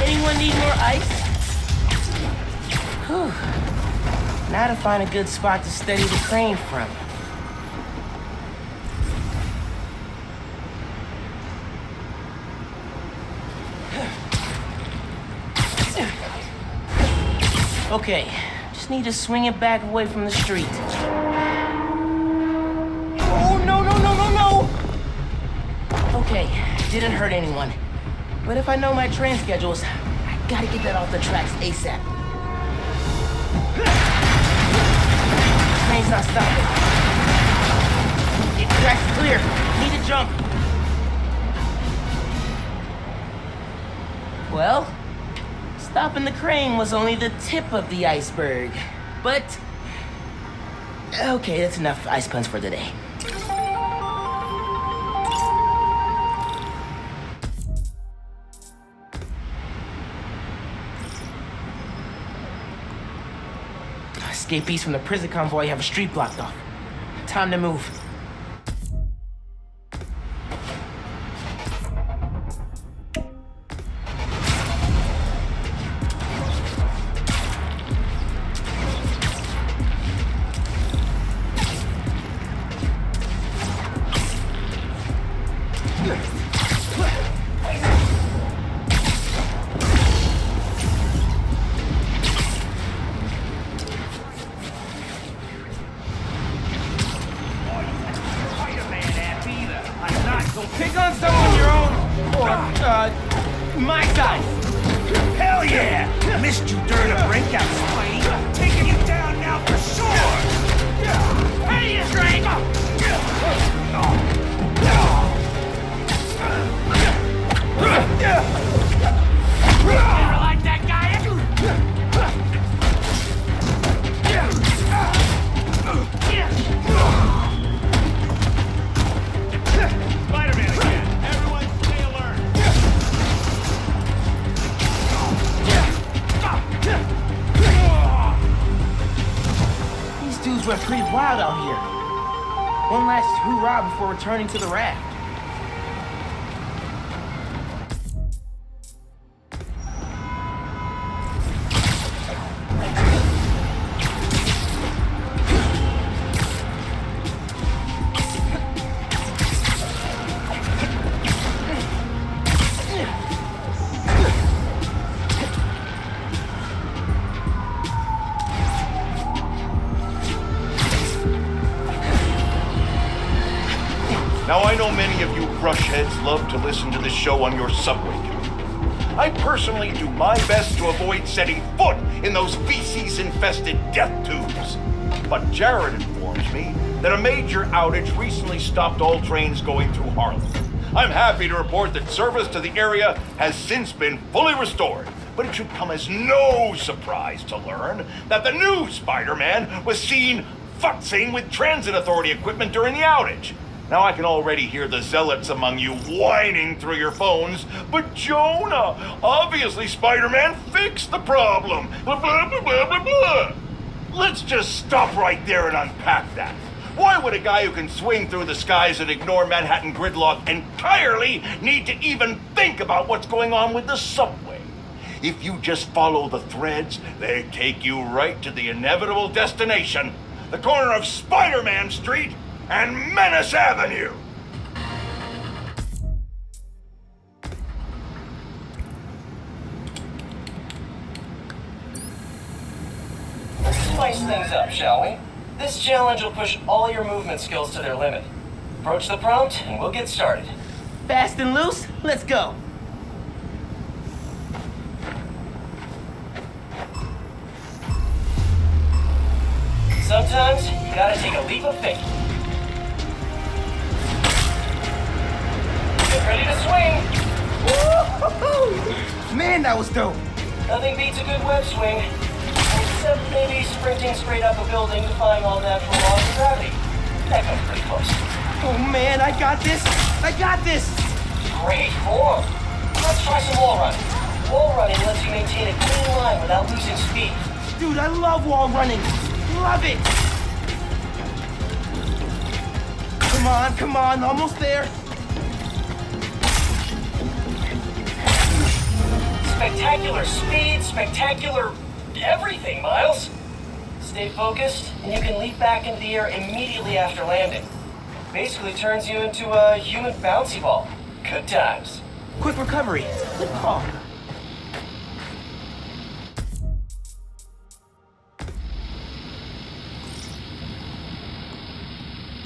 Anyone need more ice? Whew. Now to find a good spot to steady the crane from. Okay, just need to swing it back away from the street. Oh, no, no, no, no, no! Okay, didn't hurt anyone. But if I know my train schedules, I gotta get that off the tracks ASAP. train's not stopping. Track's clear. Need to jump. Well, stopping the crane was only the tip of the iceberg. But... okay, that's enough ice puns for today. Escapees from the prison convoy have a street blocked off. Time to move. Pick on someone your own, or, my size. Hell yeah! Missed you during a breakout, Spidey. Taking you down now for sure! Hey, you drink! Never liked that guy. Spider-Man again. Everyone stay alert. These dudes went pretty wild out here. One last hoorah before returning to the raft. Now, I know many of you brushheads love to listen to this show on your subway commute. I personally do my best to avoid setting foot in those feces-infested death tubes. But Jared informs me that a major outage recently stopped all trains going through Harlem. I'm happy to report that service to the area has since been fully restored. But it should come as no surprise to learn that the new Spider-Man was seen futzing with transit authority equipment during the outage. Now I can already hear the zealots among you whining through your phones, but Jonah, obviously Spider-Man fixed the problem. Blah, blah, blah, blah, blah, blah. Let's just stop right there and unpack that. Why would a guy who can swing through the skies and ignore Manhattan gridlock entirely need to even think about what's going on with the subway? If you just follow the threads, they take you right to the inevitable destination, the corner of Spider-Man Street and Menace Avenue. Let's spice things up, shall we? This challenge will push all your movement skills to their limit. Approach the prompt and we'll get started. Fast and loose, let's go. Sometimes you gotta take a leap of faith. Get ready to swing! Woo-hoo-hoo! Man, that was dope. Nothing beats a good web swing. Except maybe sprinting straight up a building defying all natural laws of gravity. That comes pretty close. Oh man, I got this! I got this! Great form! Let's try some wall running. Wall running lets you maintain a clean line without losing speed. Dude, I love wall running! Love it! Come on, almost there. Spectacular speed, spectacular everything, Miles. Stay focused, and you can leap back into the air immediately after landing. Basically turns you into a human bouncy ball. Good times. Quick recovery. Good call.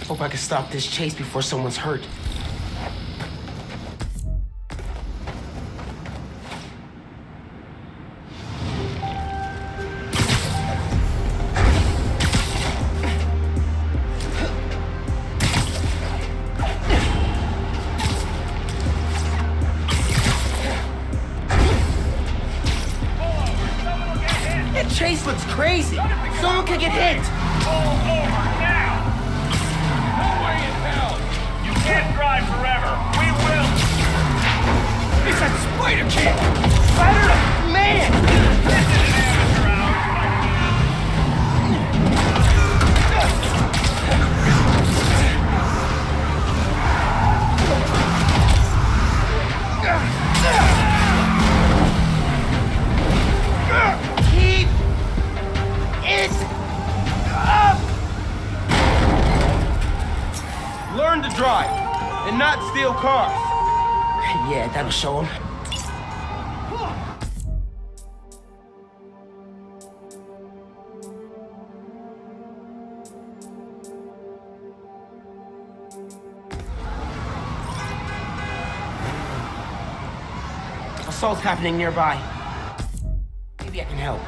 Hope I can stop this chase before someone's hurt. looks crazy. Someone could get hit. Pull over now! No way in hell! You can't drive forever. We will! It's that Spider Kid! Spider-Man! This is an amateur hour, Keep it up! Learn to drive and not steal cars. Yeah, that'll show him. Assault's happening nearby. Maybe I can help.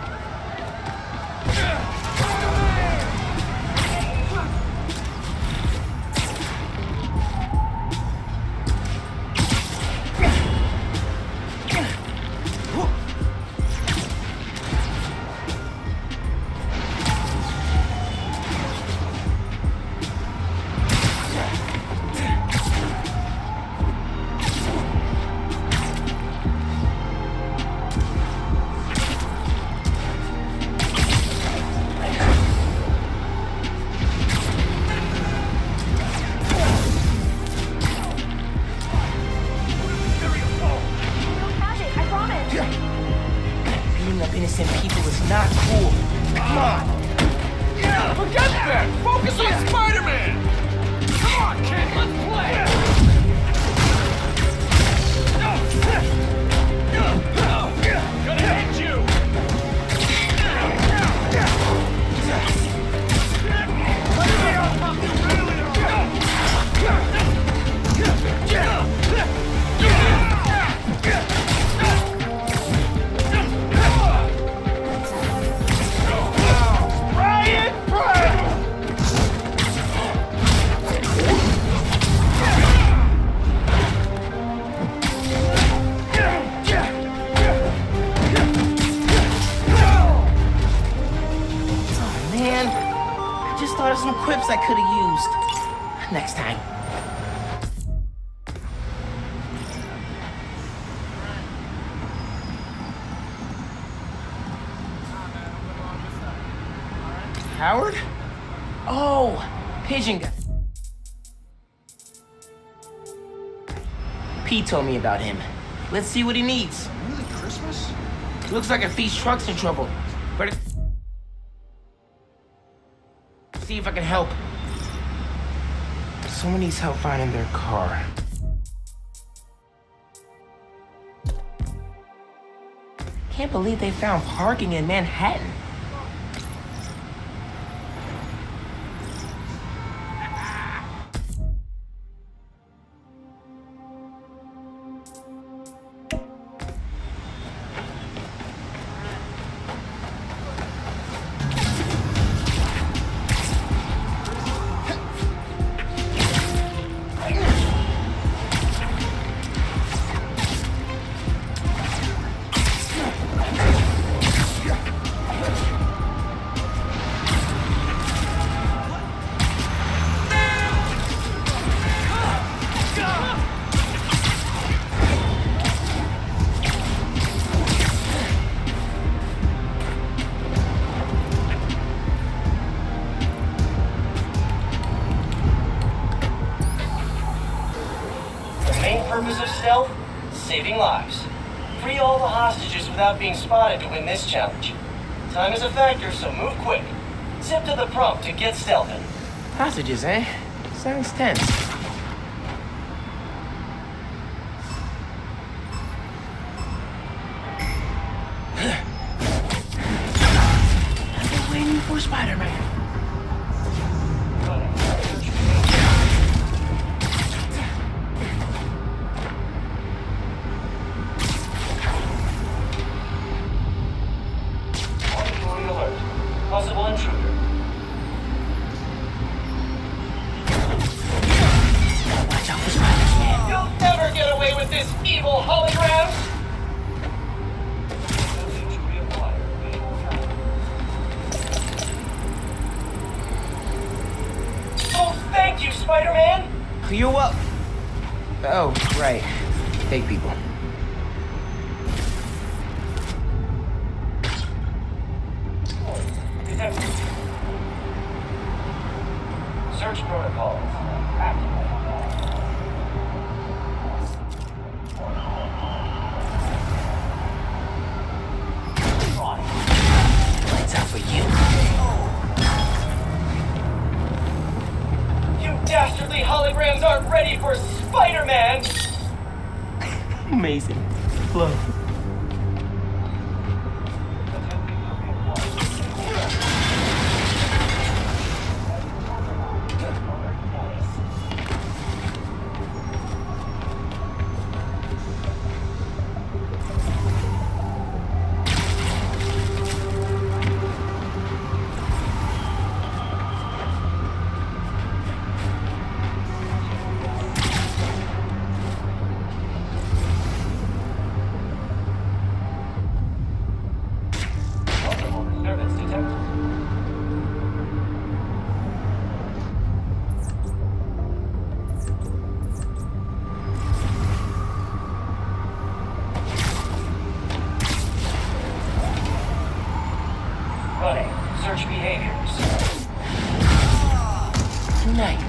Beating up innocent people is not cool. Come on. Yeah, forget that! Focus on Spider-Man! Come on, kid, let's play! gonna hit you! Man, I just thought of some quips I could have used. Next time. Howard? Oh, Pigeon guy. Pete told me about him. Let's see what he needs. Really Christmas? Looks like a thief's truck's in trouble. But see if I can help. Someone needs help finding their car. Can't believe they found parking in Manhattan. Purpose of stealth? Saving lives. Free all the hostages without being spotted to win this challenge. Time is a factor, so move quick. Zip to the prompt to get stealthing. Hostages, eh? Sounds tense. I've been waiting for Spider-Man. Possible intruder. Watch out for Spider-Man. You'll never get away with this, evil holograms! Spider-Man? You're what? Oh, right. Fake people. Search protocols. Active. Lights out for you. You dastardly holograms aren't ready for Spider-Man! Amazing. Flow. Running. Search behaviors. Tonight.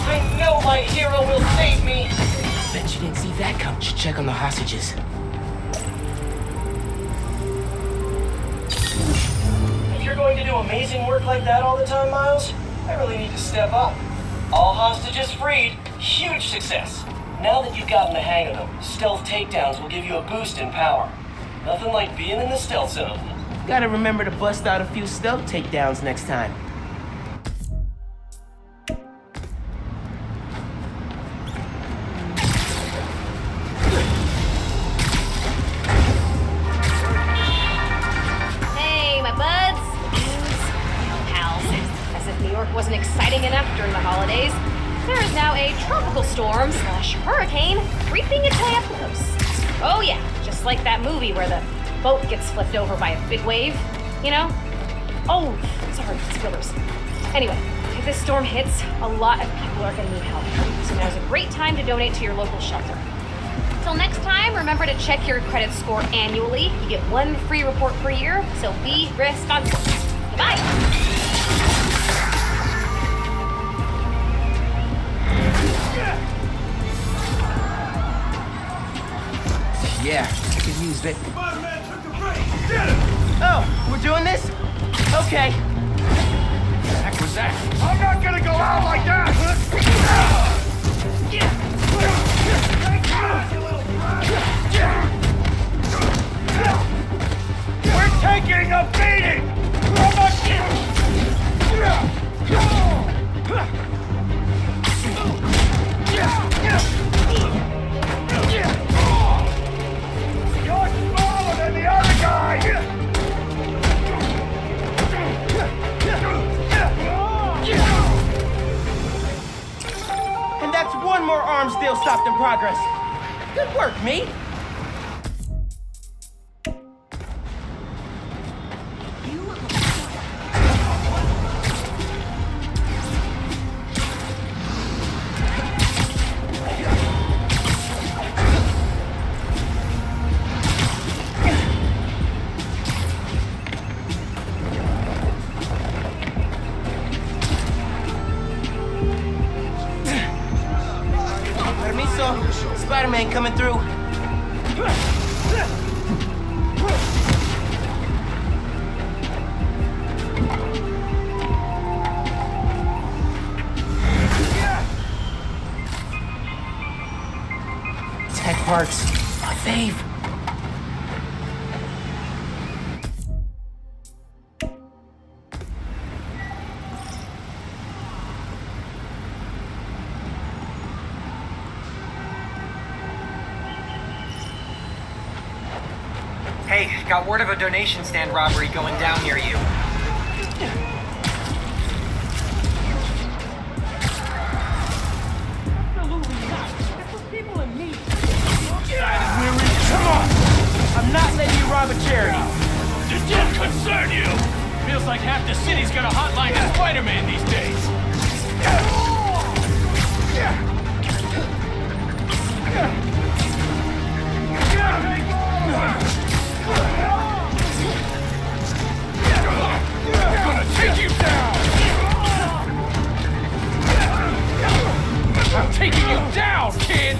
I know my hero will save me! Bet you didn't see that come. Should check on the hostages. If you're going to do amazing work like that all the time, Miles, I really need to step up. All hostages freed. Huge success. Now that you've gotten the hang of them, stealth takedowns will give you a boost in power. Nothing like being in the stealth zone. Gotta remember to bust out a few stealth takedowns next time. Hey, my buds, dudes, pals. As if New York wasn't exciting enough during the holidays, there is now a tropical storm / hurricane creeping its way up the coast. Oh yeah, just like that movie where the boat gets flipped over by a big wave, you know? Oh, sorry, spoilers. Anyway, if this storm hits, a lot of people are gonna need help. So now's a great time to donate to your local shelter. Till next time, remember to check your credit score annually. You get 1 free report per year, so be responsible. Goodbye. Yeah, I could use it. Spider-Man took a break. Get him! Oh, we're doing this? Okay. What the heck was that? I'm not gonna go out like that! We're taking a beating! You're smaller than the other guy! And that's one more arms deal stopped in progress. Good work, me. Permiso. Spider-Man coming through. Tech parts, my fave. Hey, got word of a donation stand robbery going down near you. concern you? Feels like half the city's got a hotline to Spider-Man these days. I'm gonna take you down! I'm taking you down, kid!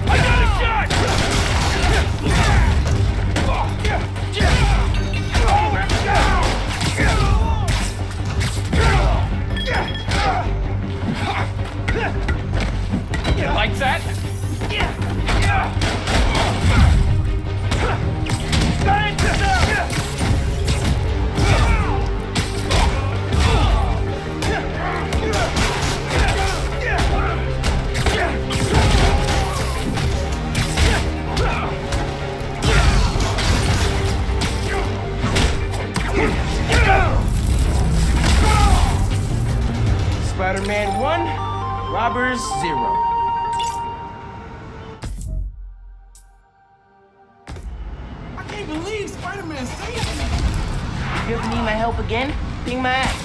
I got a shot! Like that? Spider-Man 1, robbers 0. I can't believe Spider-Man saved me! If you ever need my help again, ping my ass.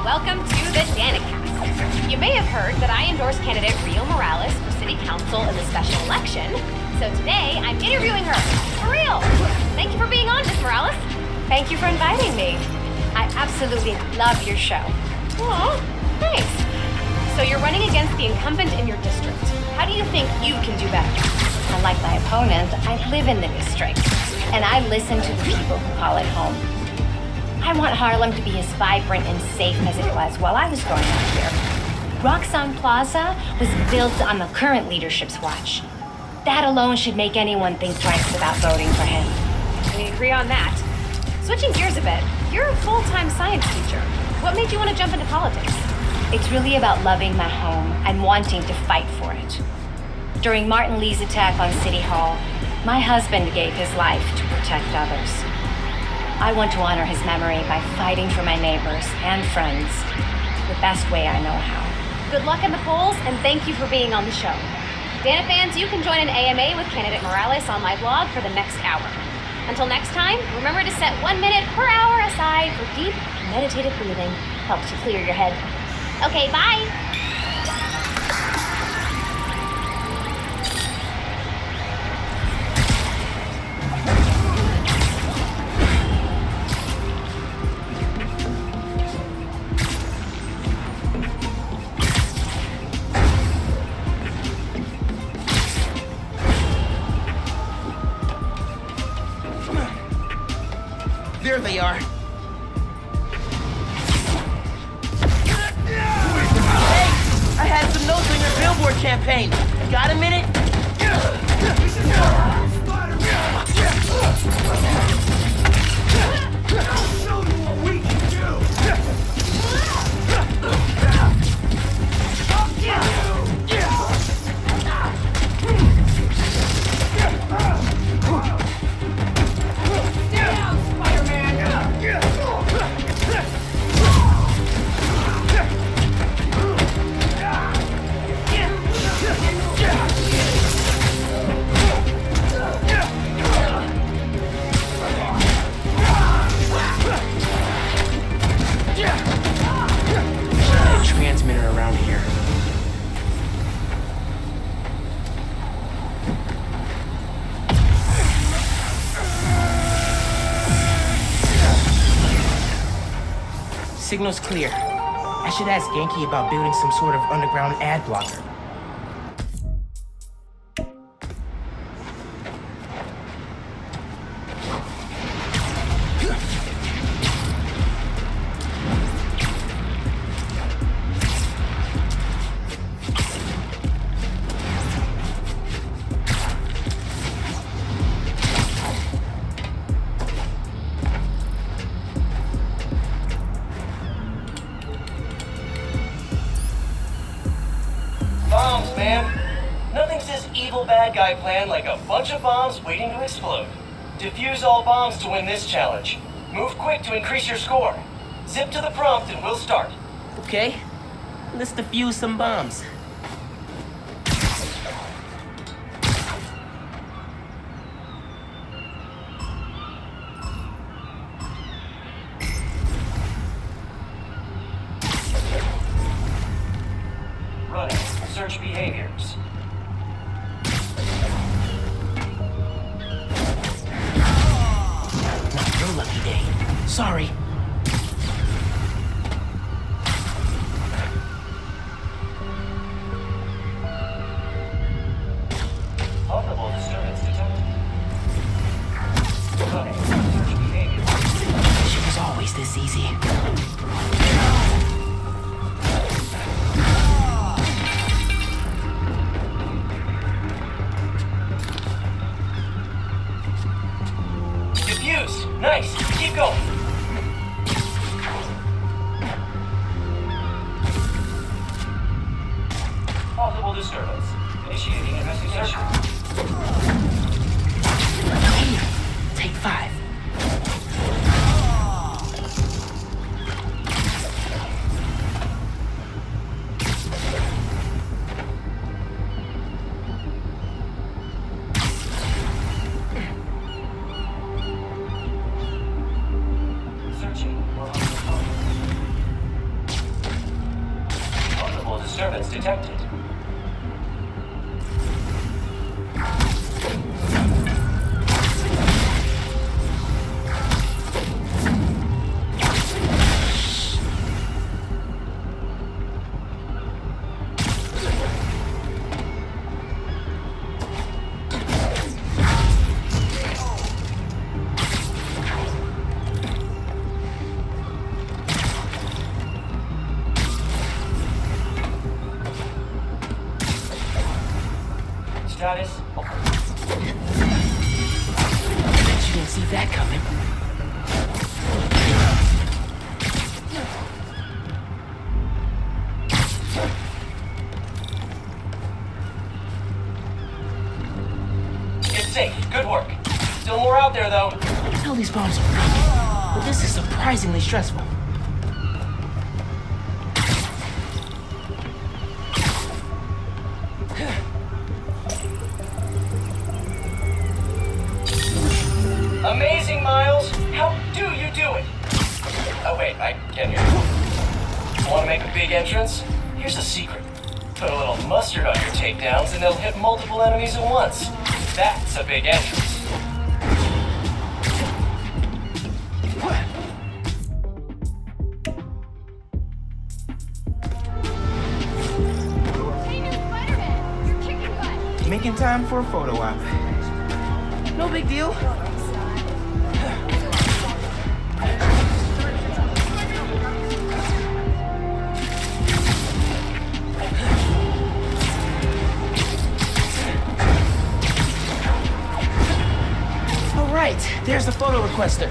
Welcome to the Danicast. You may have heard that I endorsed candidate Rio Morales for city council in the special election. So today, I'm interviewing her. For real. Thank you for being on, Ms. Morales. Thank you for inviting me. I absolutely love your show. Aw, thanks. So you're running against the incumbent in your district. How do you think you can do better? Unlike my opponent, I live in the district, and I listen to the people who call it home. I want Harlem to be as vibrant and safe as it was while I was growing up here. Roxanne Plaza was built on the current leadership's watch. That alone should make anyone think twice about voting for him. We agree on that. Switching gears a bit, you're a full-time science teacher. What made you want to jump into politics? It's really about loving my home and wanting to fight for it. During Martin Lee's attack on City Hall, my husband gave his life to protect others. I want to honor his memory by fighting for my neighbors and friends the best way I know how. Good luck in the polls, and thank you for being on the show. Dana fans, you can join an AMA with candidate Morales on my blog for the next hour. Until next time, remember to set 1 minute per hour aside for deep, meditative breathing. Helps you clear your head. Okay, bye! There they are. Hey, I had some notes on your billboard campaign. Got a minute? I'll show you what we can do! Transmitter around here. Signal's clear. I should ask Genki about building some sort of underground ad blocker. moves his evil bad guy plan like a bunch of bombs waiting to explode. Defuse all bombs to win this challenge. Move quick to increase your score. Zip to the prompt and we'll start. Okay, let's defuse some bombs. Running. Search behaviors. Not your lucky day. Sorry. Multiple disturbance detected. Running. Search behaviors. She was always this easy. Defuse. Nice. Keep going. Possible disturbance. Initiating investigation. Here, take 5. Searching. Multiple disturbance detected. Status. Bet you didn't see that coming. It's safe. Good work. Still more out there, though. I know these bombs are big, but this is surprisingly stressful. Amazing, Miles. How do you do it? Oh, wait, I can't hear you. Want to make a big entrance? Here's a secret. Put a little mustard on your takedowns and they'll hit multiple enemies at once. That's a big entrance. Making time for a photo op. No big deal. All right, there's the photo requester.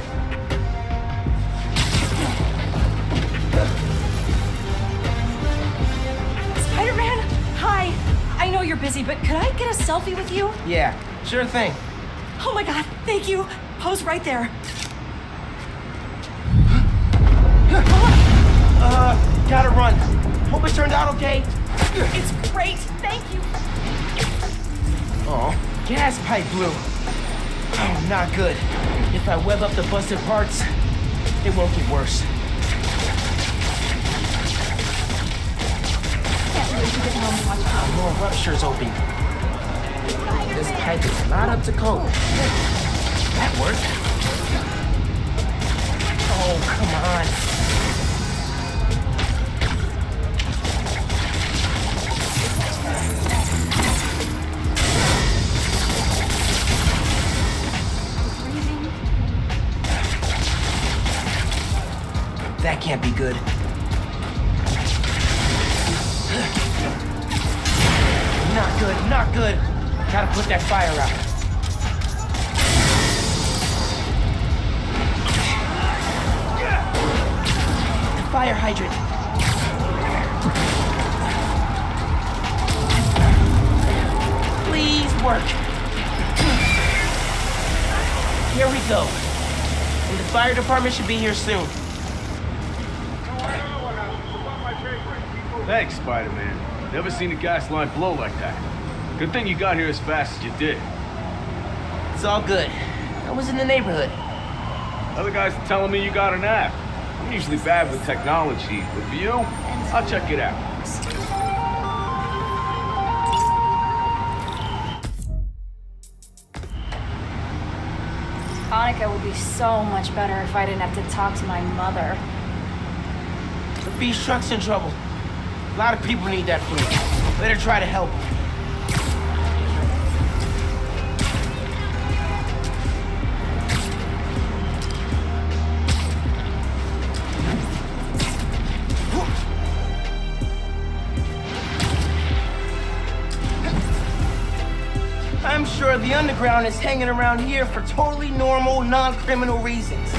Spider-Man, hi. I know you're busy, but could I get a selfie with you? Yeah, sure thing. Oh my god, thank you. Pose right there. Gotta run. Hope it turned out okay. It's great, thank you. Oh, gas pipe blew. Oh, not good. If I web up the busted parts, it won't get worse. Can't wait to get home and watch More ruptures open. This pipe is not up to code. That worked. Oh, come on. That can't be good. Not good, not good. Gotta put that fire out. The fire hydrant. work. Here we go. And the fire department should be here soon. Thanks, Spider-Man. Never seen a gas line blow like that. Good thing you got here as fast as you did. It's all good. I was in the neighborhood. Other guys are telling me you got an app. I'm usually bad with technology, but for you, I'll check it out. Hanukkah would be so much better if I didn't have to talk to my mother. The beach truck's in trouble. A lot of people need that food. Better try to help. I'm sure the underground is hanging around here for totally normal, non-criminal reasons.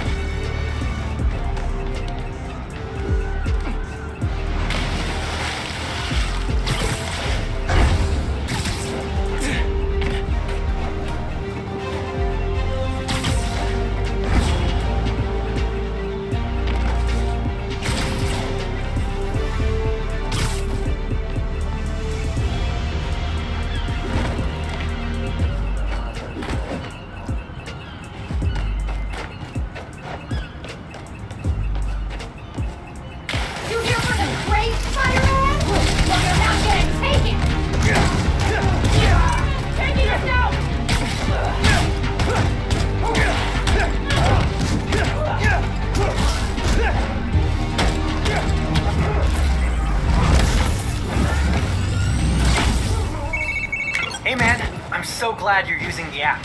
So glad you're using the app.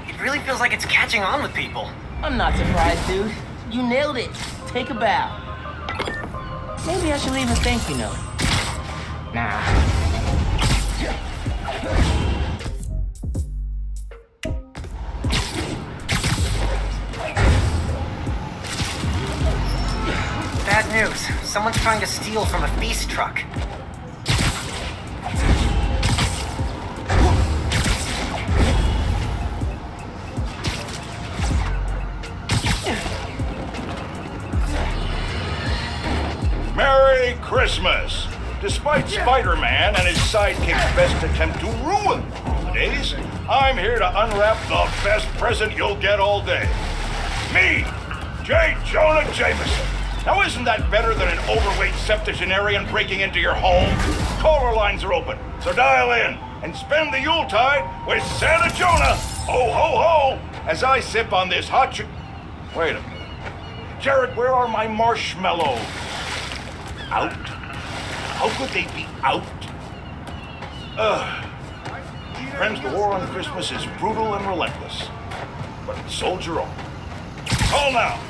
It really feels like it's catching on with people. I'm not surprised, dude. You nailed it. Take a bow. Maybe I should leave a thank you note. Nah. Bad news. Someone's trying to steal from a feast truck. Merry Christmas! Despite Spider-Man and his sidekick's best attempt to ruin the holidays, I'm here to unwrap the best present you'll get all day. Me, J. Jonah Jameson. Now isn't that better than an overweight septuagenarian breaking into your home? Caller lines are open, so dial in and spend the Yuletide with Santa Jonah, ho ho ho, as I sip on this hot Wait a minute. Jared, where are my marshmallows? Out? How could they be out? Friends, the war on Christmas is brutal and relentless. But soldier on. Call now!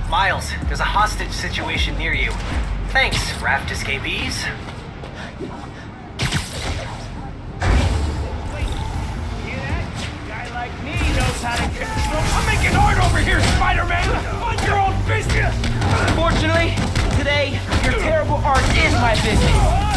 Miles, there's a hostage situation near you. Thanks, raft escapees. I'm making art over here, Spider-Man! Mind your own business! Fortunately, today, your terrible art is my business.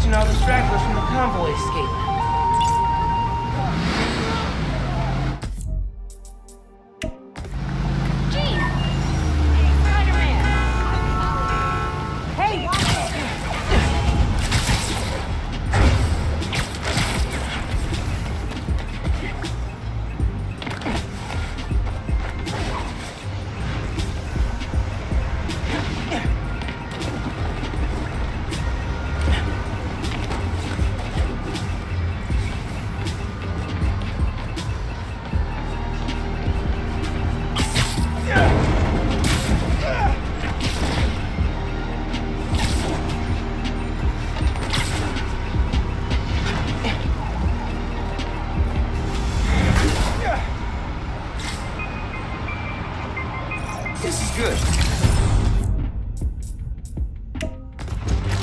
watching all the stragglers from the convoy escape. Hey, watch it! This is good.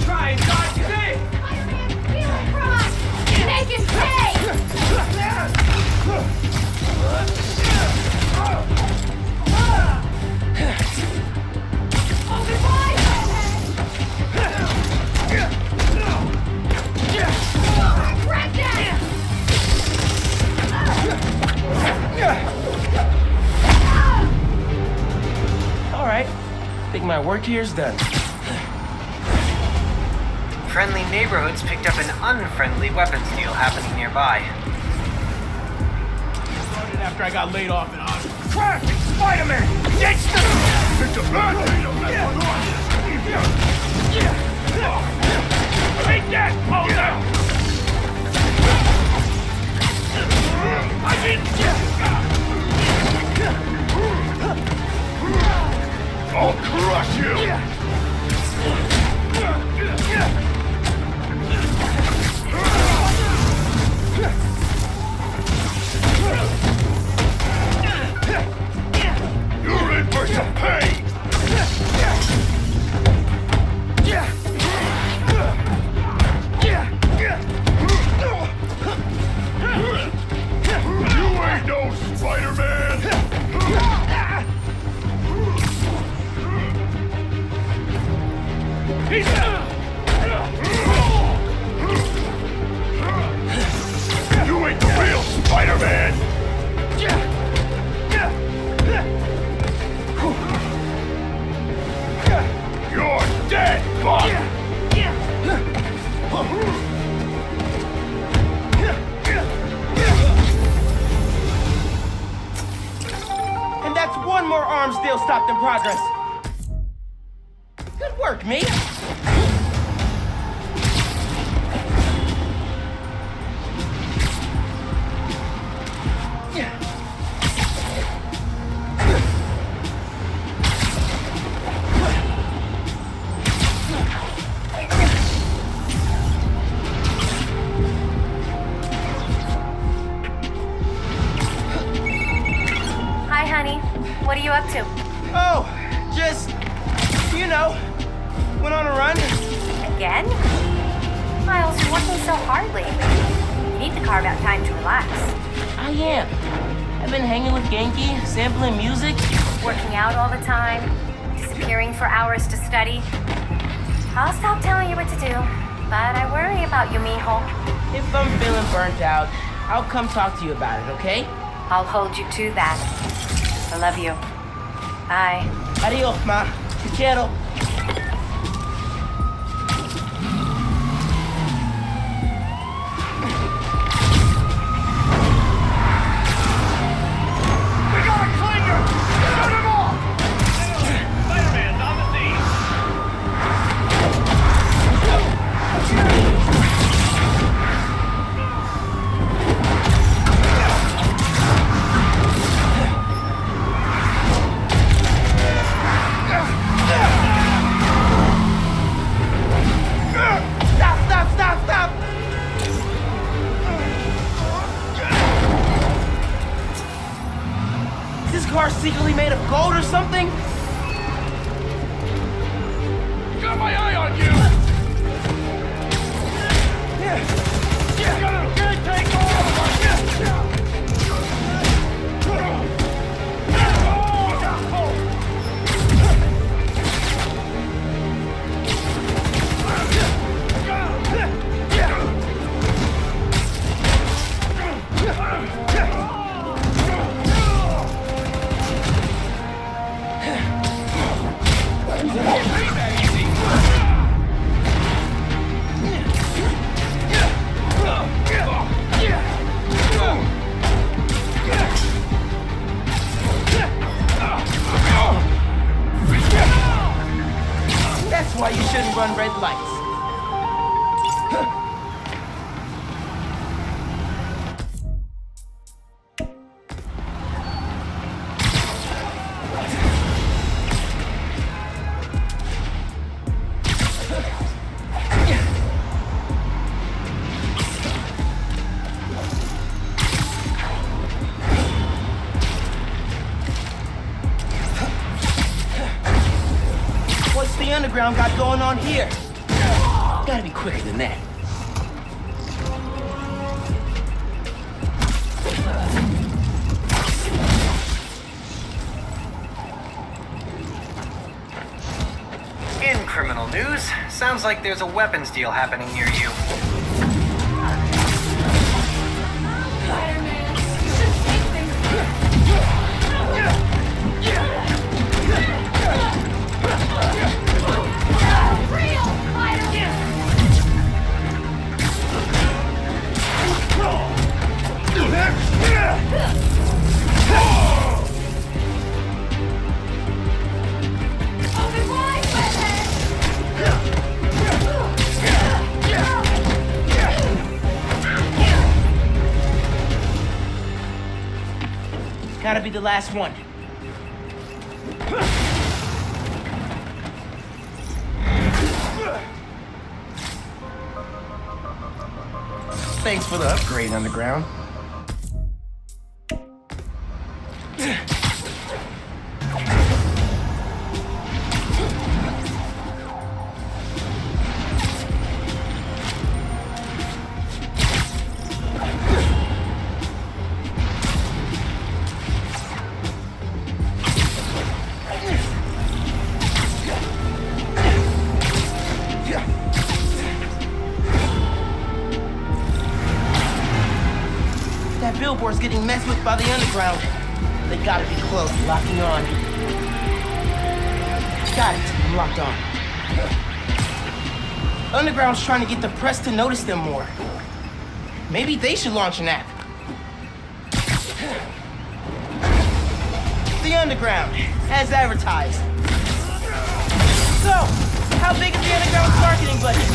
Try and dodge today! Make it pay! All right. Think my work here is done. Friendly neighborhoods picked up an unfriendly weapons deal happening nearby. Started after I got laid off in Oslo. Crack! Spider-Man! Ditch the... It's a bad Take that! Oh, no! I didn't... I'll crush you! You're in for some pain! You ain't no Spider-Man! You ain't the real Spider-Man! You're dead, Bug! And that's one more arms deal stopped in progress. Good work, mate. Hi, honey. What are you up to? Oh, just, you know, went on a run. Again? Miles, you're working so hard lately. You need to carve out time to relax. I am. I've been hanging with Genki, sampling music. Working out all the time, disappearing for hours to study. I'll stop telling you what to do, but I worry about you, mijo. If I'm feeling burnt out, I'll come talk to you about it, okay? I'll hold you to that. I love you. Bye. Adios, ma. Te quiero. Car secretly made of gold or something? Got my eye on you! Can't take all of us! What's the underground got going on here? Gotta be quicker than that. In criminal news, sounds like there's a weapons deal happening near you. Gotta be the last one. Thanks for the upgrade, Underground. That billboard's getting messed with by the Underground. They gotta be close, locking on. Got it, I'm locked on. Underground's trying to get the press to notice them more. Maybe they should launch an app. The Underground, as advertised. So, how big is the Underground's marketing budget?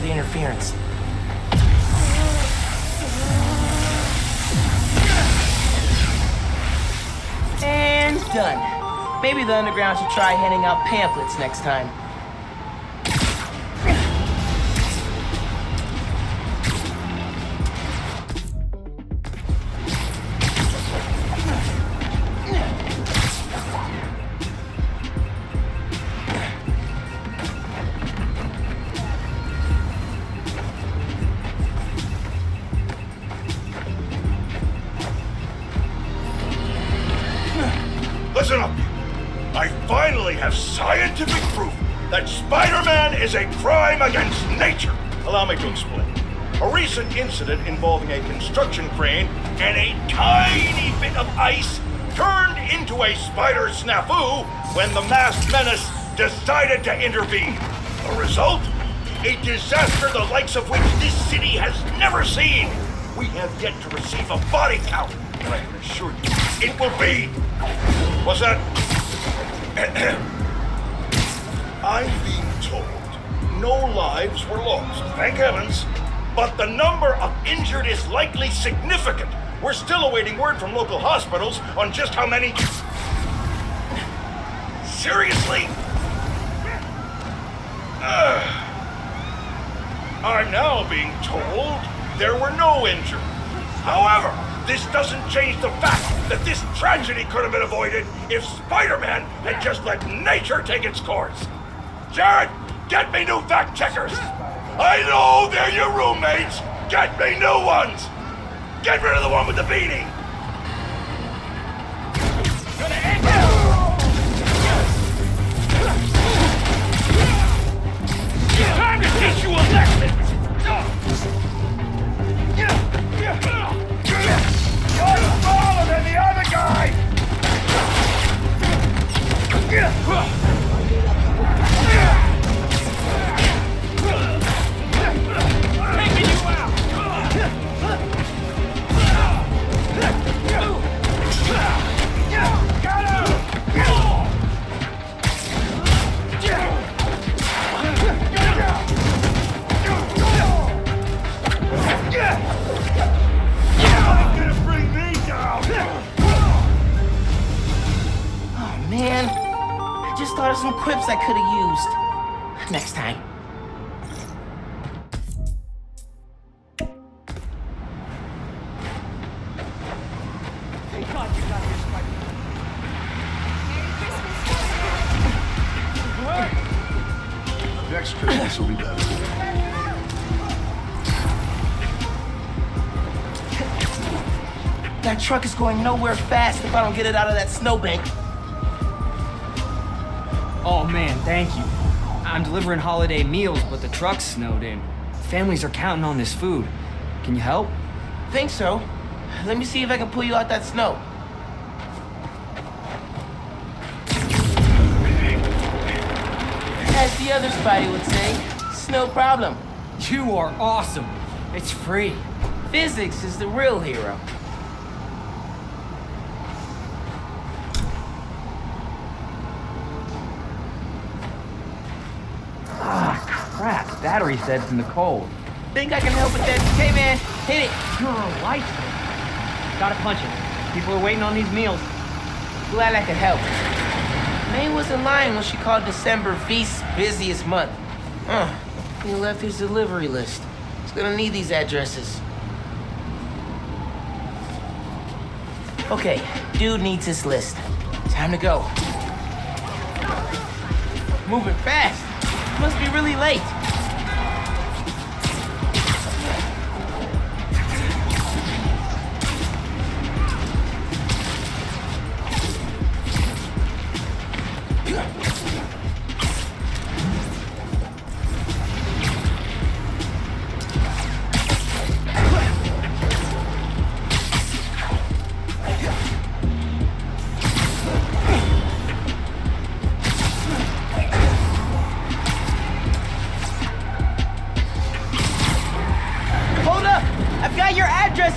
Interference. And done. Maybe the Underground should try handing out pamphlets next time. Listen up. I finally have scientific proof that Spider-Man is a crime against nature. Allow me to explain. A recent incident involving a construction crane and a tiny bit of ice turned into a spider snafu when the masked menace decided to intervene. The result? A disaster the likes of which this city has never seen. We have yet to receive a body count, but I can assure you, it will be. What's that? I'm being told no lives were lost, thank heavens, but the number of injured is likely significant. We're still awaiting word from local hospitals on just how many... Seriously? I'm now being told there were no injured. However, this doesn't change the fact that this tragedy could have been avoided if Spider-Man had just let nature take its course. Jared, get me new fact checkers. I know they're your roommates. Get me new ones. Get rid of the one with the beanie. Time to teach you a lesson! You're smaller than the other guy! Taking you out! Oh man, I just thought of some quips I could have used. Next time. Thank God you got here, Spider-Man. Next Christmas will be better. That truck is going nowhere fast if I don't get it out of that snowbank. Oh man, thank you. I'm delivering holiday meals, but the truck's snowed in. Families are counting on this food. Can you help? Think so. Let me see if I can pull you out that snow. As the other Spidey would say, it's no problem. You are awesome. It's free. Physics is the real hero. Crap, battery's dead from the cold. Think I can help with that? Hey man, hit it. You're a lifesaver. Gotta punch it. People are waiting on these meals. Glad I could help. May wasn't lying when she called December Feast's busiest month. He left his delivery list. He's gonna need these addresses. Okay, dude needs this list. Time to go. Moving fast. Must be really late.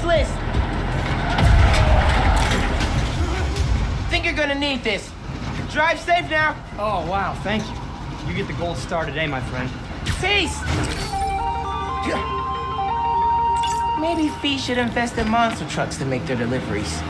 List. Think you're gonna need this. Drive safe now. Oh, wow, thank you. You get the gold star today, my friend. Peace! Maybe Fee should invest in monster trucks to make their deliveries.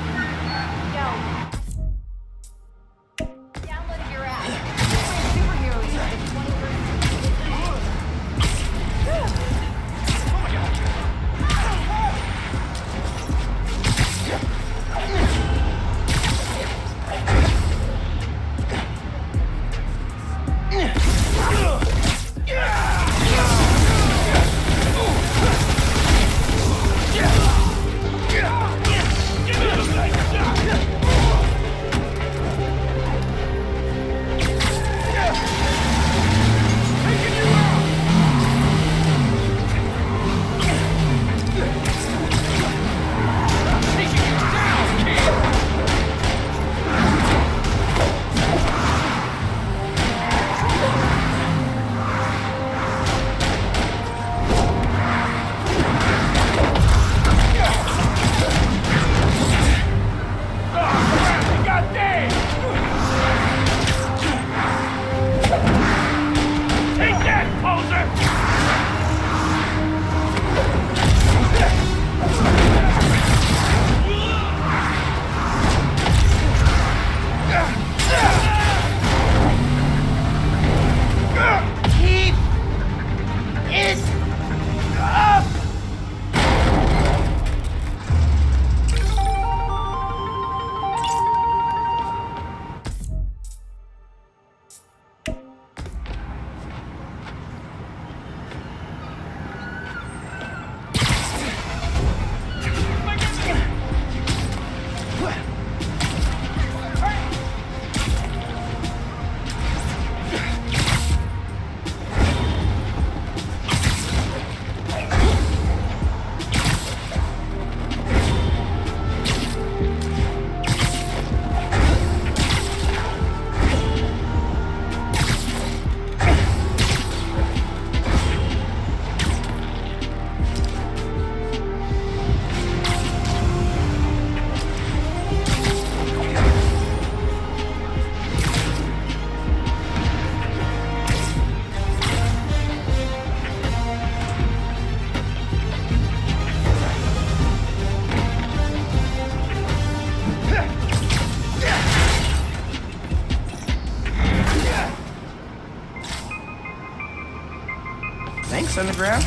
Boots on the ground?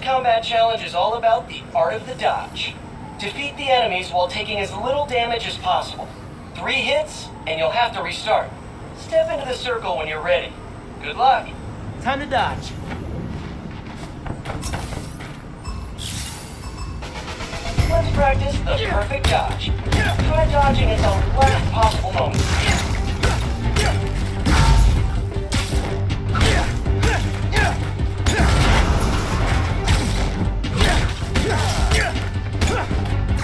Combat challenge is all about the art of the dodge. Defeat the enemies while taking as little damage as possible. 3 hits, and you'll have to restart. Step into the circle when you're ready. Good luck. Time to dodge. Let's practice the perfect dodge. Try dodging at the last possible moment.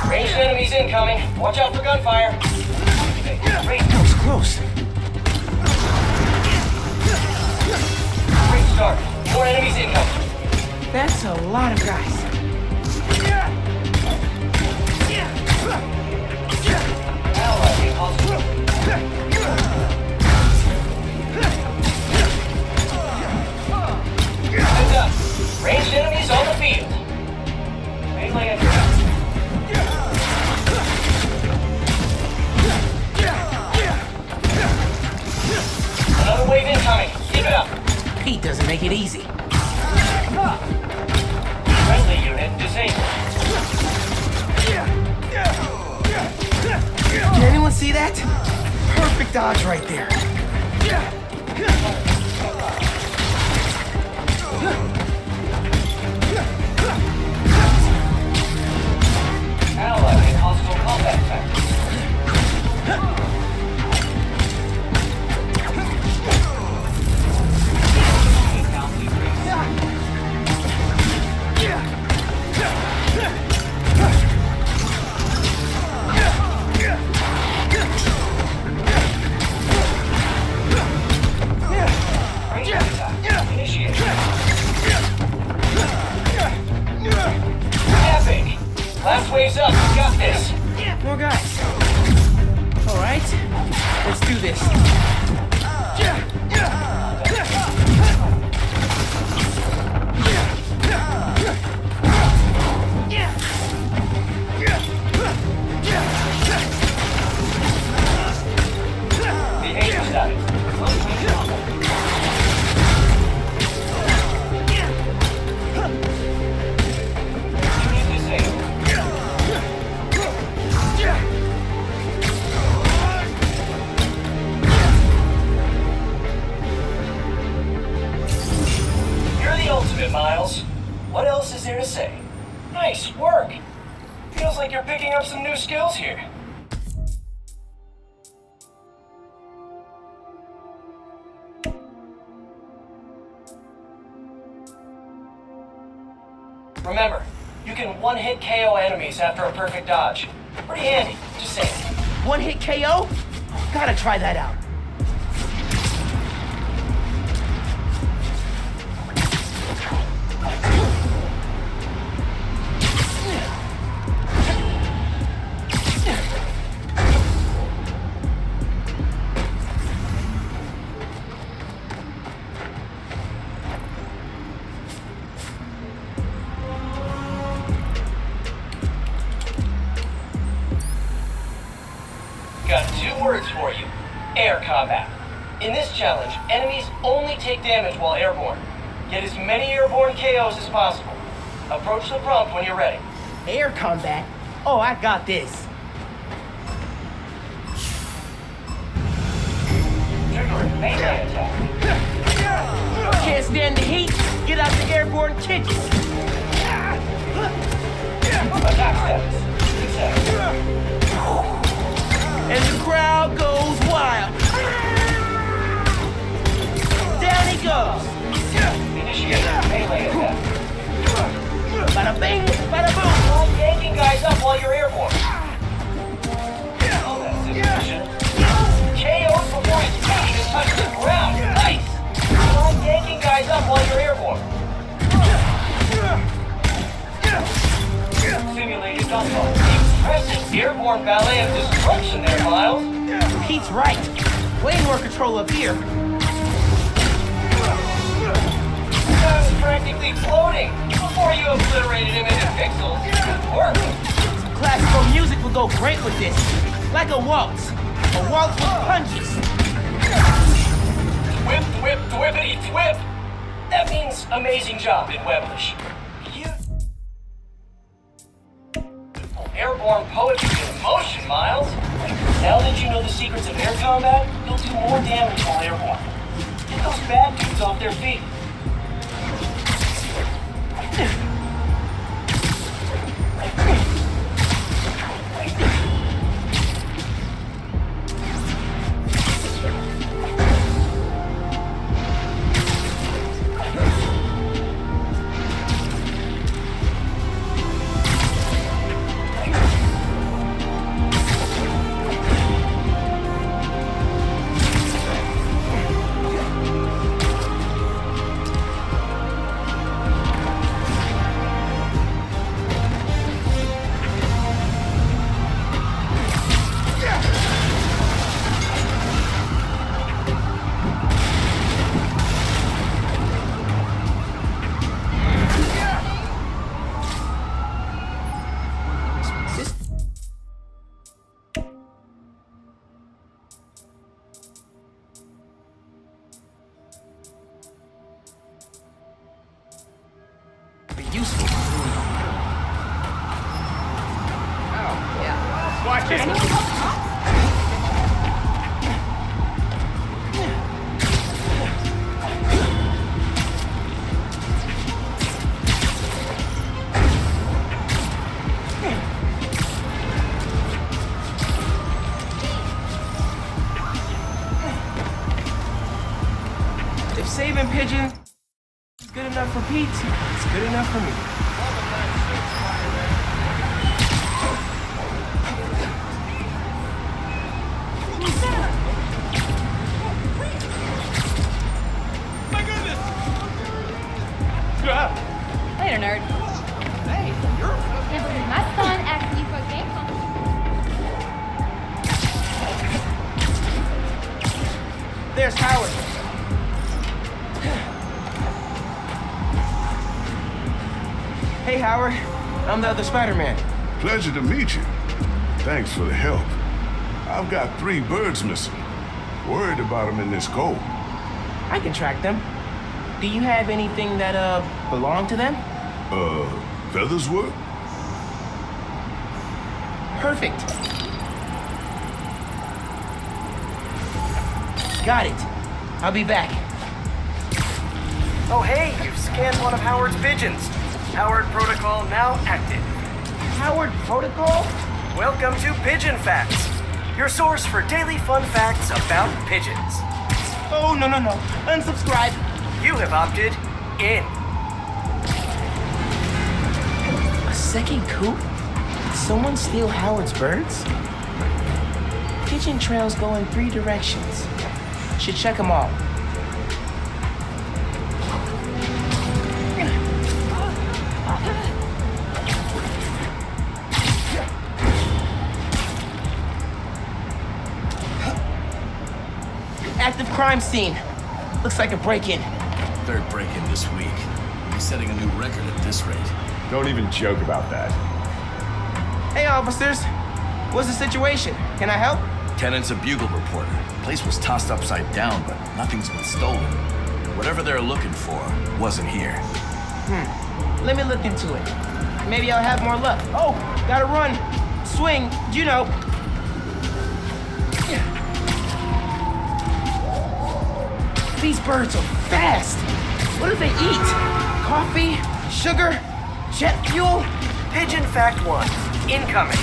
Ranged enemies incoming. Watch out for gunfire. That was close. Great start. More enemies incoming. That's a lot of guys. Heads up. Ranged enemies on the field. Melee enemies. Another wave incoming. Keep it up. Pete doesn't make it easy. Friendly unit disabled. Did anyone see that? Perfect dodge right there. Ally in hostile combat factor. Epic! Last wave's up. We got this. More guys. All right, let's do this. Behavior status. You're the ultimate, Miles. What else is there to say? Nice work. Feels like you're picking up some new skills here. Remember, you can one-hit KO enemies after a perfect dodge. Pretty handy, just saying. One hit KO? Gotta try that out. Got 2 words for you. Air combat. In this challenge, enemies only take damage while airborne. Get as many airborne KOs as possible. Approach the prompt when you're ready. Air combat? Oh, I got this. Triggering melee attack. Can't stand the heat. Get out the airborne kitchen. Attack status. Success. crowd goes wild. Down he goes. Initiate melee attack. Bada bing, bada boom. Try yanking guys up while you're airborne. Oh, that's insufficient. KO'd before his feet even touch the ground. Nice. Try yanking guys up while you're airborne. Simulated gunfire. Impressive airborne ballet of destruction there, Miles. Pete's right. Way more control up here. Guy was practically floating before you obliterated him into pixels. Good work. Some classical music would go great with this. Like a waltz. A waltz with punches. Whip, whip, whippity, whip. That means amazing job in Weblish. Airborne poetry in motion, Miles. Now that you know the secrets of air combat, you'll do more damage while airborne. Get those bad dudes off their feet. Useful. Watch it. If saving pigeons is good enough for Pete, it's good enough for me. Later, nerd. Hey, you're... Can't believe my son asking you for a game phone. There's Howard. Hey, Howard. I'm the other Spider-Man. Pleasure to meet you. Thanks for the help. I've got 3 birds missing. Worried about them in this cold. I can track them. Do you have anything that, belong to them? Feathers work? Perfect. Got it. I'll be back. Oh, hey, you've scanned one of Howard's pigeons. Howard Protocol now active. Howard Protocol? Welcome to Pigeon Facts, your source for daily fun facts about pigeons. Oh, no. Unsubscribe. You have opted in. A second coop? Did someone steal Howard's birds? Pigeon trails go in 3 directions. Should check them all. Active crime scene. Looks like a break-in. 3rd break-in this week. We'll be setting a new record at this rate. Don't even joke about that. Hey, officers. What's the situation? Can I help? Tenant's a bugle reporter. Place was tossed upside down, but nothing's been stolen. Whatever they're looking for wasn't here. Let me look into it. Maybe I'll have more luck. Oh, gotta run. Swing, you know. These birds are fast. What do they eat? Coffee? Sugar? Jet fuel? Pigeon Fact 1, incoming.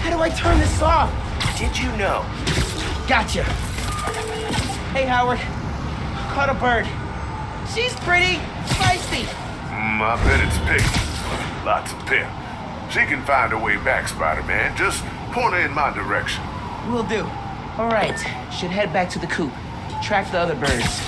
How do I turn this off? Did you know Gotcha. Hey, Howard. Caught a bird. She's pretty feisty. I bet it's pink. Lots of pep. She can find her way back, Spider-Man. Just point her in my direction. Will do. All right. Should head back to the coop. Track the other birds.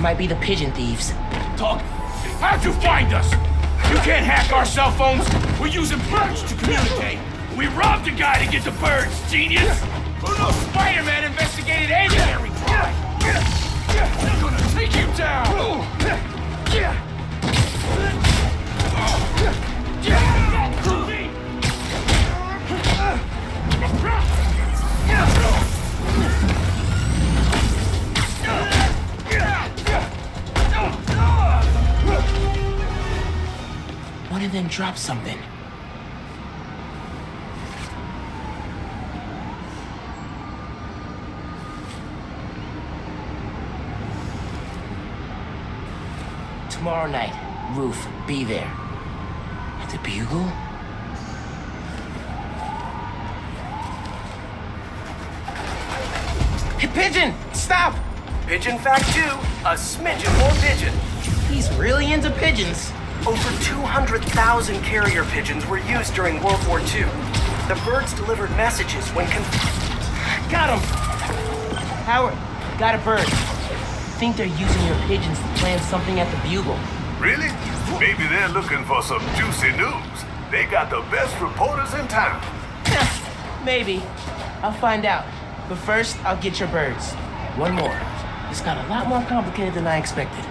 Might be the pigeon thieves. Talk. How'd you find us? You can't hack our cell phones. We're using birds to communicate. We robbed a guy to get the birds, genius. Who knows Spider-Man investigated any crime? I'm gonna take you down. One of them dropped something. Tomorrow night, Roof, be there. At the Bugle? Hey, Pigeon! Stop! Pigeon fact 2, a smidgen more pigeon. He's really into pigeons. Over 200,000 carrier pigeons were used during World War II. The birds delivered messages when Got him! Howard, got a bird. Think they're using your pigeons to plan something at the Bugle. Really? Maybe they're looking for some juicy news. They got the best reporters in town. Maybe. I'll find out. But first, I'll get your birds. One more. It's got a lot more complicated than I expected.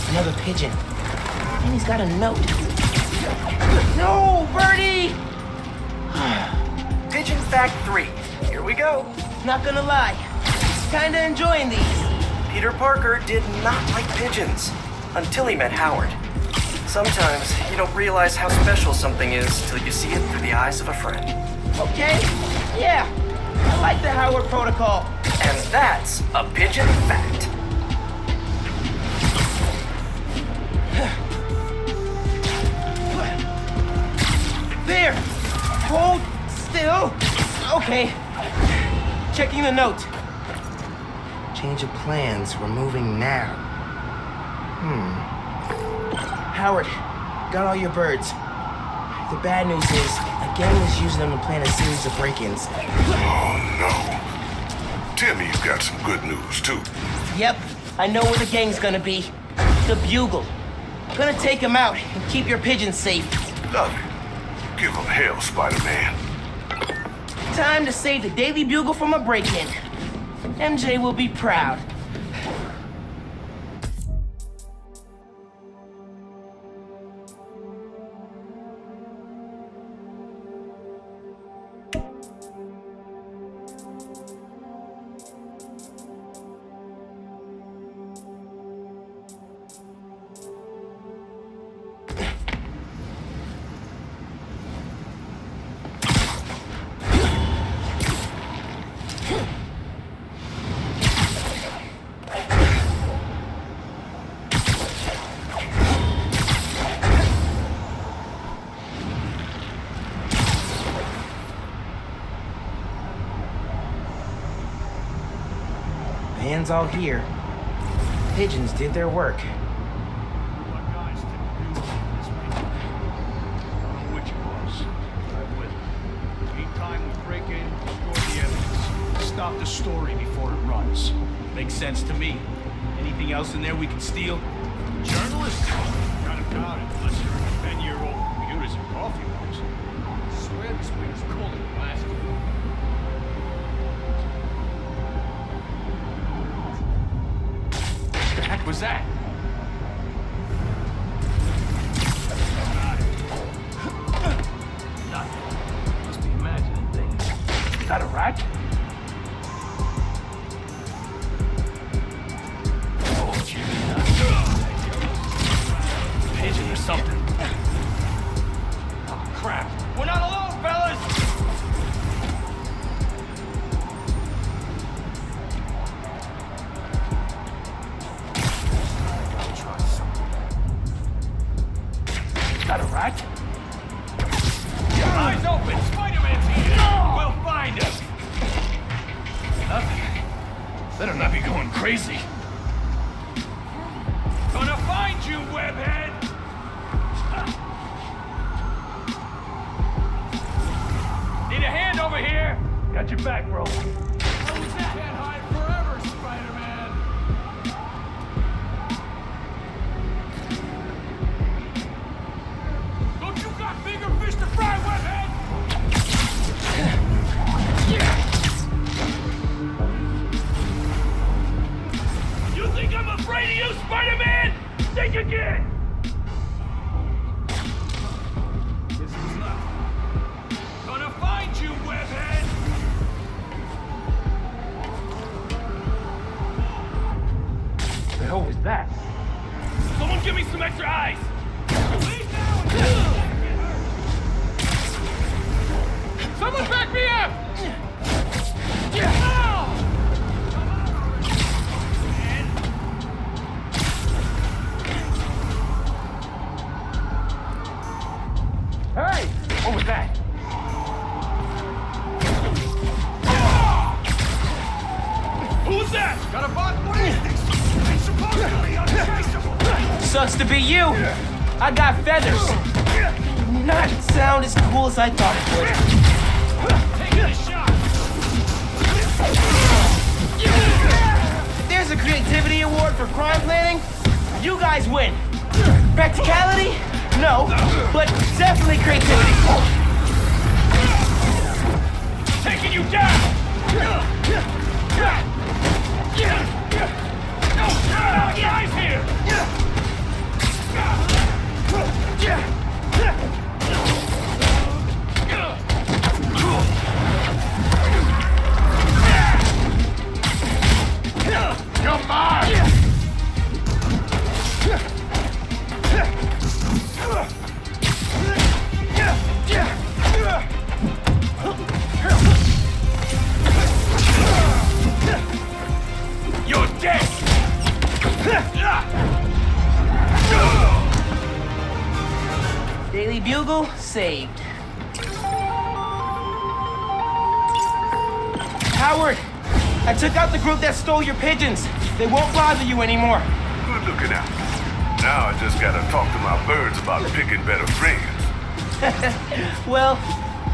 Another pigeon. And he's got a note. No, Birdie! Pigeon fact 3. Here we go. Not gonna lie. Kinda enjoying these. Peter Parker did not like pigeons until he met Howard. Sometimes you don't realize how special something is till you see it through the eyes of a friend. Okay, yeah. I like the Howard Protocol. And that's a pigeon fact. There! Hold still. Okay. Checking the note. Change of plans. We're moving now. Howard, got all your birds. The bad news is, a gang is using them to plan a series of break-ins. Oh, no. Tell me you got some good news, too. Yep, I know where the gang's gonna be. The Bugle. Gonna take them out and keep your pigeons safe. Love it. Give them hell, Spider-Man. Time to save the Daily Bugle from a break-in. MJ will be proud. Hands all here. Pigeons did their work. Which it was. I'm with it. Meantime, we break in, destroy the evidence. Stop the story before it runs. Makes sense to me. Anything else in there we can steal? Journalists? Not about it, unless you're a 10-year-old computers and coffee mugs. I swear this place called it last year. that a rat? Eyes open! Spider-Man's here! We'll find him! Nothing. Better not be going crazy. Gonna find you, webhead! Need a hand over here? Got your back, bro. What was that? Can't hide forever, Spider-Man. Don't you got bigger fish to fry, webhead? You think I'm afraid of you, Spider-Man? Think again! This was not. Gonna find you, webhead! The hell was that? Someone give me some extra eyes! Leave now! Someone back me up! Hey! What was that? Who's that? Got a bot ballistics! Ain't supposed to be untraceable! Sucks to be you! I got feathers! Not sound as cool as I thought it would. Taking a shot! There's a creativity award for crime planning. You guys win. Practicality? No, but definitely creativity. Taking you down! Guys here! You're mine! You're dead! Daily Bugle saved. Howard, I took out the group that stole your pigeons. They won't bother you anymore. Good looking out. Now I just gotta talk to my birds about picking better friends. Well,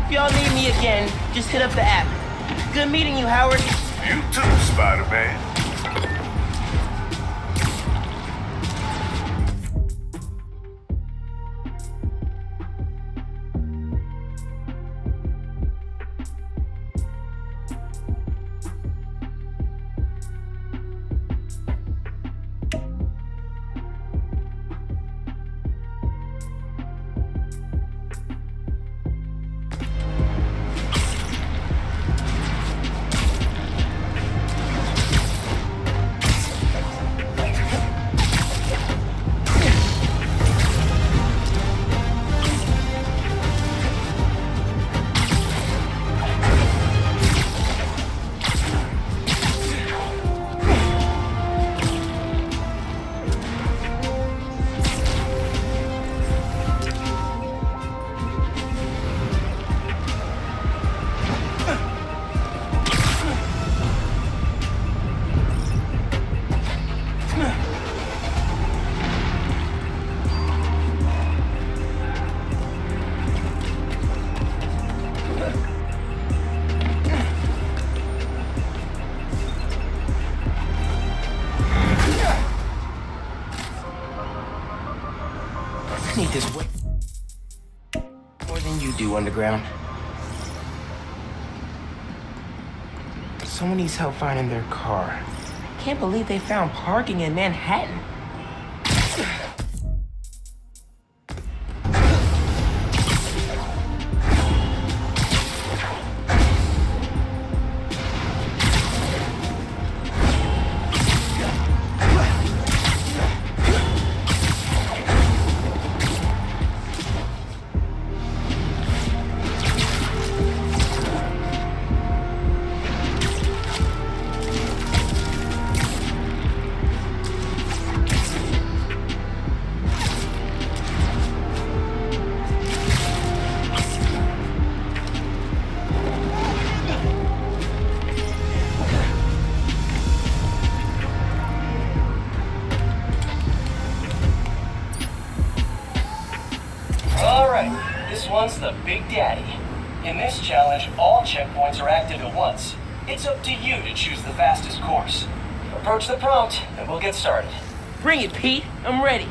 if y'all need me again, just hit up the app. Good meeting you, Howard. You too, Spider-Man. Need this way more than you do, Underground. Someone needs help finding their car. Can't believe they found parking in Manhattan. This one's the Big Daddy. In this challenge, all checkpoints are active at once. It's up to you to choose the fastest course. Approach the prompt, and we'll get started. Bring it, Pete. I'm ready.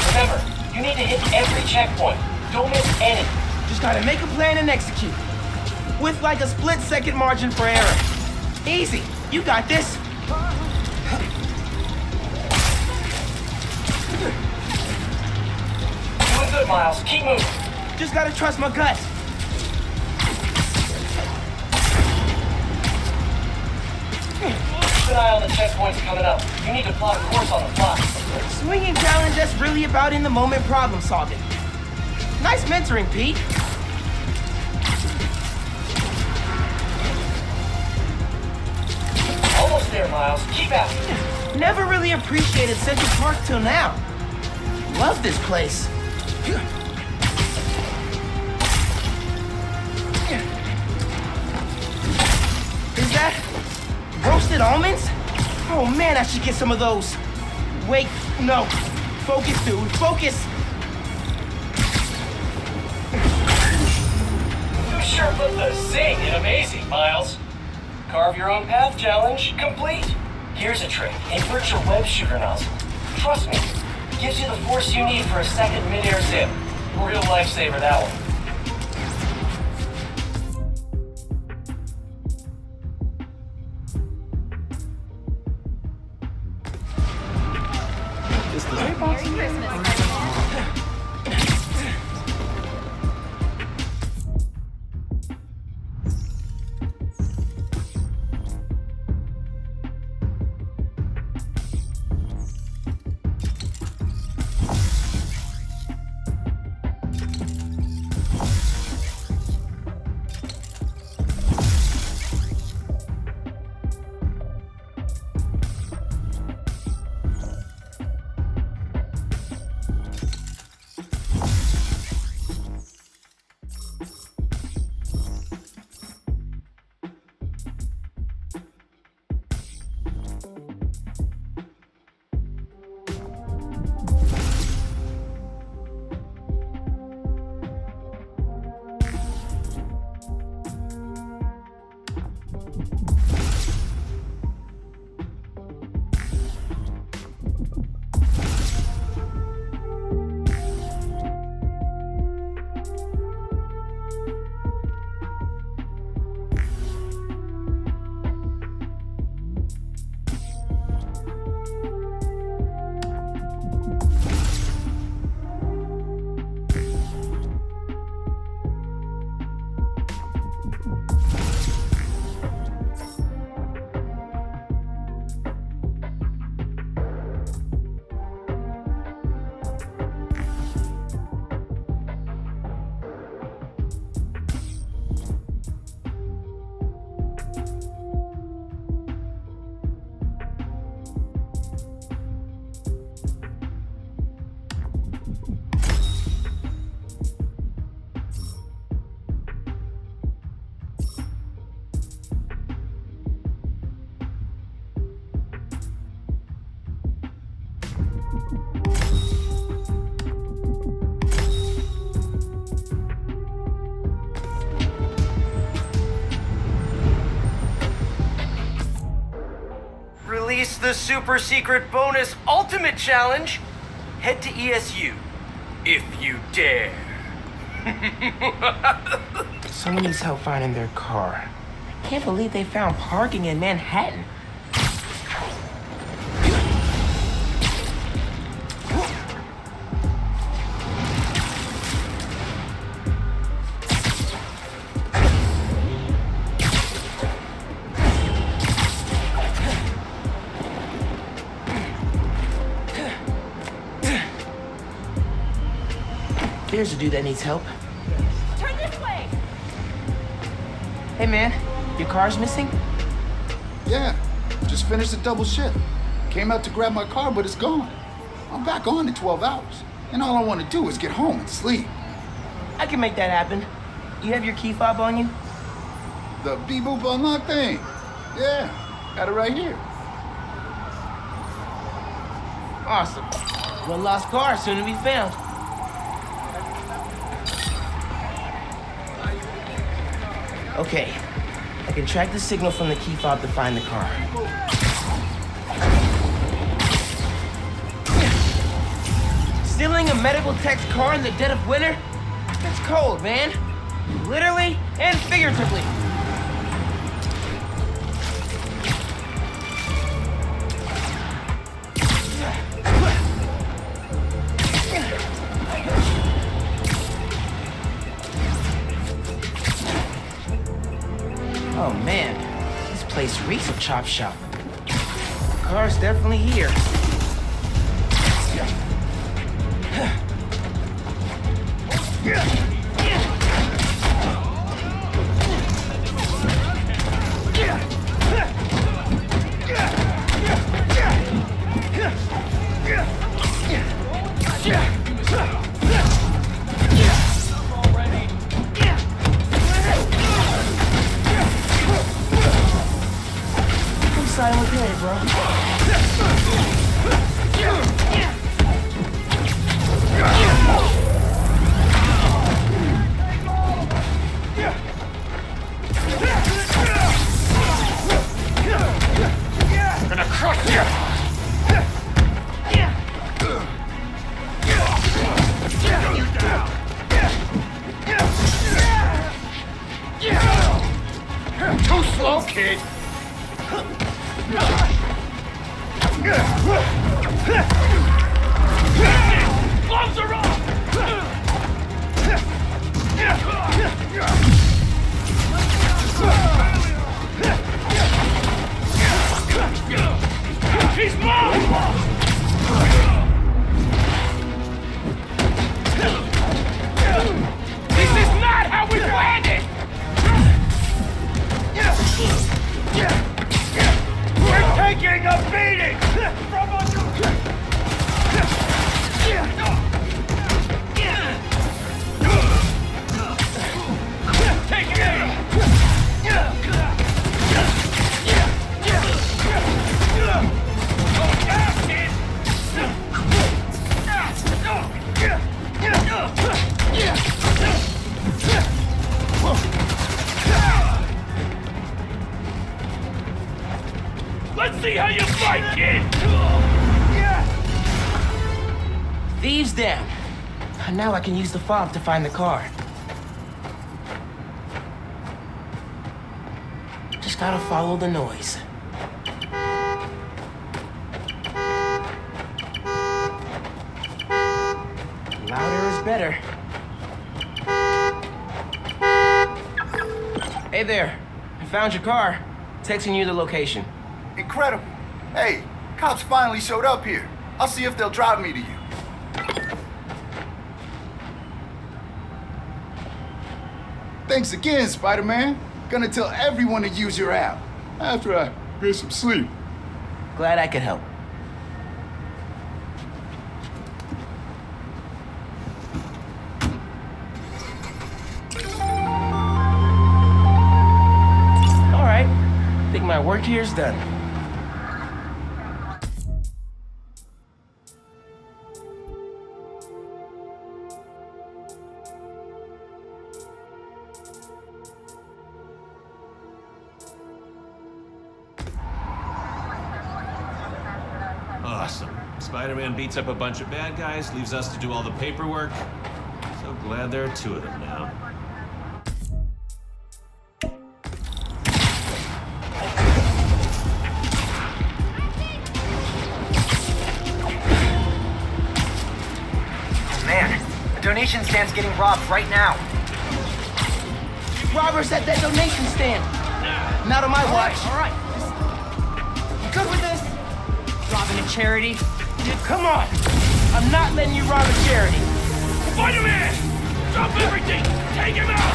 Remember, you need to hit every checkpoint. Don't miss any. Just gotta make a plan and execute. With like a split-second margin for error. Easy. You got this. Doing good, Miles. Keep moving. Just gotta trust my gut. Keep an eye on the checkpoints coming up. You need to plot a course on the fly. Swinging challenge that's really about in-the-moment problem solving. Nice mentoring, Pete. Almost there, Miles. Keep at it. Never really appreciated Central Park till now. Love this place. Is that roasted almonds? Oh man, I should get some of those. Wait, no. Focus, dude. Focus. You sure put the zing in amazing, Miles. Carve your own path challenge complete. Here's a trick. Invert your web shooter nozzle. Trust me, it gives you the force you need for a second mid-air zip. Real lifesaver, that one. Release the super secret bonus ultimate challenge. Head to ESU, if you dare. Someone needs help finding their car. I can't believe they found parking in Manhattan. There's a dude that needs help. Turn this way! Hey man, your car's missing? Yeah, just finished a double shift. Came out to grab my car, but it's gone. I'm back on in 12 hours. And all I want to do is get home and sleep. I can make that happen. You have your key fob on you? The beep-boop unlock thing. Yeah, got it right here. Awesome. One lost car soon to be found. Okay, I can track the signal from the key fob to find the car. Stealing a medical tech's car in the dead of winter? That's cold, man. Literally and figuratively. Oh man, this place reeks of chop shop. The car's definitely here. Silent K, bro. I'm gonna crush you! Too slow, kid! Gloves are off! He's mine! This is not how we planned it! We're taking a beating! From Take it! Let's see how you fight, kid! Thieves down. Now I can use the fob to find the car. Just gotta follow the noise. Louder is better. Hey there. I found your car. Texting you the location. Incredible. Hey, cops finally showed up here. I'll see if they'll drive me to you. Thanks again, Spider-Man. Gonna tell everyone to use your app. After I get some sleep. Glad I could help. All right. Think my work here is done. Awesome. Spider-Man beats up a bunch of bad guys, leaves us to do all the paperwork. So glad there are two of them now. Man, the donation stand's getting robbed right now. Robbers at that donation stand. Not on my watch. All right. You good with this? Robbing a charity? Dude, come on. I'm not letting you rob a charity. Spider-Man! Drop everything! Take him out!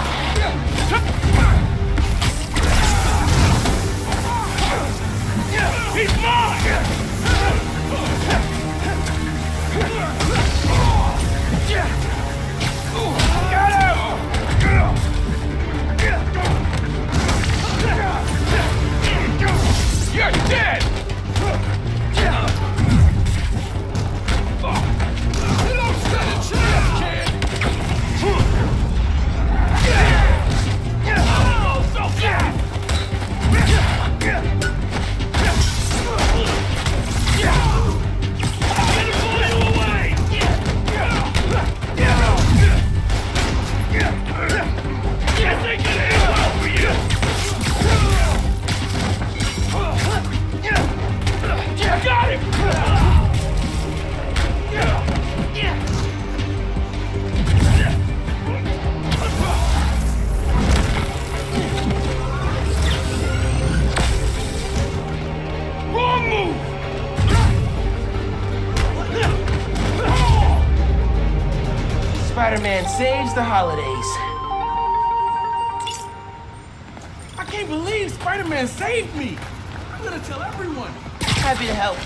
He's mine! Spider-Man saves the holidays. I can't believe Spider-Man saved me. I'm gonna tell everyone. Happy to help.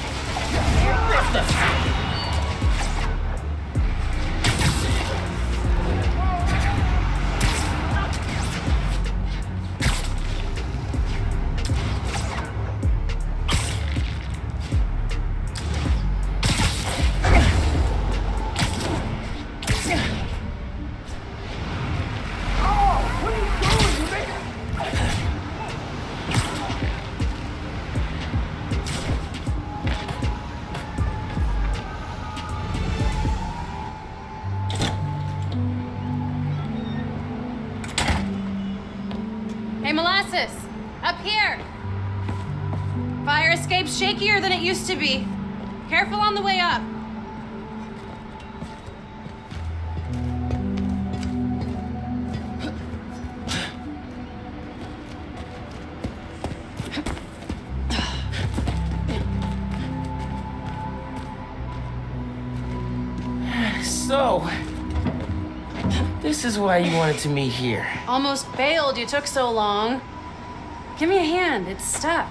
Hey, Molasses! Up here! Fire escape's shakier than it used to be. Careful on the way up. So, this is why you wanted to meet here. Almost bailed, you took so long. Give me a hand, it's stuck.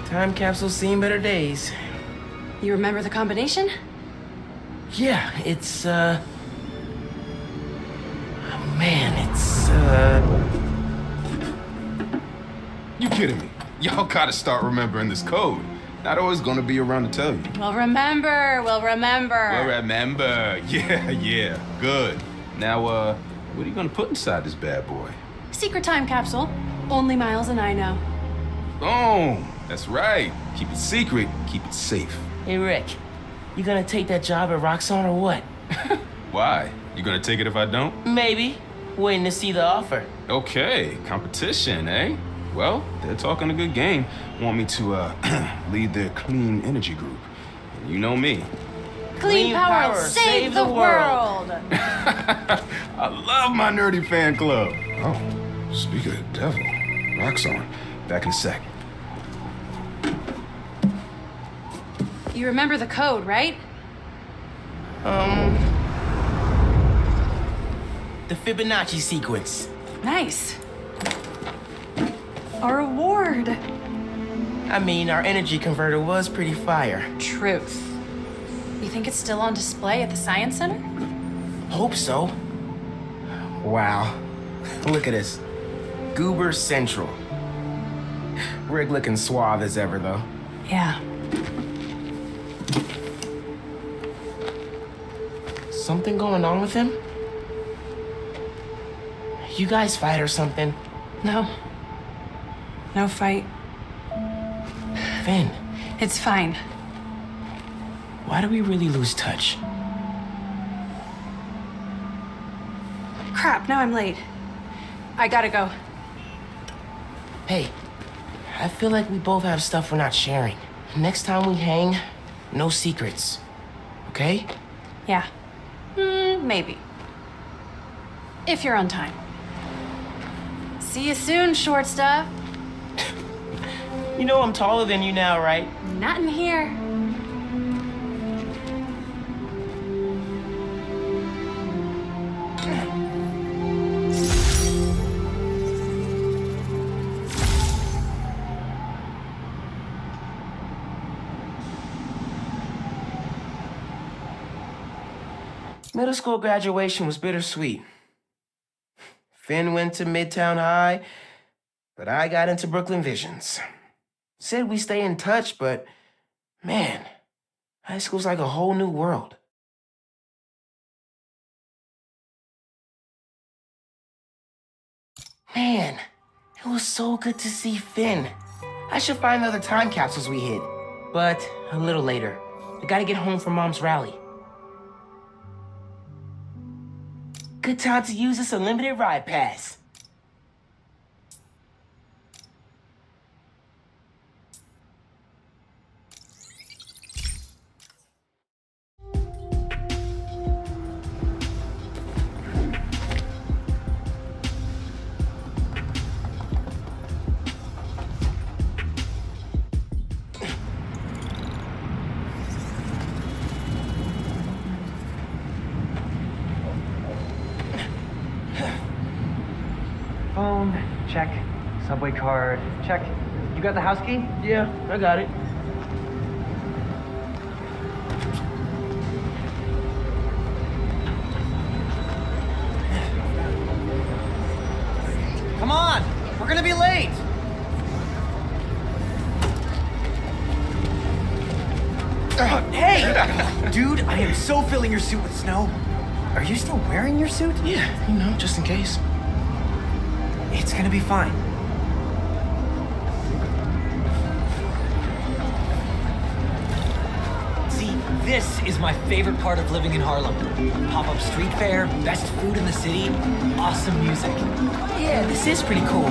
Time capsule's seen better days. You remember the combination? Yeah, it's, man, it's, You kidding me? Y'all gotta start remembering this code. Not always gonna be around to tell you. We'll remember. Well, remember. Yeah, good. Now, what are you gonna put inside this bad boy? Secret time capsule. Only Miles and I know. Boom! That's right. Keep it secret, keep it safe. Hey, Rick, you gonna take that job at Roxxon or what? Why? You gonna take it if I don't? Maybe. Waiting to see the offer. Okay, competition, eh? Well, they're talking a good game. Want me to, lead their clean energy group. And you know me. Clean power, save the world! I love my nerdy fan club. Oh, speak of the devil. Roxxon. Back in a sec. You remember the code, right? The Fibonacci sequence. Nice. A reward. I mean, our energy converter was pretty fire. Truth. You think it's still on display at the Science Center? Hope so. Wow. Look at this. Goober Central. Rick looking suave as ever, though. Yeah. Something going on with him? You guys fight or something? No. No fight. Finn. It's fine. Why do we really lose touch? Crap, now I'm late. I gotta go. Hey, I feel like we both have stuff we're not sharing. Next time we hang, no secrets. Okay? Yeah. Maybe. If you're on time. See you soon, short stuff. You know I'm taller than you now, right? Not in here. Middle school graduation was bittersweet. Finn went to Midtown High, but I got into Brooklyn Visions. Said we stay in touch, but man, high school's like a whole new world. Man, it was so good to see Finn. I should find other time capsules we hid, but a little later. I gotta get home from Mom's rally. Good time to use this unlimited ride pass. check. Subway card, check. You got the house key? Yeah, I got it. Come on! We're gonna be late! Hey! Dude, I am so filling your suit with snow. Are you still wearing your suit? Yeah, you know, just in case. It's gonna be fine. See, this is my favorite part of living in Harlem. Pop-up street fair, best food in the city, awesome music. Yeah, this is pretty cool.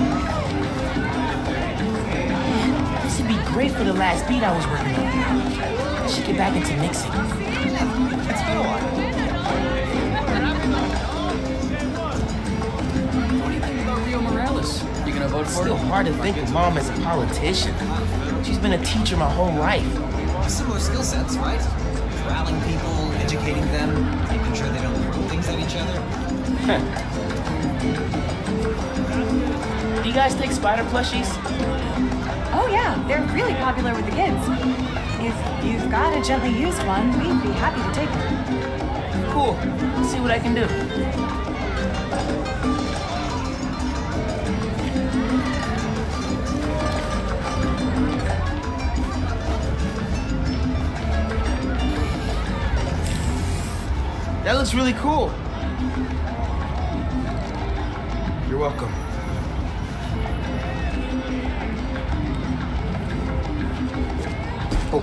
This would be great for the last beat I was working on. I should get back into mixing. It's been a while. What do you think about Rio Morales? You gonna vote for Still him? hard to think of Mom as a politician. She's been a teacher my whole life. Similar skill sets, right? Rallying people, educating them, making sure they don't throw things at each other. Do you guys take spider plushies? Oh yeah, they're really popular with the kids. If you've got a gently used one, we'd be happy to take it. Cool. Let's see what I can do. That looks really cool. You're welcome. Oh.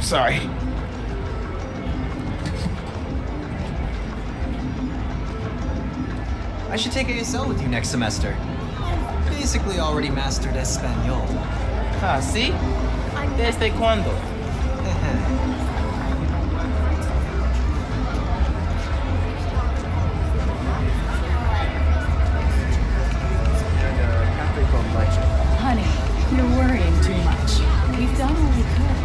Sorry. I should take ASL with you next semester. Basically already mastered Espanol. Ah, ¿sí? ¿Desde cuándo? Honey, you're worrying too much. We've done all we could.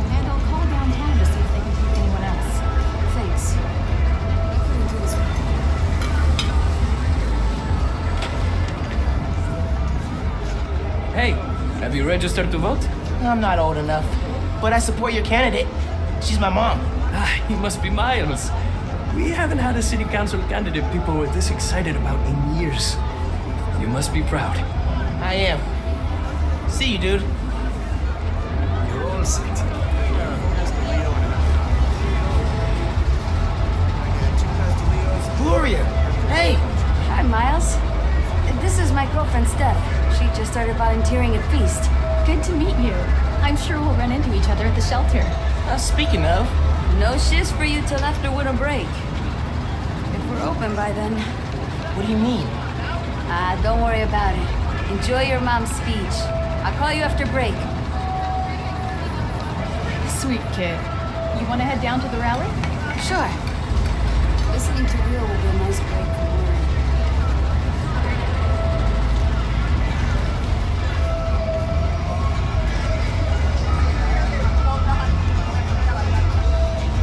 And I'll call downtown to see if they can pick anyone else. Thanks. Hey, have you registered to vote? I'm not old enough, but I support your candidate. She's my mom. Ah, you must be Miles. We haven't had a city council candidate people were this excited about in years. You must be proud. I am. See you, dude. You're all set. Gloria! Hey! Hi, Miles. This is my girlfriend, Steph. She just started volunteering at Feast. Good to meet you. I'm sure we'll run into each other at the shelter. Speaking of... No shifts for you till after winter break. If we're open by then. What do you mean? Don't worry about it. Enjoy your mom's speech. I'll call you after break. Sweet kid. You want to head down to the rally? Sure. Listening to Rio will be a nice break from worry.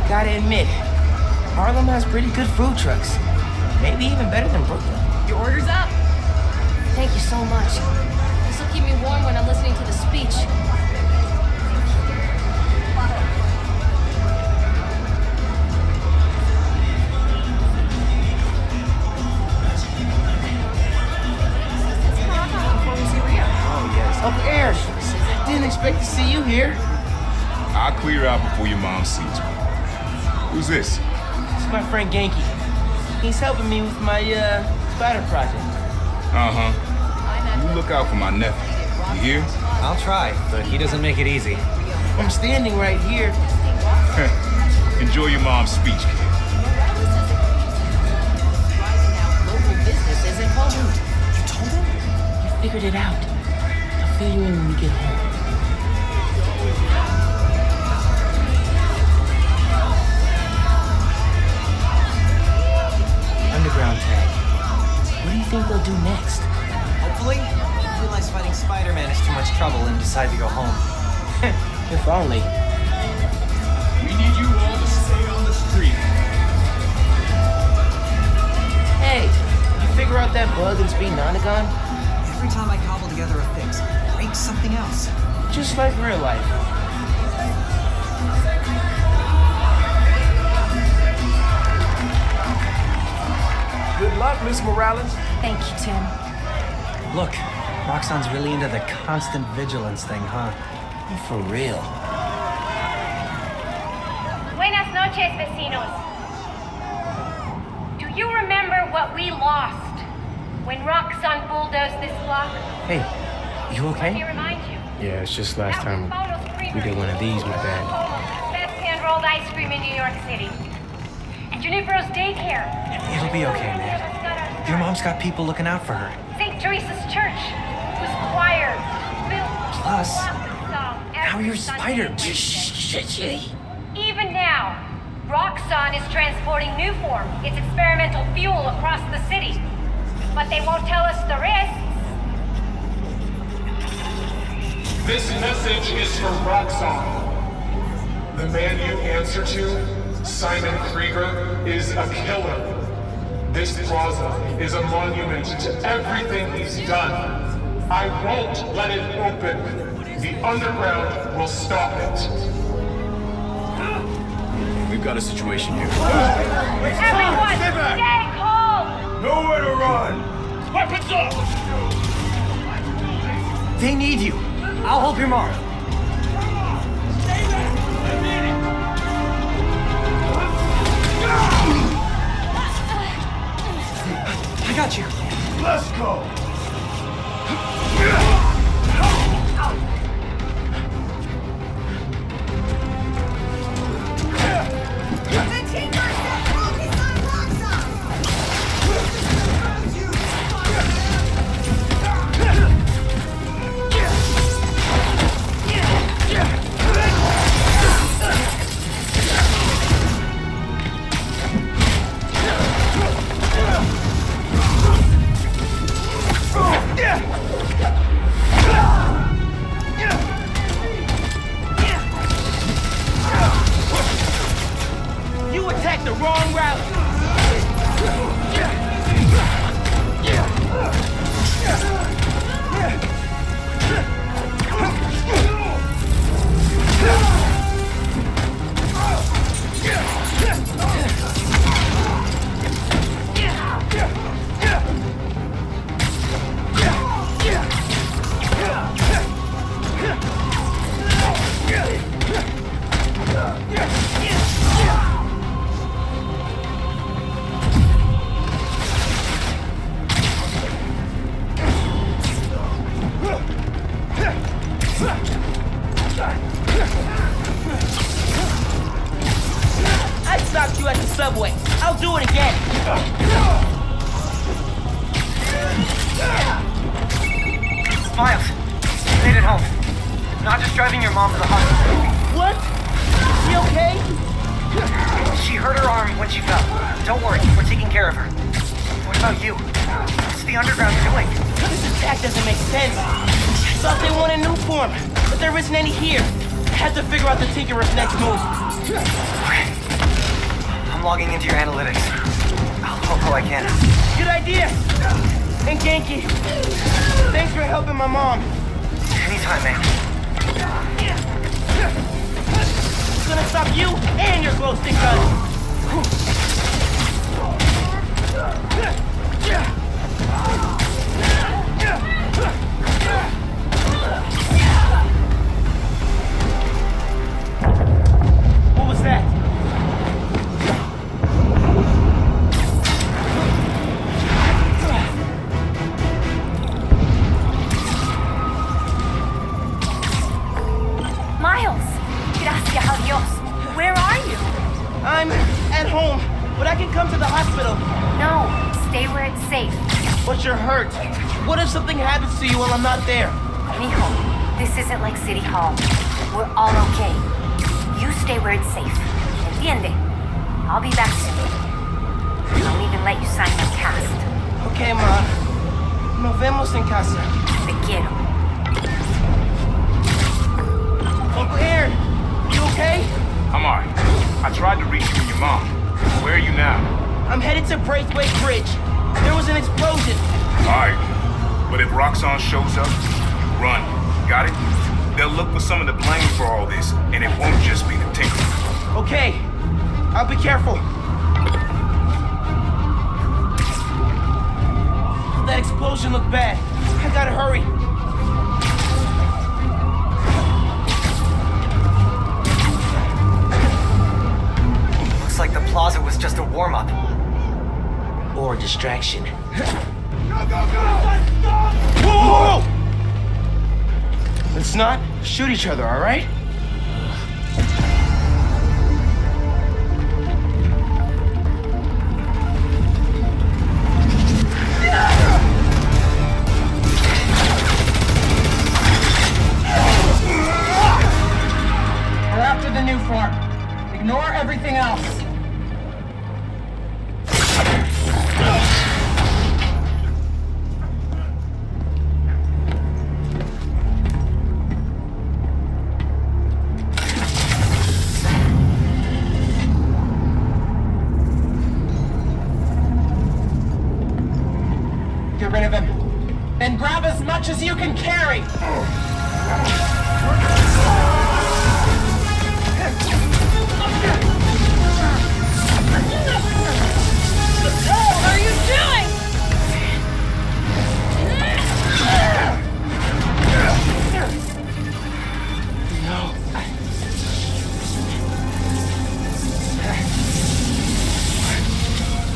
Gotta admit, Harlem has pretty good food trucks. Maybe even better than Brooklyn. Your order's up. Thank you so much. This will keep me warm when I'm listening to the speech. Uncle Aaron, I didn't expect to see you here. I'll clear out before your mom sees me. Who's this? It's my friend Genki. He's helping me with my, spider project. Uh-huh. You look out for my nephew. You hear? I'll try, but he doesn't make it easy. I'm standing right here. Enjoy your mom's speech, kid. Local business isn't home. You told him? You figured it out. I'll fill you in when we get home. Underground tag. What do you think they'll do next? Hopefully, realize fighting Spider-Man is too much trouble and decide to go home. If only. We need you all to bug and speed Nonagon? Every time I cobble together a fix, it breaks something else. Just like real life. Good luck, Miss Morales. Thank you, Tim. Look, Roxxon's really into the constant vigilance thing, huh? For real. Buenas noches, vecinos. Do you remember what we lost when Roxxon bulldozed this block? Hey, you Let me okay? remind you. Yeah, it's just last time we did one of these, my bad. Best hand-rolled ice cream in New York City. And Junipero's daycare. It'll be okay, man. Your mom's got people looking out for her. St. Teresa's Church, whose choir built Plus, song now you're Spider. Even now, Roxxon is transporting Newform, its experimental fuel, across the city. But they won't tell us the risks. This message is for Roxxon. The man you answer to, Simon Krieger, is a killer. This plaza is a monument to everything he's done. I won't let it open. The underground will stop it. We've got a situation here. Everyone, stay calm! Nowhere to run! Weapons up! They need you. I'll help your mom. I got you. Let's go! You attacked the wrong route! I stopped you at the subway. I'll do it again. Miles, you made it home. Not just driving your mom to the hospital. What? She okay? She hurt her arm when she fell. Don't worry, we're taking care of her. What about you? What's the underground doing? This attack doesn't make sense. I thought they wanted new form, but there isn't any here. I have to figure out the Tinkerer's next move. I'm logging into your analytics. I'll help how I can. Good idea. And Genki, thanks for helping my mom. Anytime, man. It's gonna stop you and your glow stick gun. What was that? Miles! Gracias a Dios. Where are you? I'm at home, but I can come to the hospital. No, stay where it's safe. But you're hurt. What if something happens to you while I'm not there? Mijo, this isn't like City Hall. We're all okay. You stay where it's safe. Entiende? I'll be back soon. I'll even let you sign my cast. Okay, Ma. Nos vemos en casa. Te quiero. Uncle Aaron, you okay? I'm alright. I tried to reach you and your mom. Where are you now? I'm headed to Braithwaite Bridge. There was an explosion. Alright. But if Roxxon shows up, run. Got it? They'll look for some of the blame for all this, and it won't just be the Tinker. Okay. I'll be careful. That explosion looked bad. I gotta hurry. Looks like the plaza was just a warm-up. Or a distraction. Go, go, go! Whoa! Let's not shoot each other, all right? We're after the new farm. Ignore everything else. Get rid of him. And grab as much as you can carry! What are you doing? No.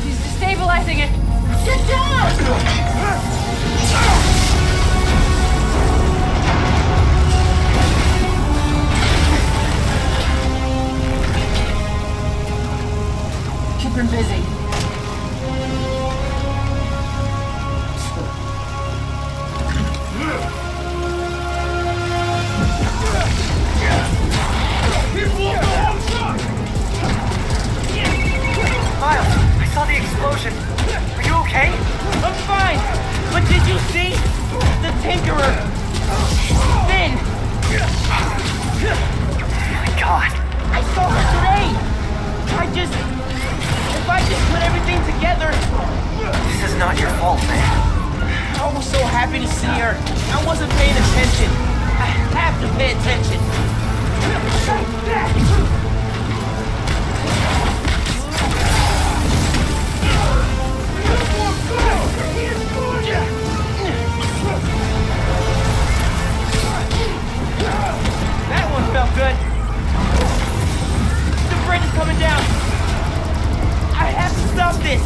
He's destabilizing it. Get down! Keep him busy. Miles, I saw the explosion. Are you okay? I'm fine! But did you see? The Tinkerer! Finn! Oh my god. I saw her today! If I just put everything together... This is not your fault, man. I was so happy to see her. I wasn't paying attention. I have to pay attention. That one felt good. The bridge is coming down. I have to stop this.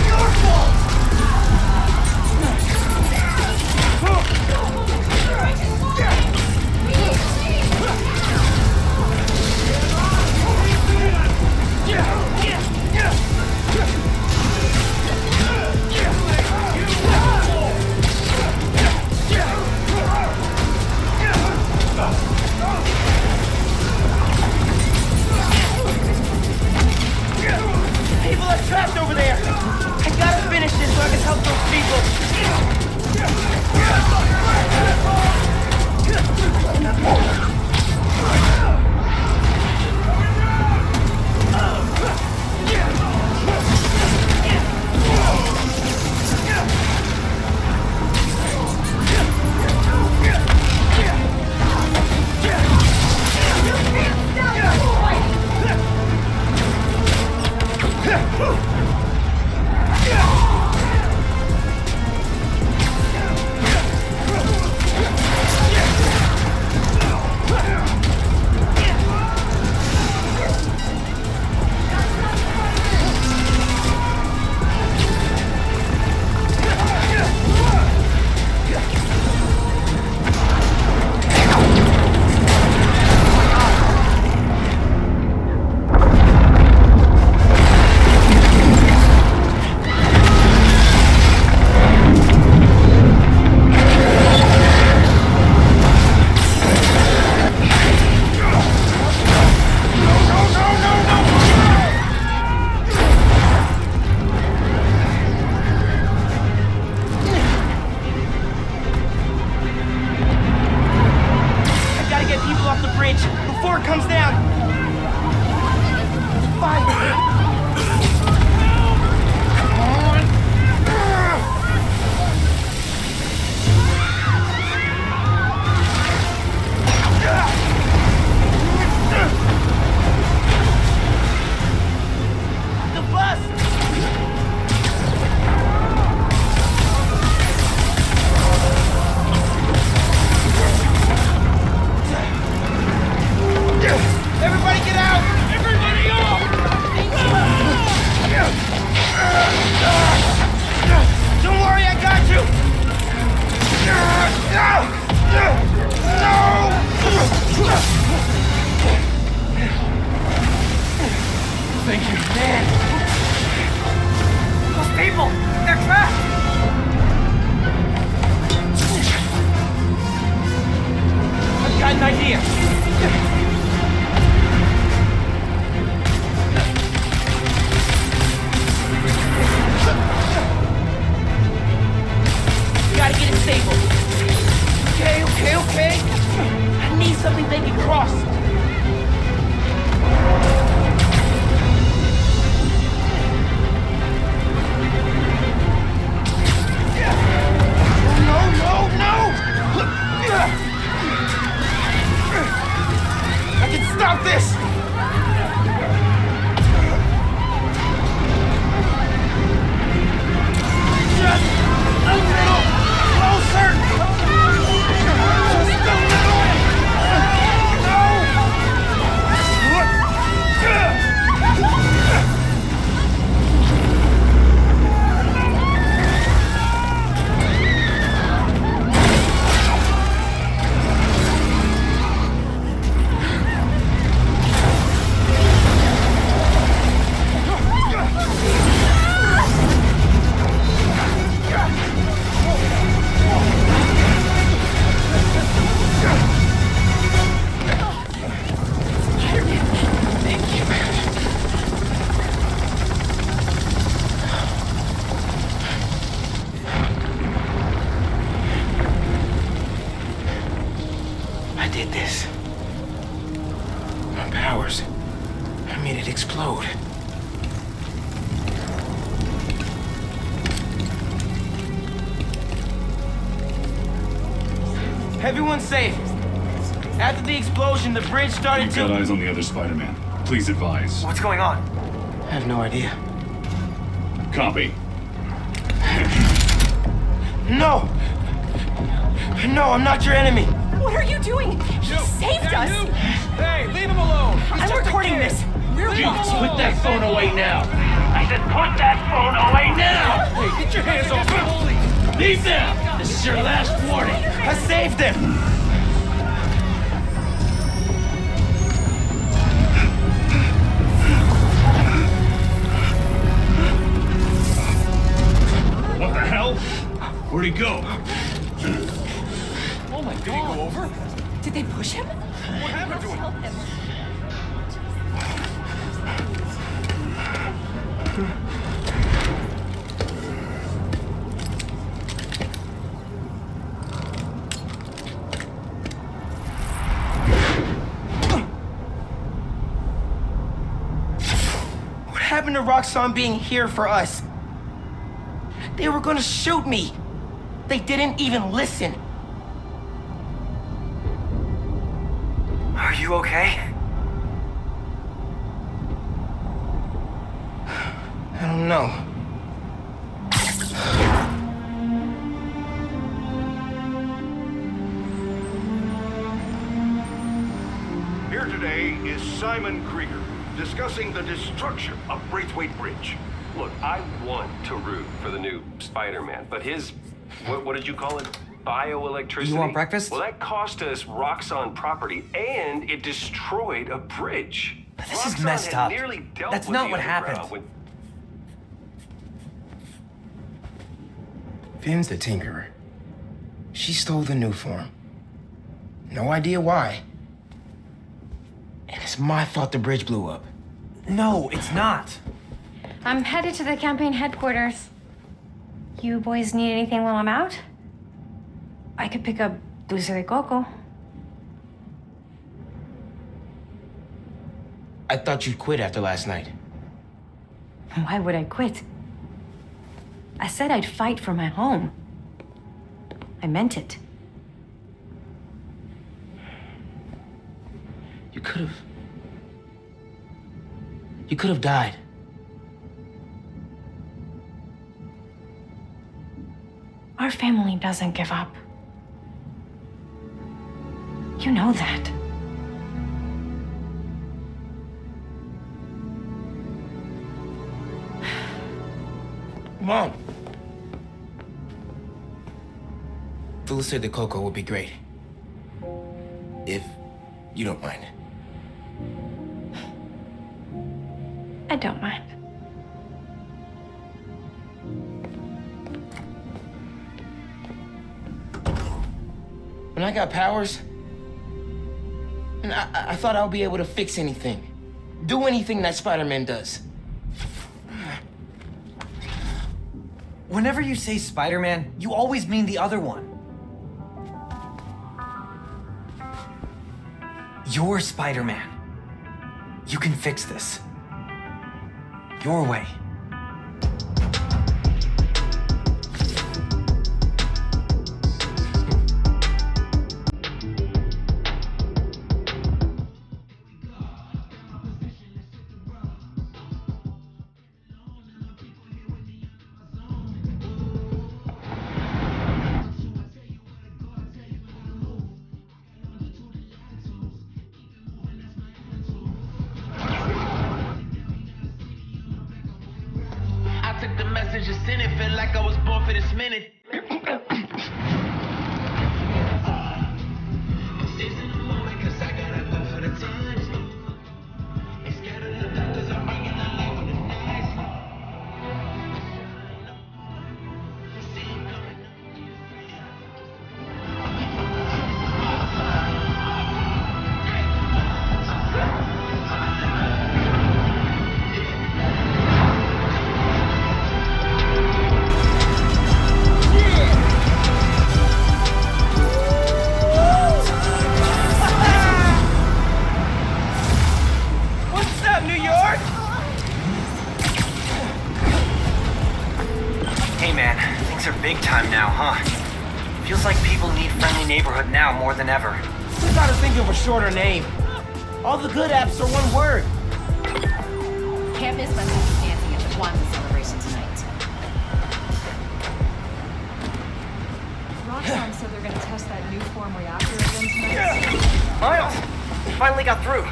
Your fault. People are trapped over there! I gotta finish this so I can help those before it comes down! Thank you. Man! Those people! They're trapped! I've got an idea. Gotta get it stable. Okay. I need something they can cross. No! I can stop this! Just a little closer! Just a little! Explode. Everyone's safe. After the explosion, the bridge started We've got eyes on the other Spider-Man. Please advise. What's going on? I have no idea. Copy. No! No, I'm not your enemy. What are you doing? He saved us! Hey, leave him alone! I'm recording this! Put that phone away now! I said put that phone away now! Hey, get your hands off him, please! Leave them! This is your last warning! I saved him! What the hell? Where'd he go? Oh my God! Did he go over? Did they push him? What happened to him? Help him. What happened to Roxxon being here for us? They were gonna shoot me. They didn't even listen. Are you okay? I don't know. Here today is Simon Krieger, discussing the destruction of Braithwaite Bridge. Look, I want to root for the new Spider-Man, but his, what did you call it? Bioelectricity? You want breakfast? Well, that cost us Roxxon property, and it destroyed a bridge. But this is Roxxon messed had up. nearly dealt That's with not the what underground happened. when- Finn's the Tinkerer. She stole the new form. No idea why. And it's my fault the bridge blew up. No, it's not. I'm headed to the campaign headquarters. You boys need anything while I'm out? I could pick up dulce de coco. I thought you'd quit after last night. Why would I quit? I said I'd fight for my home. I meant it. You could have died. Our family doesn't give up. You know that. Mom. Dulce de Coco would be great. If you don't mind. I don't mind. When I got powers, and I thought I would be able to fix anything. Do anything that Spider-Man does. Whenever you say Spider-Man, you always mean the other one. You're Spider-Man. You can fix this. Your way. Just sent it, felt like I was born for this minute. Big time now, huh? Feels like people need friendly neighborhood now more than ever. We gotta think of a shorter name. All the good apps are one word. Can't miss my sister dancing at the Kwanzaa celebration tonight. Roxxon said they're gonna test that new form reactor again tonight. Miles! Finally got through.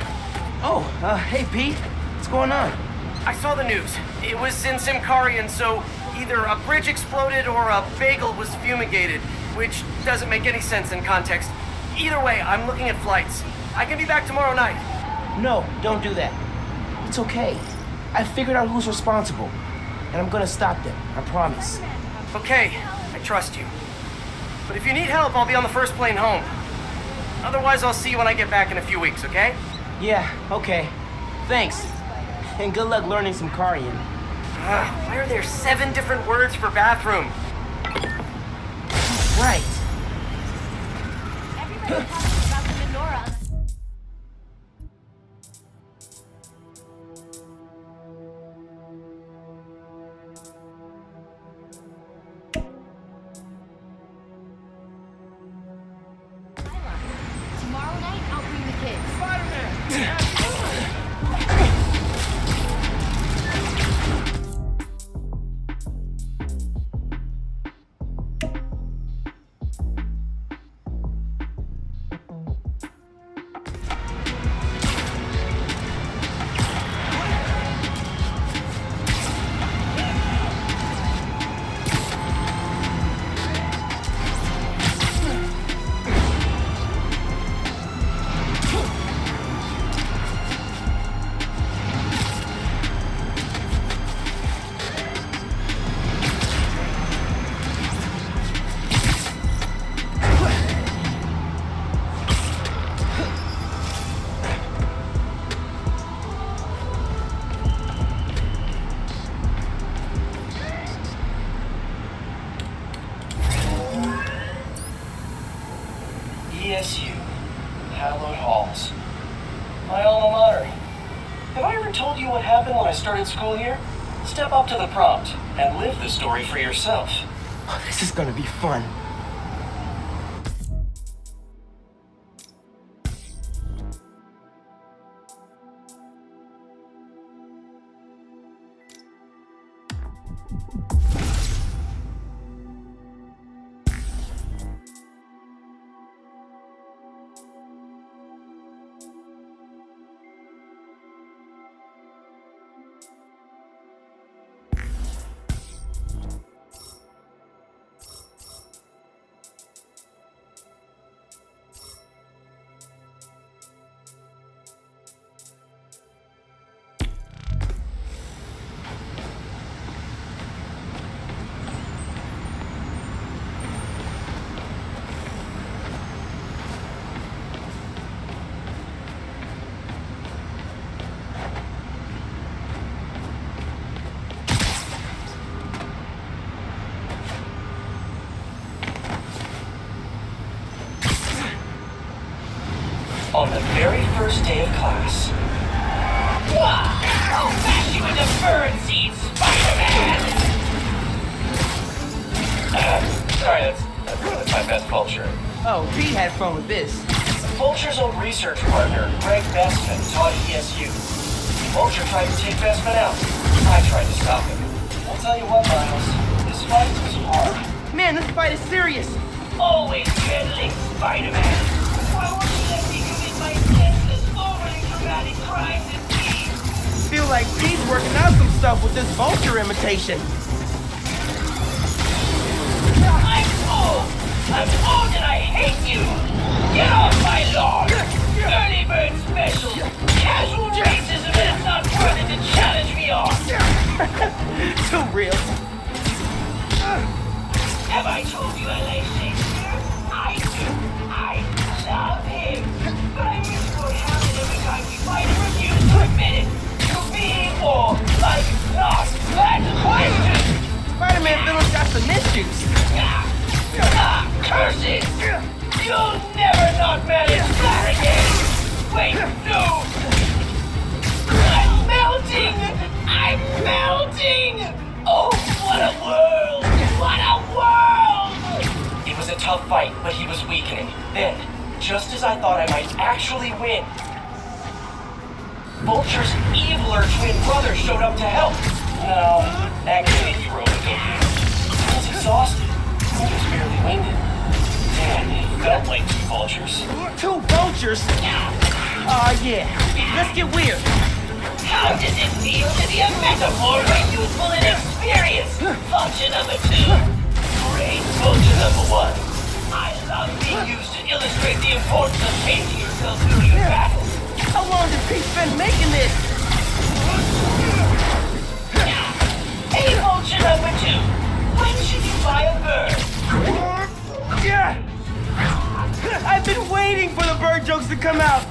Oh, hey Pete. What's going on? I saw the news. It was in Simkarian, so either a bridge exploded or a bagel was fumigated, which doesn't make any sense in context. Either way, I'm looking at flights. I can be back tomorrow night. No, don't do that. It's okay. I figured out who's responsible, and I'm gonna stop them, I promise. Okay, I trust you. But if you need help, I'll be on the first plane home. Otherwise, I'll see you when I get back in a few weeks, okay? Yeah, okay. Thanks. And good luck learning some Karian. Why are there 7 different words for bathroom? Right. Everybody talks about the menorah. Tomorrow night, I'll bring the kids. Spider-Man! ever told you what happened when I started school here? Step up to the prompt and live the story for yourself. Oh, this is gonna be fun. On the very first day of class. I'll bash you into birdseed, Spider-Man! Sorry, that's my best vulture. Oh, Pete had fun with this. Vulture's old research partner, Greg Bestman, taught at ESU. Vulture tried to take Bestman out. I tried to stop him. I'll tell you what, Miles, this fight was hard. Man, this fight is serious. Always meddling, Spider-Man! Why won't you let me commit my senseless, overly dramatic crimes in peace? Feel like Pete's working out some stuff with this vulture imitation. I'm old and I hate you! Get off my lawn! Early bird special! Casual racism and it's not worth it to challenge me on! Too real. Have I told you I like Shakespeare? I do. I love him. But I wish it would happen every time we fight and refuse to admit it. To be or like not that question! Spider-Man villains got some issues. Curses! You'll never not manage that again! Wait, no! I'm melting! I'm melting! Oh, what a world! What a world! It was a tough fight, but he was weakening. Then, just as I thought I might actually win, Vulture's eviler twin brother showed up to help. No, actually heroically. I was exhausted. I was barely winded. Damn, it felt like two vultures. Two vultures? Yeah. Let's get weird. How does it feel to be a metaphor for youthful inexperience? Vulture number 2. Great vulture number 1. I love being used to illustrate the importance of pacing yourself during a battle. How long did Pete spend making this? Hey, vulture number 2. When should you buy a bird? Yeah! I've been waiting for the bird jokes to come out.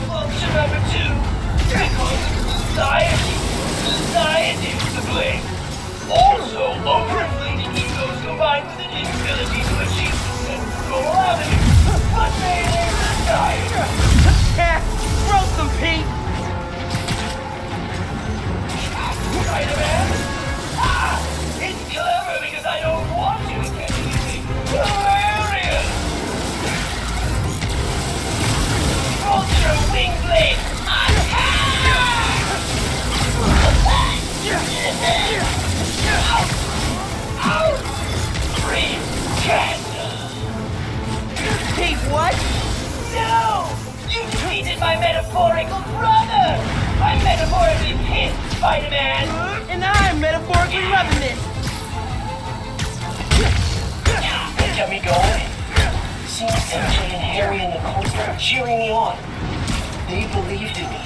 Vulture number 2. Because society is to blame. Also, overinflated egos combined with an inability to achieve sensible avenues. But they live society. Yeah, roast them, Pete. Spider-Man? It's clever because I don't want to get anything. Hilarious! Vulture wing blade, attack! Out! Breathe candle! Pete, what? No! You defeated my metaphorical brother! I'm metaphorically pissed, Spider-Man! And I'm metaphorically loving this. They kept me going. Seeing MJ and Harry and Nicole cheering me on. They believed in me.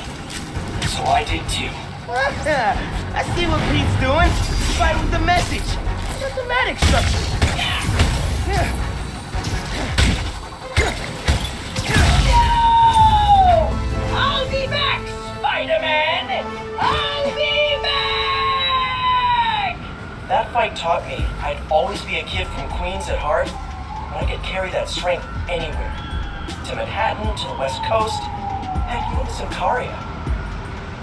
So I did too. I see what Pete's doing. Fight with the message. Systematic structure. No! I'll be back, Spider-Man! I'll be back! That fight taught me I'd always be a kid from Queens at heart, but I could carry that strength anywhere. to Manhattan, to the West Coast, heck, even to Sicaria.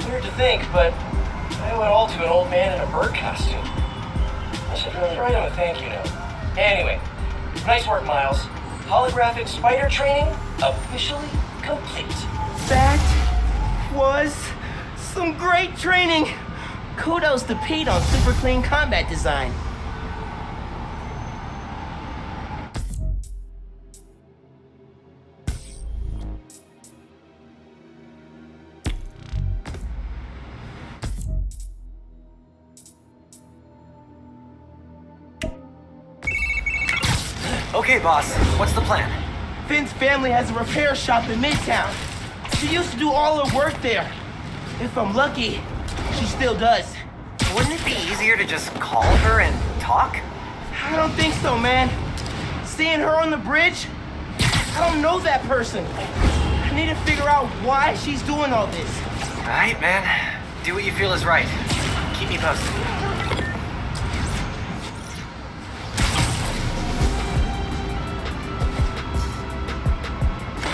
Weird to think, but I owe it all to an old man in a bird costume. I should really write him a thank you note. Anyway, nice work, Miles. Holographic spider training officially complete. That was some great training. Kudos to Pete on super clean combat design. Okay, boss. What's the plan? Finn's family has a repair shop in Midtown. She used to do all her work there. If I'm lucky, she still does. Wouldn't it be easier to just call her and talk? I don't think so, man. Seeing her on the bridge, I don't know that person. I need to figure out why she's doing all this. All right, man. Do what you feel is right. Keep me posted.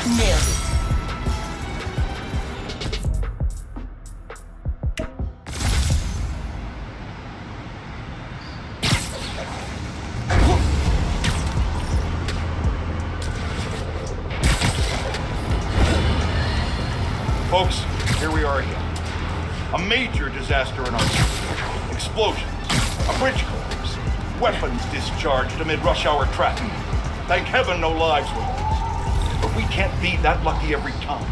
Nailed it. Folks, here we are again. A major disaster in our city. Explosions, a bridge collapse, weapons discharged amid rush hour traffic. Thank heaven no lives were lost. But we can't be that lucky every time.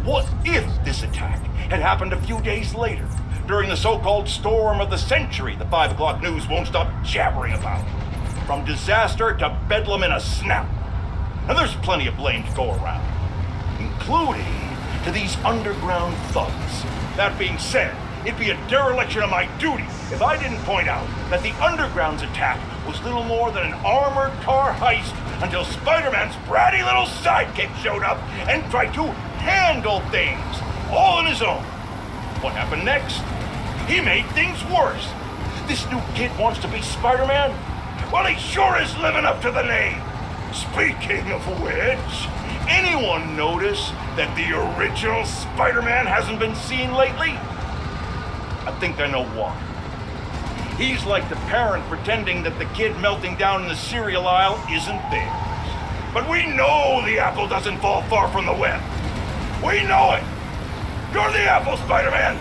What if this attack had happened a few days later, during the so-called storm of the century the 5 o'clock news won't stop jabbering about? From disaster to bedlam in a snap. And there's plenty of blame to go around, including to these underground thugs. That being said, it'd be a dereliction of my duty if I didn't point out that the Underground's attack was little more than an armored car heist until Spider-Man's bratty little sidekick showed up and tried to handle things, all on his own. What happened next? He made things worse. This new kid wants to be Spider-Man? Well, he sure is living up to the name. Speaking of which, anyone notice that the original Spider-Man hasn't been seen lately? I think I know why. He's like the parent pretending that the kid melting down in the cereal aisle isn't there. But we know the apple doesn't fall far from the web. We know it. You're the apple, Spider-Man.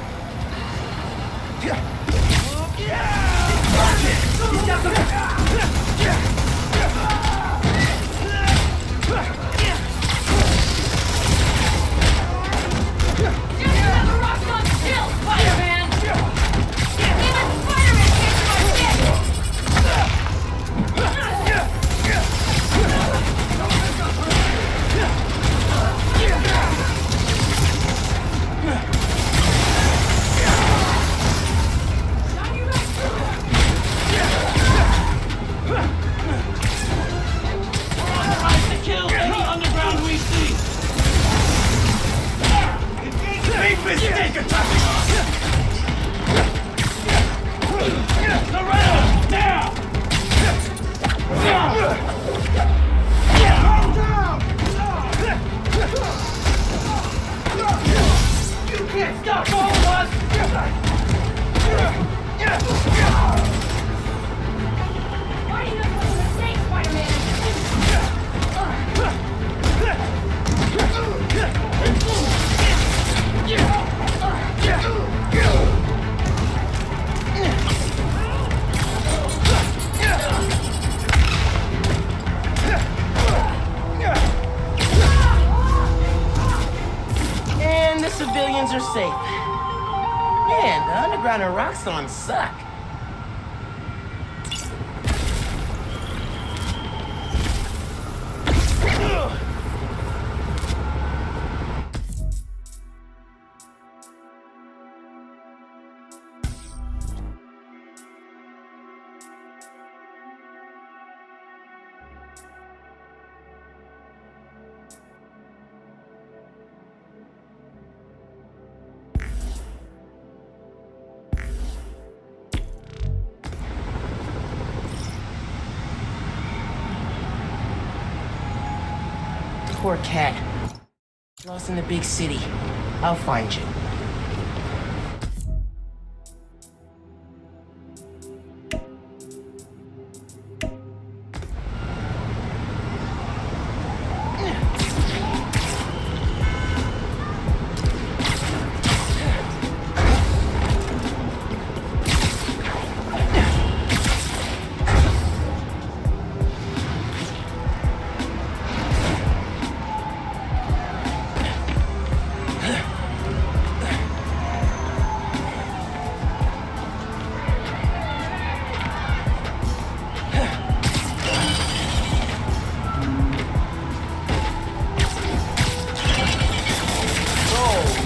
And the civilians are safe. Man, the Underground and Roxxon suck. Poor cat. Lost in the big city. I'll find you.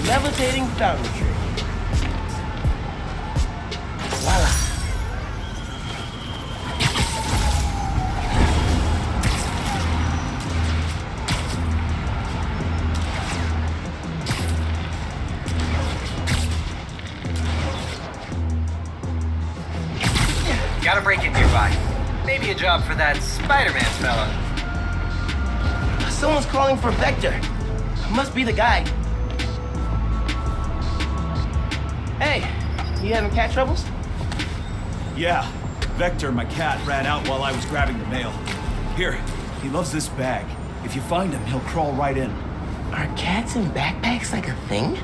Levitating foundry. Voila. Got a break-in nearby. Maybe a job for that Spider-Man fella. Someone's calling for Vector. Must be the guy. Hey, you having cat troubles? Yeah. Vector, my cat, ran out while I was grabbing the mail. Here, he loves this bag. If you find him, he'll crawl right in. Are cats in backpacks like a thing?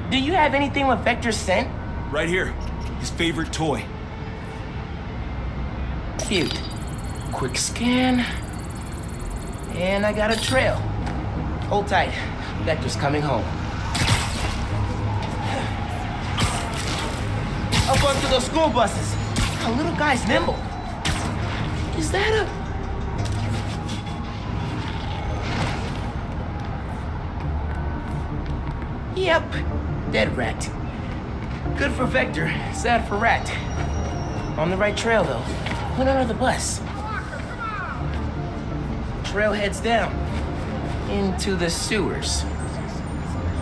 Do you have anything with Vector's scent? Right here. His favorite toy. Cute. Quick scan. And I got a trail. Hold tight. Vector's coming home. Up onto those school buses. A little guy's nimble. Is that a... Yep. Dead rat. Good for Vector, sad for Rat. On the right trail, though. Went under the bus. Trail heads down. Into the sewers.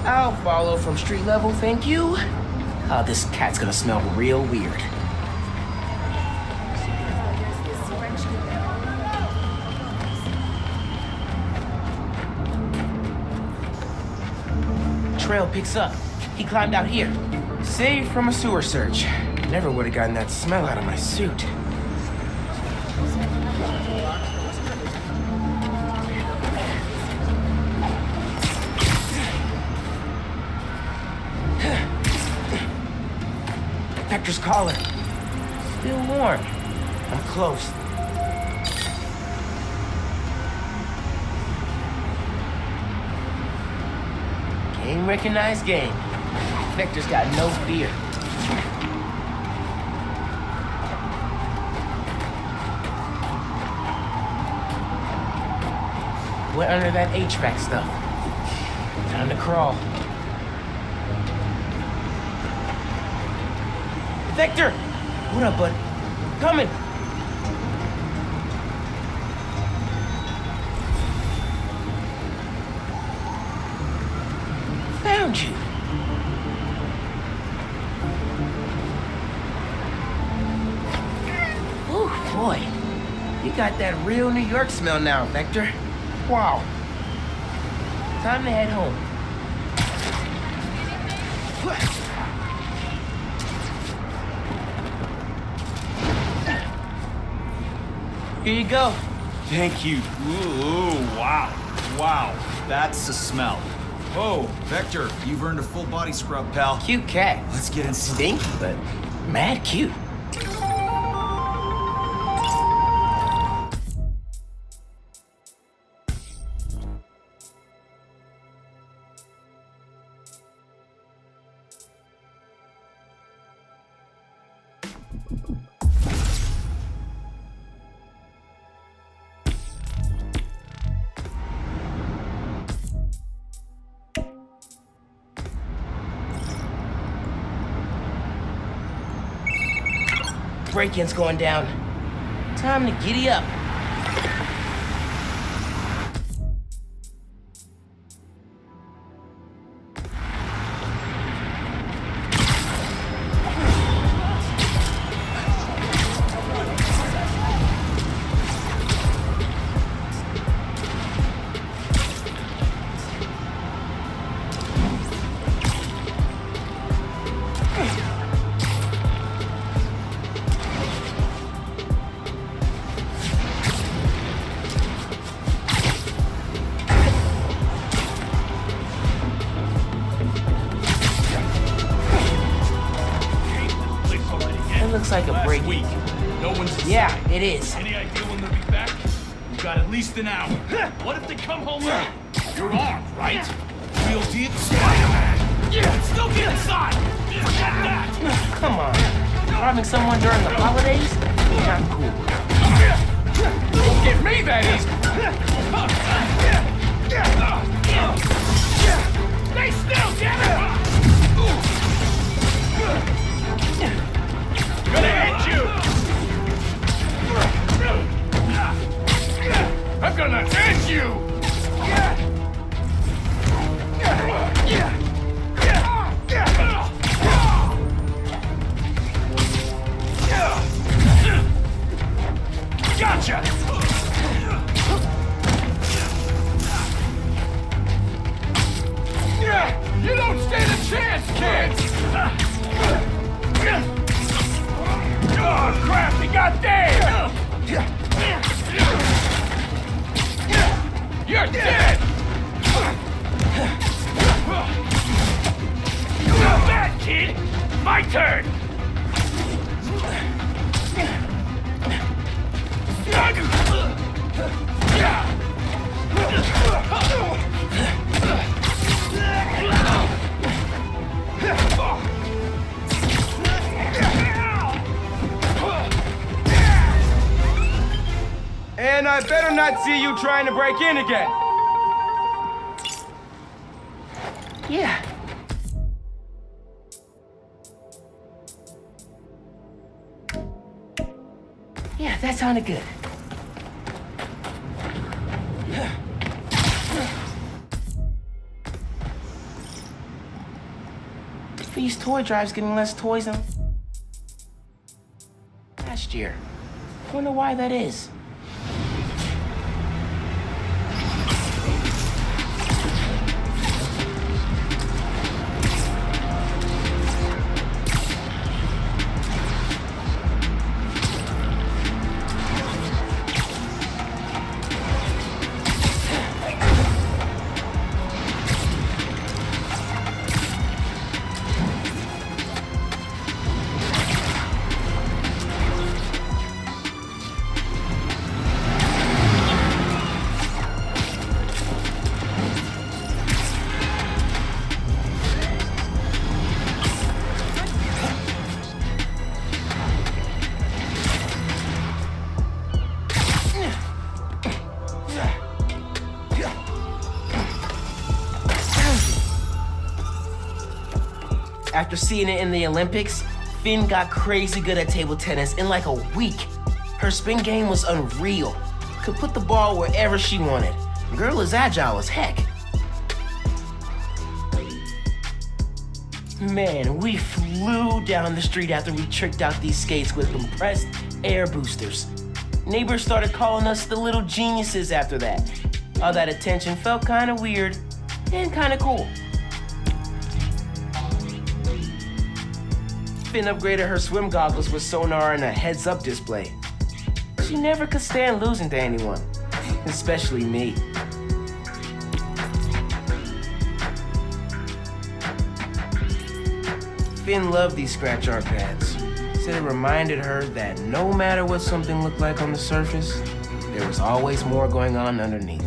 I'll follow from street level, thank you. Oh, this cat's gonna smell real weird. Trail picks up. He climbed out here. Saved from a sewer search. Never would have gotten that smell out of my suit. Vector's collar. Still warm. I'm close. Game recognized game. Vector's got no fear. We're under that HVAC stuff. Time to crawl. Vector! What up, bud? Coming! Found you! Oh, boy. You got that real New York smell now, Vector. Wow. Time to head home. Here you go. Thank you. Ooh, wow. Wow, that's the smell. Oh, Vector, you've earned a full body scrub, pal. Cute cat. Let's get inside. Stinky, but mad cute. Break-in's going down. Time to giddy up. week. No one's inside. Yeah, it is. Any idea when they'll be back? We've got at least an hour. What if they come home late? You're armed, right? Real deal Spider-Man! Yeah, still get inside! Forget that! Come on. Robbing someone during the holidays? Not cool. Don't get me that easy! Stay still, damn it! Gonna hit you! I'm gonna end you! Gotcha! You don't stand a chance, kids! Oh, crap, he got Dave! You're dead! Not bad, kid! My turn! And I better not see you trying to break in again. Yeah. Yeah, that sounded good. These toy drives getting less toys than last year. Wonder why that is. After seeing it in the Olympics, Finn got crazy good at table tennis in like a week. Her spin game was unreal. Could put the ball wherever she wanted. Girl is agile as heck. Man, we flew down the street after we tricked out these skates with compressed air boosters. Neighbors started calling us the little geniuses after that. All that attention felt kind of weird and kind of cool. Finn upgraded her swim goggles with sonar and a heads-up display. She never could stand losing to anyone, especially me. Finn loved these scratch art pads. Said it reminded her that no matter what something looked like on the surface, there was always more going on underneath.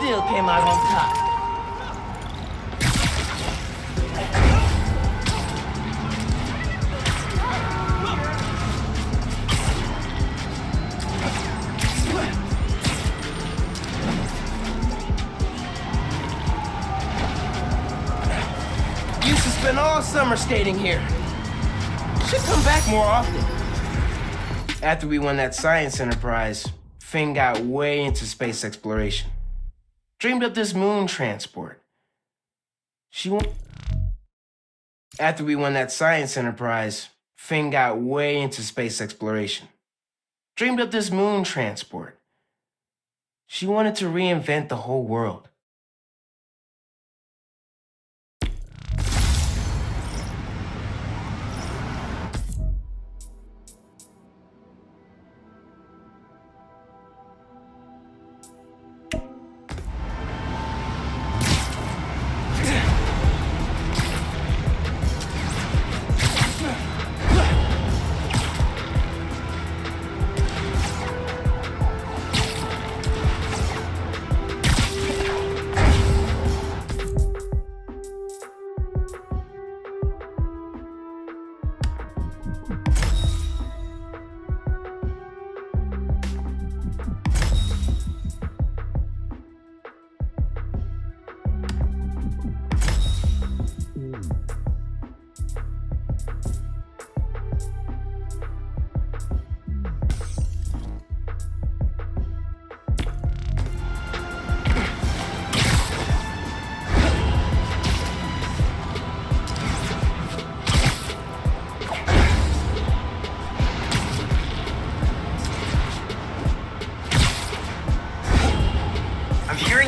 still came out on top. Used to spend all summer skating here. Should come back more often. After we won that science enterprise, Finn got way into space exploration. Dreamed up this moon transport. After we won that science enterprise, Finn got way into space exploration. Dreamed up this moon transport. She wanted to reinvent the whole world.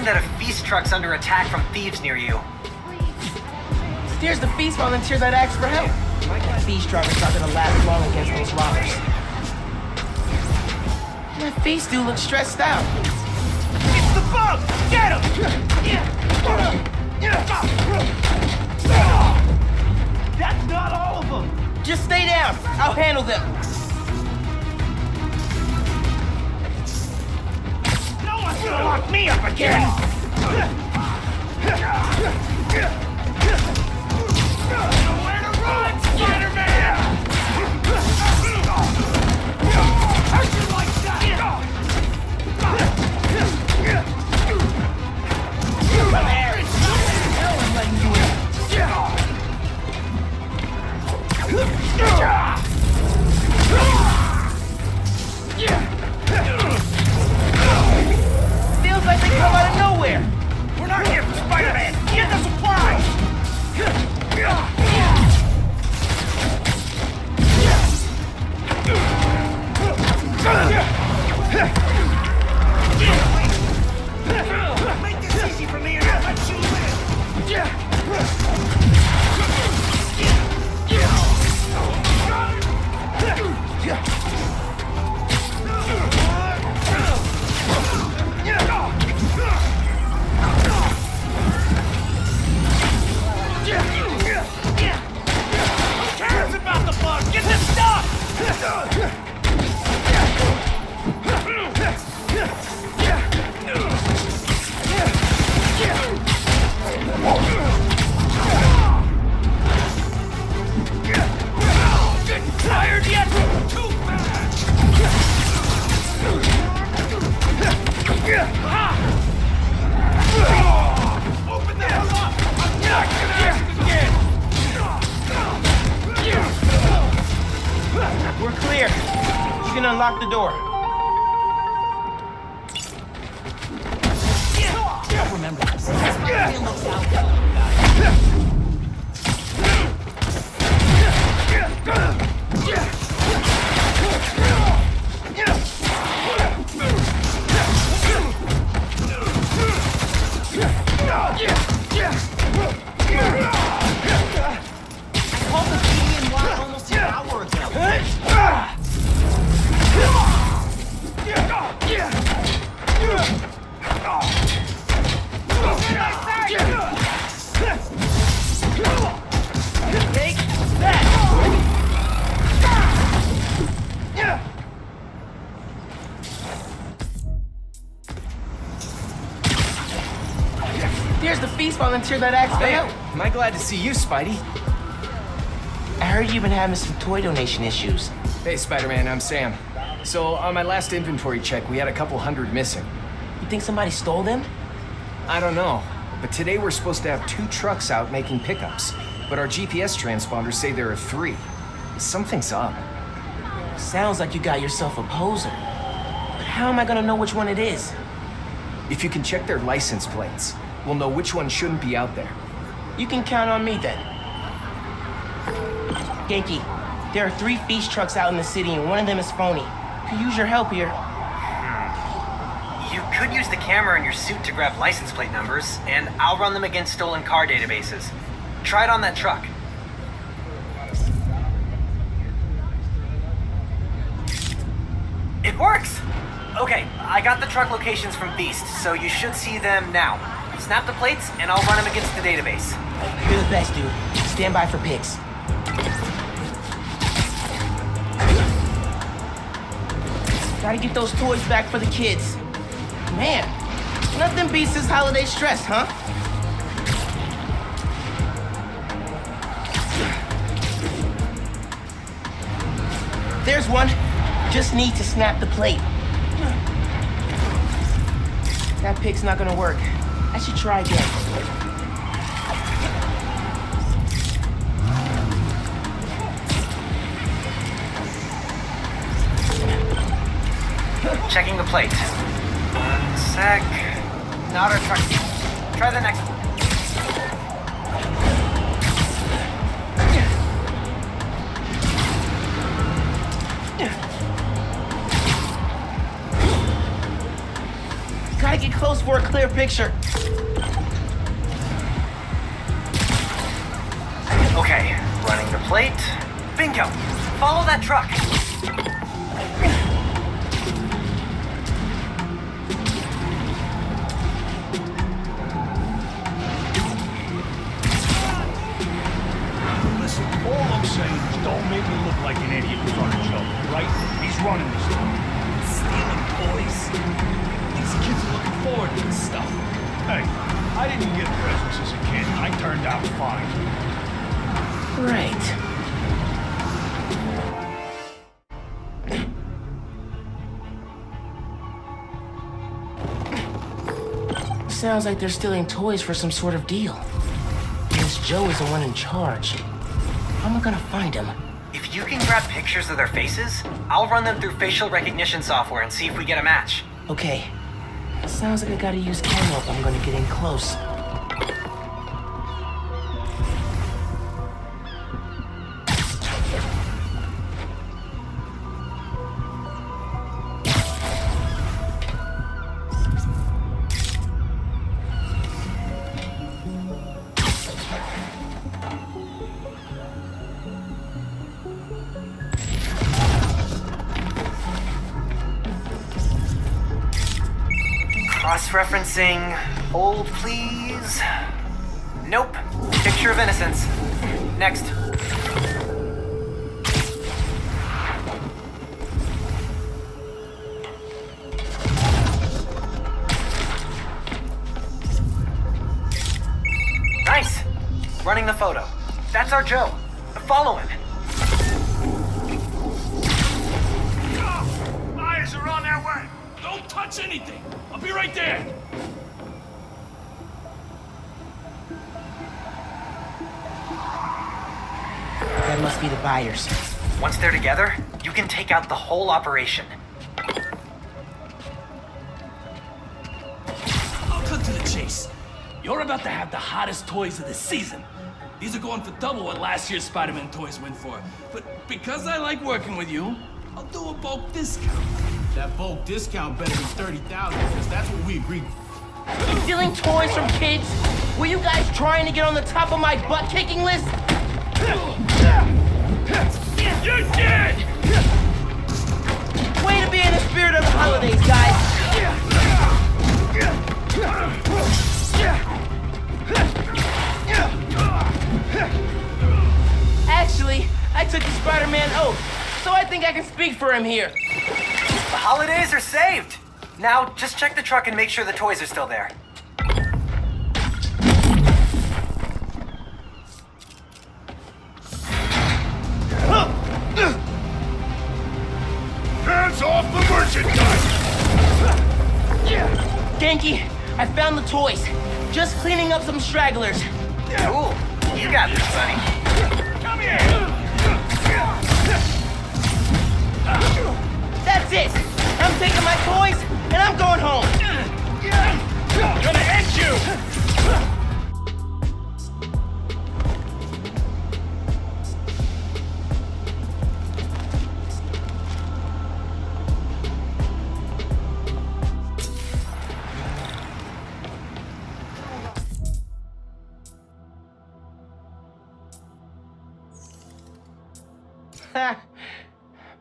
That a feast truck's under attack from thieves near you. There's the feast volunteer that asked for help. That feast driver's not gonna last long against those robbers. That feast dude looks stressed out. It's the bug! Get him! That's not all of them! Just stay down. I'll handle them. No one's gonna lock me up again! Nowhere to run, Spider-Man! How'd you like that? Feels like they come out of nowhere. We're not here for Spider-Man! Get the supplies! Make this easy for me and I'll let you live! Who cares about the bug? Get this stuff! Getting tired yet? Too bad! Open the hell up! I'm not gonna ask again! We're clear. You can unlock the door. I'll remember this. Spider-Man looks out for I called the median one almost an hour ago. volunteered that axe for Hey, help. am I glad to see you, Spidey? I heard you've been having some toy donation issues. Hey, Spider-Man, I'm Sam. So, on my last inventory check, we had a couple hundred missing. You think somebody stole them? I don't know, but today we're supposed to have 2 trucks out making pickups. But our GPS transponders say there are 3. Something's up. Sounds like you got yourself a poser. But how am I gonna know which one it is? If you can check their license plates, we'll know which one shouldn't be out there. You can count on me then. Genki, there are 3 feast trucks out in the city and one of them is phony. Could use your help here. You could use the camera in your suit to grab license plate numbers, and I'll run them against stolen car databases. Try it on that truck. It works! Okay, I got the truck locations from Beast, so you should see them now. Snap the plates, and I'll run them against the database. You're the best, dude. Stand by for pics. Gotta get those toys back for the kids. Man, nothing beats this holiday stress, huh? There's one. Just need to snap the plate. That pic's not gonna work. I should try again. Checking the plate. 1 sec. Not our truck. Try the next one. Gotta get close for a clear picture. Okay, running the plate. Bingo! Follow that truck. Listen, all I'm saying is don't make me look like an idiot in front of Joe, right? He's running this thing. Stealing toys. These kids are looking forward to this stuff. Hey, I didn't get presents as a kid. I turned out fine. Right. Sounds like they're stealing toys for some sort of deal. Guess Joe is the one in charge. How am I gonna find him? If you can grab pictures of their faces, I'll run them through facial recognition software and see if we get a match. Okay. Sounds like I gotta use camera if I'm gonna get in close. Cross-referencing. Hold, please. Nope. Picture of innocence. Next. Nice. Running the photo. That's our Joe. Follow him. Eyes are on their way. Don't touch anything. I'll be right there. That must be the buyers. Once they're together, you can take out the whole operation. I'll cut to the chase. You're about to have the hottest toys of the season. These are going for double what last year's Spider-Man toys went for. But because I like working with you, I'll do a bulk discount. That bulk discount better be 30,000, because that's what we agreed. Stealing toys from kids? Were you guys trying to get on the top of my butt-kicking list? You're dead! Way to be in the spirit of the holidays, guys! Actually, I took the Spider-Man oath, so I think I can speak for him here. The holidays are saved! Now, just check the truck and make sure the toys are still there. toys. Just cleaning up some stragglers. Cool. You got this, buddy. Come here! That's it. I'm taking my toys and I'm going home. I'm gonna end you!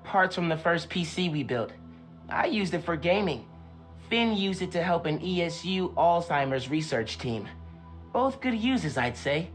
Parts from the first PC we built. I used it for gaming. Finn used it to help an ESU Alzheimer's research team. Both good uses, I'd say.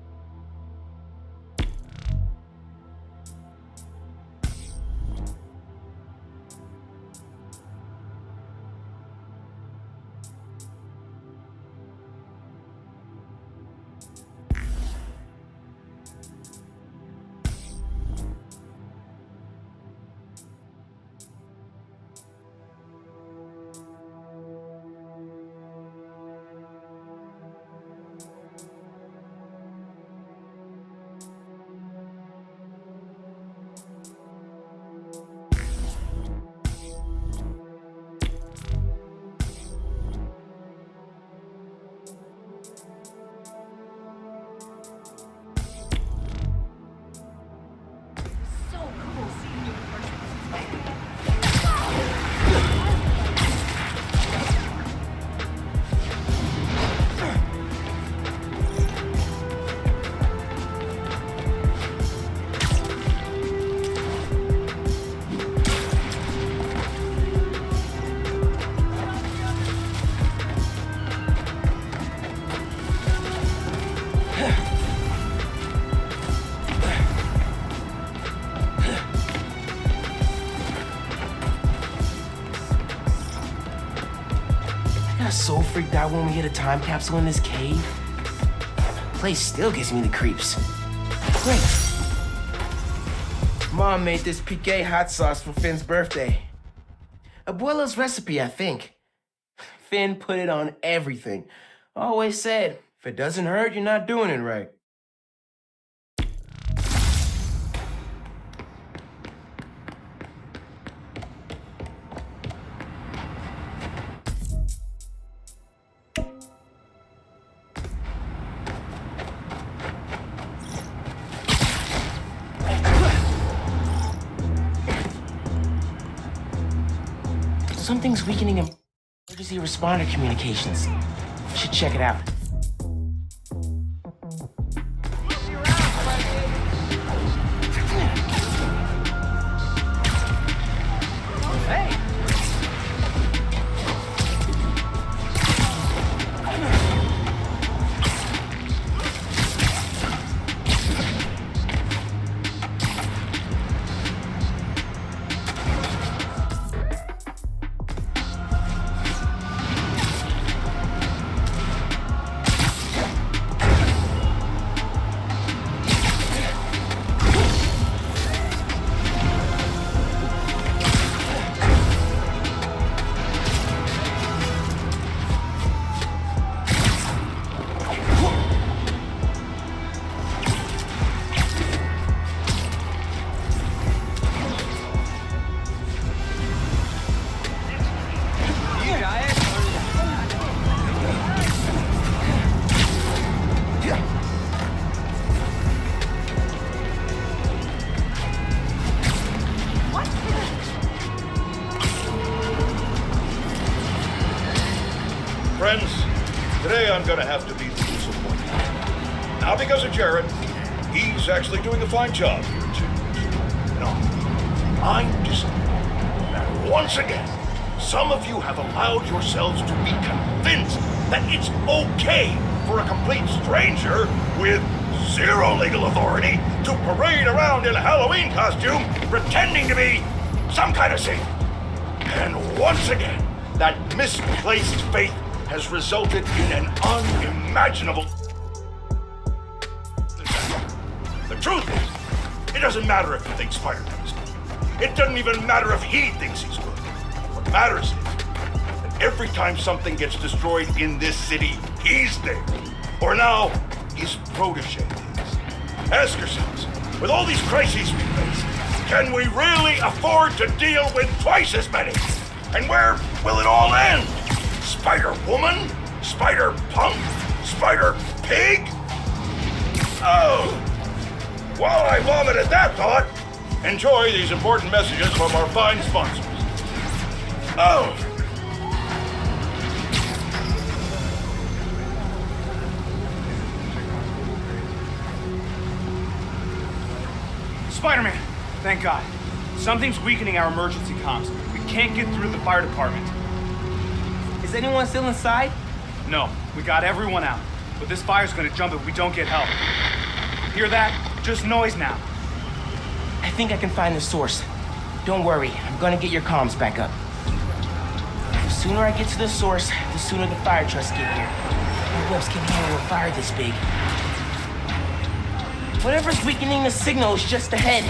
So freaked out when we hit a time capsule in this cave. The place still gives me the creeps. Great. Mom made this piqué hot sauce for Finn's birthday. Abuela's recipe, I think. Finn put it on everything. Always said, if it doesn't hurt, you're not doing it right. Something's weakening emergency responder communications. Should check it out. Hey! Friends, today I'm gonna have to be disappointed. Not because of Jared. He's actually doing a fine job here, too. No, I'm disappointed that once again, some of you have allowed yourselves to be convinced that it's okay for a complete stranger with zero legal authority to parade around in a Halloween costume pretending to be some kind of saint. And once again, that misplaced faith has resulted in an unimaginable... The truth is, it doesn't matter if you think Spider-Man is good. It doesn't even matter if he thinks he's good. What matters is that every time something gets destroyed in this city, he's there. Or now, his protege is. Ask yourselves, with all these crises we face, can we really afford to deal with twice as many? And where will it all end? Spider-Woman? Spider-Punk? Spider-Pig? Oh! While I vomited that thought, enjoy these important messages from our fine sponsors. Oh! Spider-Man! Thank God. Something's weakening our emergency comms. We can't get through the fire department. Is anyone still inside? No, we got everyone out. But this fire's gonna jump if we don't get help. Hear that? Just noise now. I think I can find the source. Don't worry, I'm gonna get your comms back up. The sooner I get to the source, the sooner the fire trucks get here. No webs can handle a fire this big. Whatever's weakening the signal is just ahead.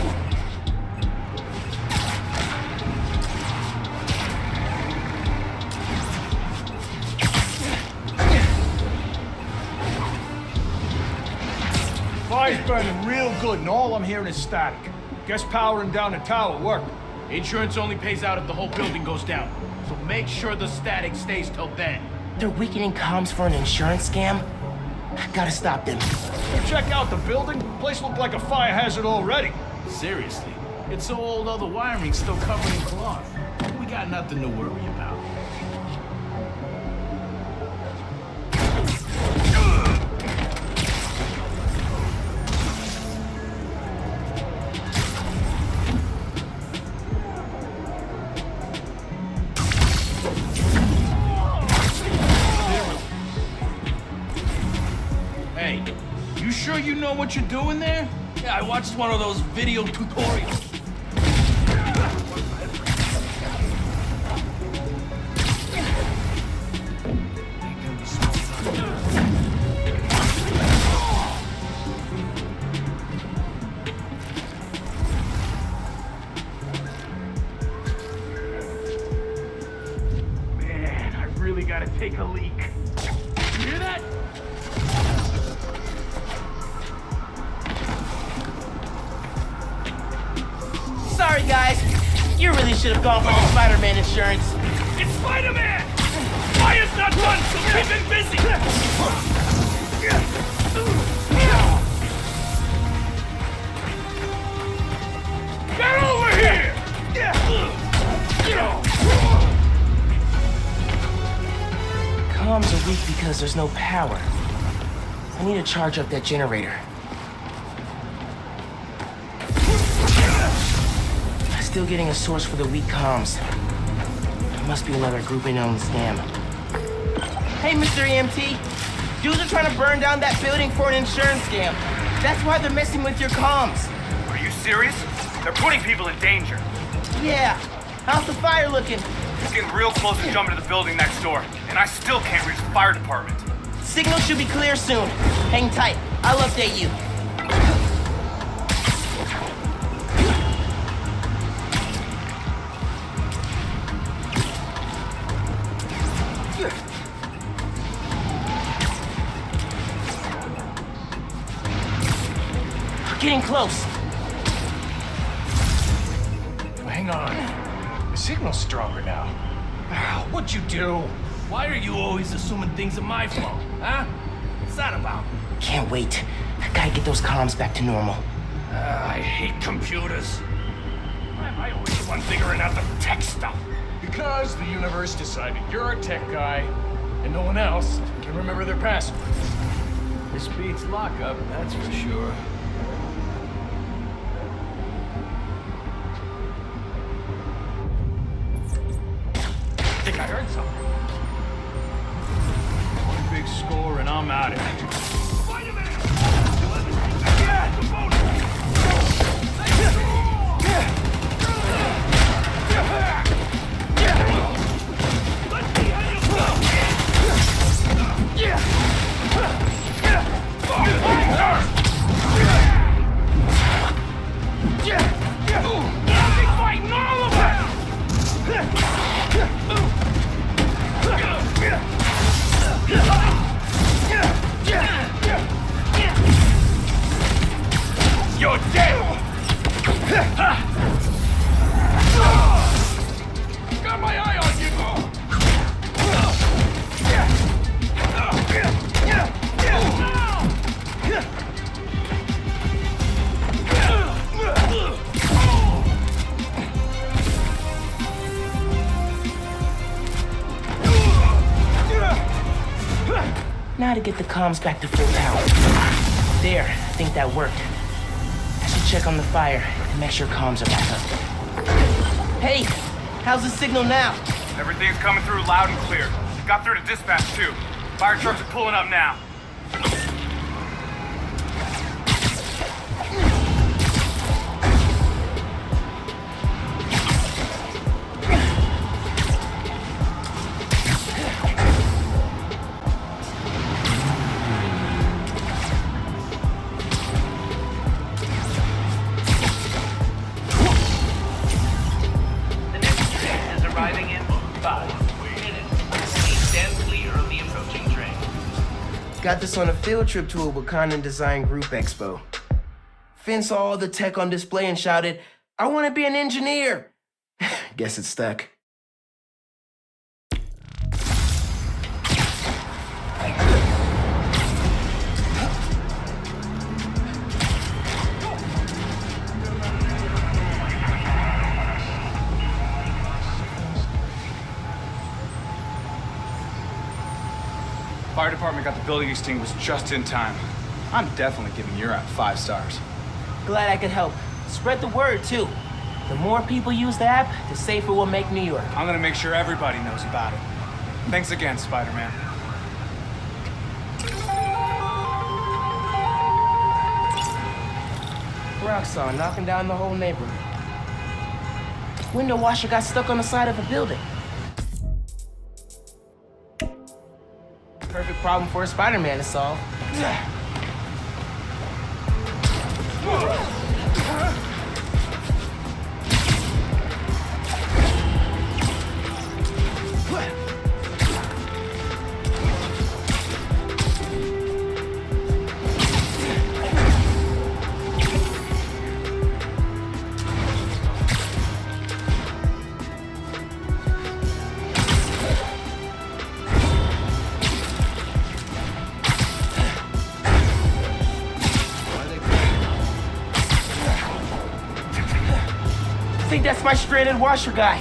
Fire's burning real good, and all I'm hearing is static. Guess powering down the tower worked. Insurance only pays out if the whole building goes down. So make sure the static stays till then. They're weakening comms for an insurance scam? I gotta stop them. Check out the building. Place looked like a fire hazard already. Seriously, it's so old all the wiring's still covered in cloth. We got nothing to worry about. Sure you know what you're doing there? Yeah, I watched one of those video tutorials. Man, I really gotta take a leak. You hear that? Sorry, guys. You really should have gone for the Spider-Man insurance. It's Spider-Man! Fire's not done, so keep him busy! Get over here! Comms are weak because there's no power. I need to charge up that generator. Still getting a source for the weak comms. There must be another grouping on the scam. Hey, Mr. EMT. Dudes are trying to burn down that building for an insurance scam. That's why they're messing with your comms. Are you serious? They're putting people in danger. Yeah. How's the fire looking? It's getting real close to jumping to the building next door, and I still can't reach the fire department. Signal should be clear soon. Hang tight. I'll update you. Getting close. Hang on. The signal's stronger now. What'd you do? Why are you always assuming things are my fault, huh? What's that about? Can't wait. I gotta get those comms back to normal. I hate computers. Why am I always the one figuring out the tech stuff? Because the universe decided you're a tech guy, and no one else can remember their passwords. This beats lockup, that's for sure. I think I heard something. One big score and I'm out of here. Spider-Man! Yeah, the boat! Let's see how you He's fighting all of us! You're dead! Got my eye on you! Now to get the comms back to full power. There, I think that worked. I should check on the fire and make sure comms are back up. Hey, how's the signal now? Everything's coming through loud and clear. Got through to dispatch too. Fire trucks are pulling up now. Got this on a field trip to a Wakandan Design Group Expo. Finn saw all the tech on display and shouted, "I want to be an engineer!" Guess it stuck. Fire department got the building extinguished just in time. I'm definitely giving your app 5 stars. Glad I could help. Spread the word, too. The more people use the app, the safer we'll make New York. I'm gonna make sure everybody knows about it. Thanks again, Spider-Man. Roxxon knocking down the whole neighborhood. Window washer got stuck on the side of a building. Perfect problem for a Spider-Man to solve. I think that's my stranded washer guy.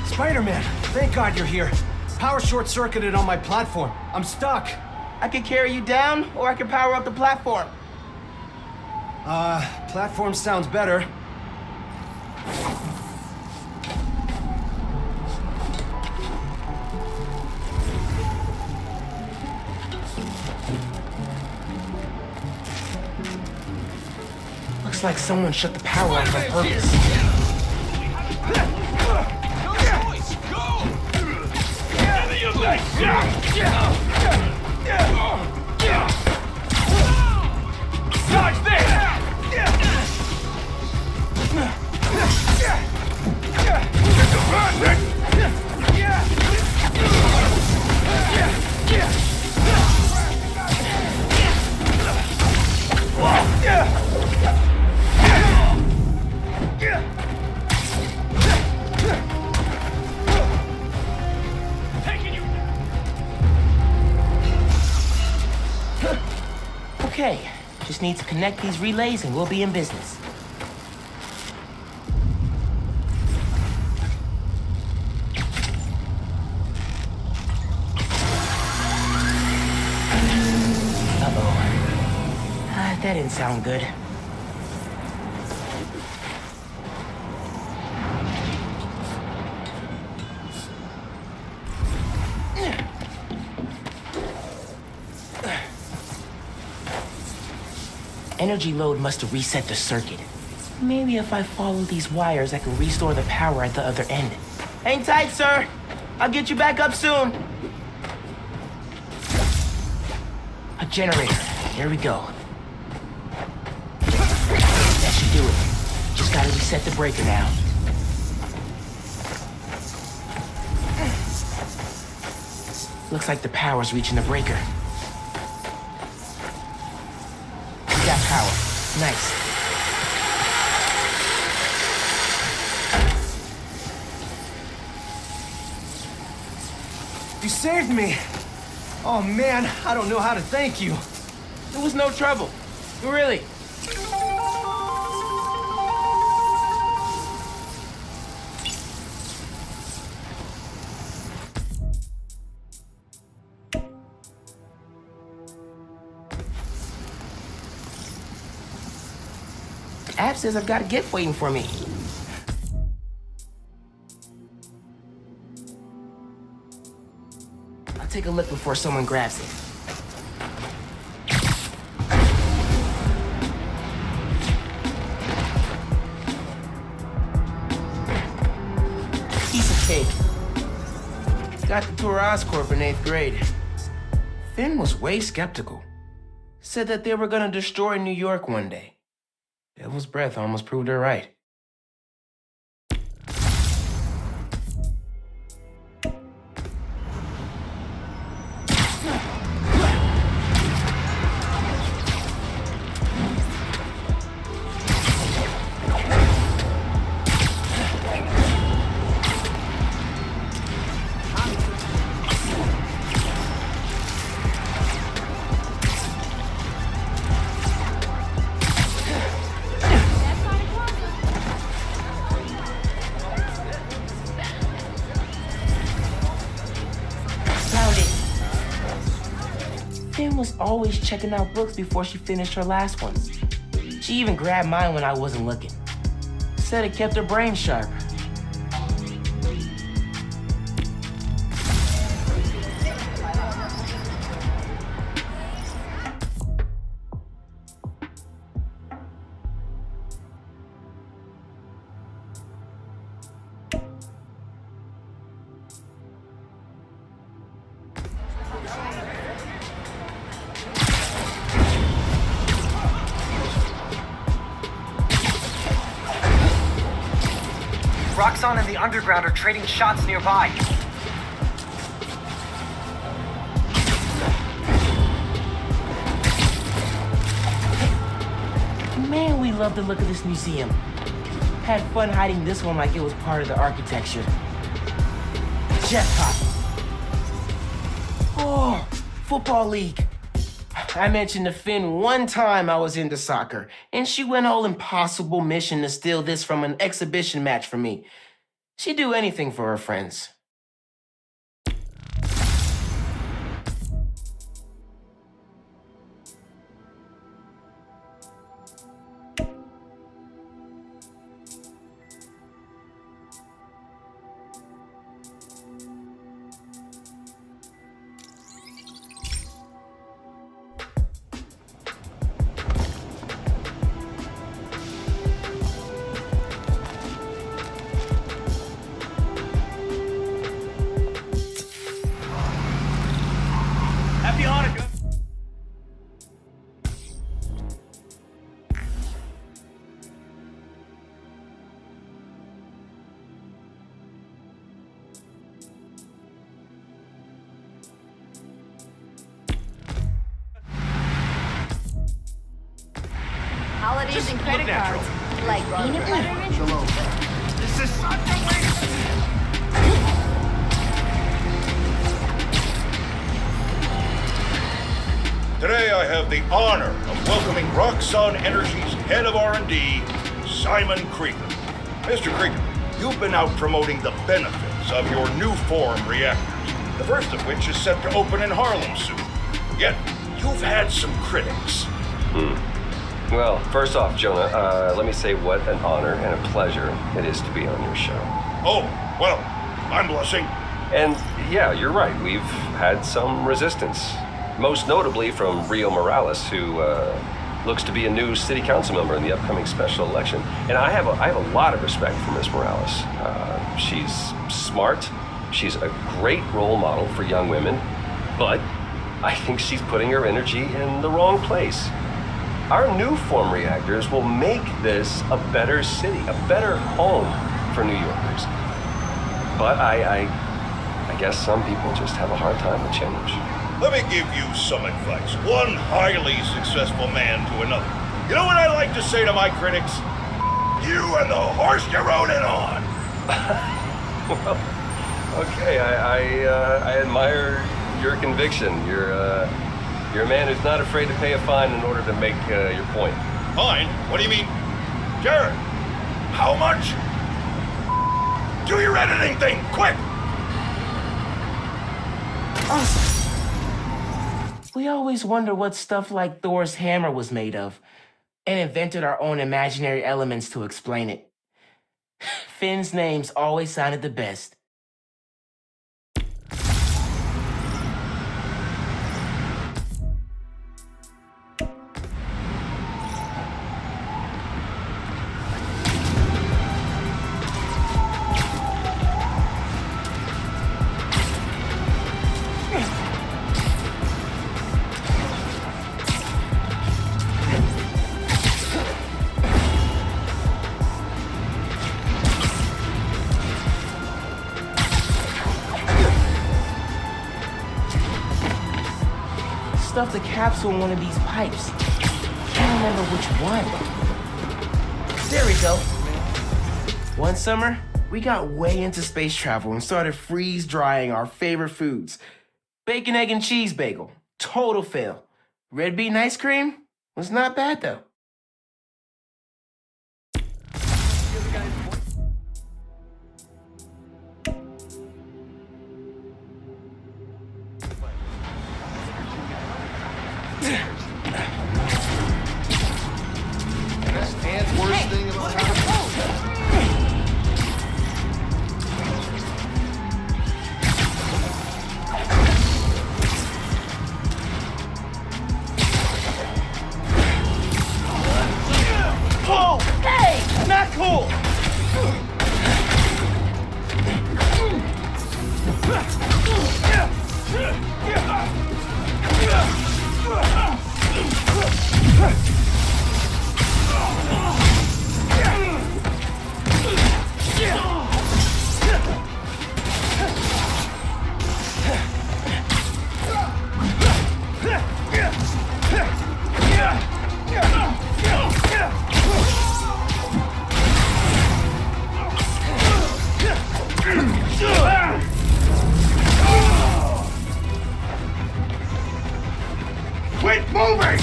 Spider-Man, thank God you're here. Power short-circuited on my platform. I'm stuck. I can carry you down, or I can power up the platform. Platform sounds better. Looks like someone shut the power off on purpose. Dodge this! Okay, just need to connect these relays and we'll be in business. That didn't sound good. Energy load must have reset the circuit. Maybe if I follow these wires, I can restore the power at the other end. Hang tight, sir. I'll get you back up soon. A generator. Here we go. That should do it. Just gotta reset the breaker now. Looks like the power's reaching the breaker. We got power. Nice. You saved me! Oh man, I don't know how to thank you. It was no trouble. Really. App says I've got a gift waiting for me. I'll take a look before someone grabs it. Piece of cake. Got the tour Oscorp in 8th grade. Finn was way skeptical. Said that they were gonna destroy New York one day. Devil's breath almost proved her right. Finn was always checking out books before she finished her last ones. She even grabbed mine when I wasn't looking. Said it kept her brain sharp. Roxxon and the Underground are trading shots nearby. Man, we love the look of this museum. Had fun hiding this one like it was part of the architecture. Jackpot. Oh, football league. I mentioned to Finn one time I was into soccer, and she went all impossible mission to steal this from an exhibition match for me. She'd do anything for her friends. Holidays and credit cards, like peanut butter and... This is such a waste. Today I have the honor of welcoming Roxxon Energy's head of R&D, Simon Krieger. Mr. Krieger, you've been out promoting the benefits of your new form reactors, the first of which is set to open in Harlem soon. Yet, you've had some critics. Well, first off, Jonah, let me say what an honor and a pleasure it is to be on your show. Oh, well, I'm blushing. And yeah, you're right. We've had some resistance. Most notably from Rio Morales, who looks to be a new city council member in the upcoming special election. And I have a lot of respect for Ms. Morales. She's smart. She's a great role model for young women. But I think she's putting her energy in the wrong place. Our new form reactors will make this a better city, a better home for New Yorkers. But I I guess some people just have a hard time with change. Let me give you some advice. One highly successful man to another. You know what I like to say to my critics? You and the horse you rode in on. Well, okay, I admire your conviction. You're a man who's not afraid to pay a fine in order to make your point. Fine? What do you mean? Jared, how much? Do your editing thing, quick! Awesome. We always wonder what stuff like Thor's hammer was made of, and invented our own imaginary elements to explain it. Finn's names always sounded the best. Stuffed the capsule in one of these pipes. Can't remember which one. There we go. One summer, we got way into space travel and started freeze drying our favorite foods. Bacon, egg, and cheese bagel. Total fail. Red bean ice cream was not bad though. Quit moving!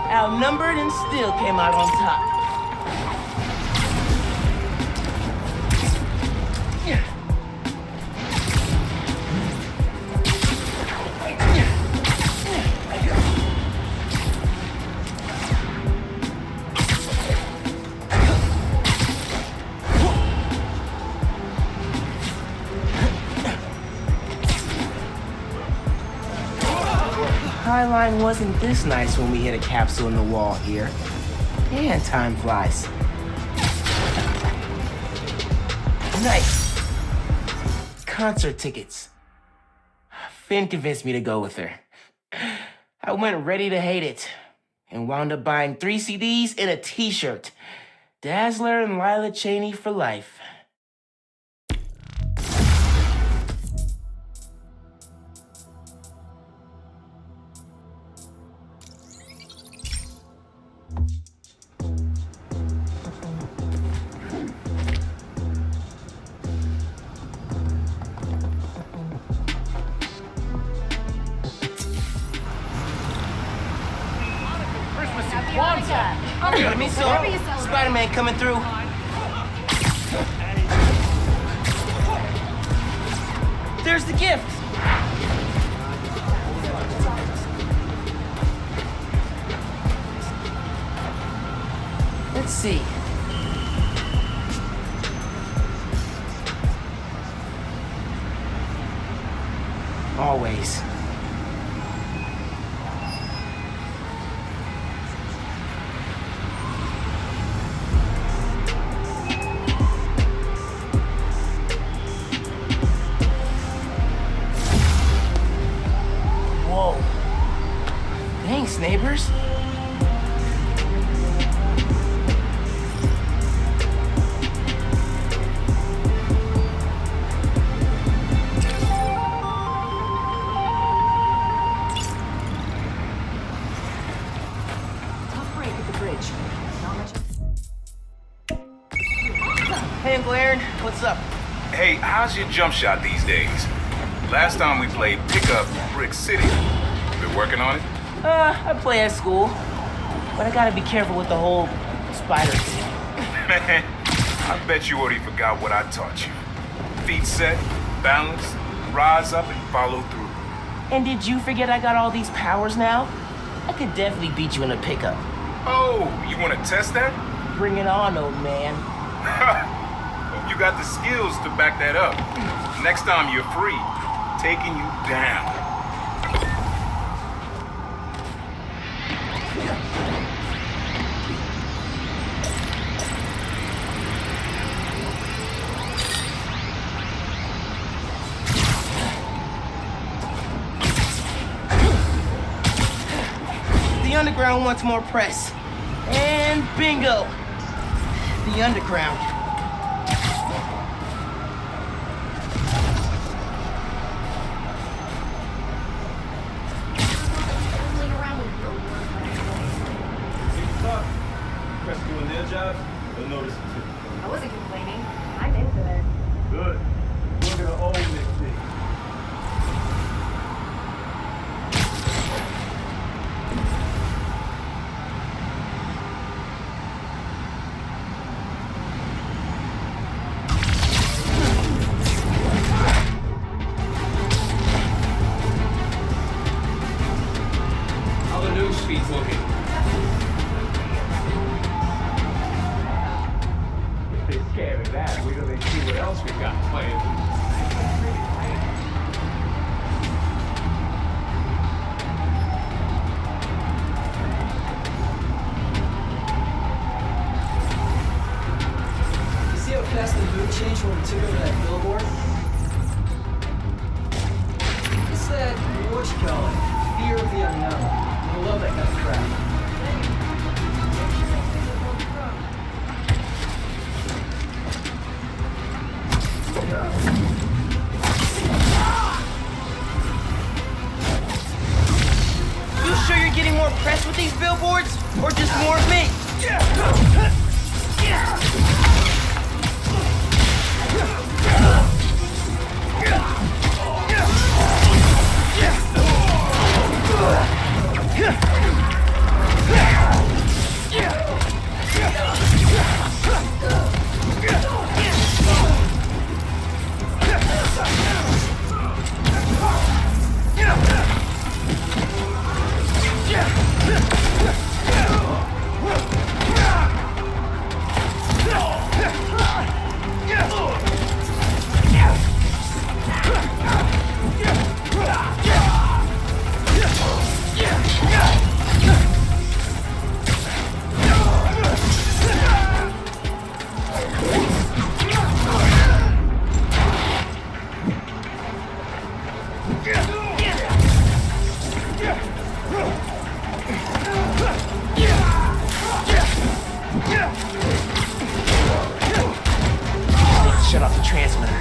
Outnumbered and still came out on top. Highline wasn't this nice when we hit a capsule in the wall here. And time flies. Nice. Concert tickets. Finn convinced me to go with her. I went ready to hate it and wound up buying 3 CDs and a t-shirt. Dazzler and Lila Cheney for life. Spider-Man coming through. There's the gift. Let's see. Always. Neighbors? Hey, Uncle Aaron, what's up? Hey, how's your jump shot these days? Last time we played pickup Brick City. Been working on it? I play at school, but I gotta be careful with the whole spider thing. Man, I bet you already forgot what I taught you. Feet set, balance, rise up and follow through. And did you forget I got all these powers now? I could definitely beat you in a pickup. Oh, you want to test that? Bring it on, old man. You got the skills to back that up. Next time you're free, taking you down. The underground wants more press. And bingo! The underground. Press doing their job, they'll notice it too. I wasn't complaining. I'm into it. Good. We're gonna own this thing. How the news feed's looking? If they're scared of that, we're gonna see what else we got planned. You see how fast the mood changed when we took over that billboard? It's that, what you call it, fear of the unknown. I love that kind of crap. You sure you're getting more press with these billboards? Or just more of me? Shut off the transmitter.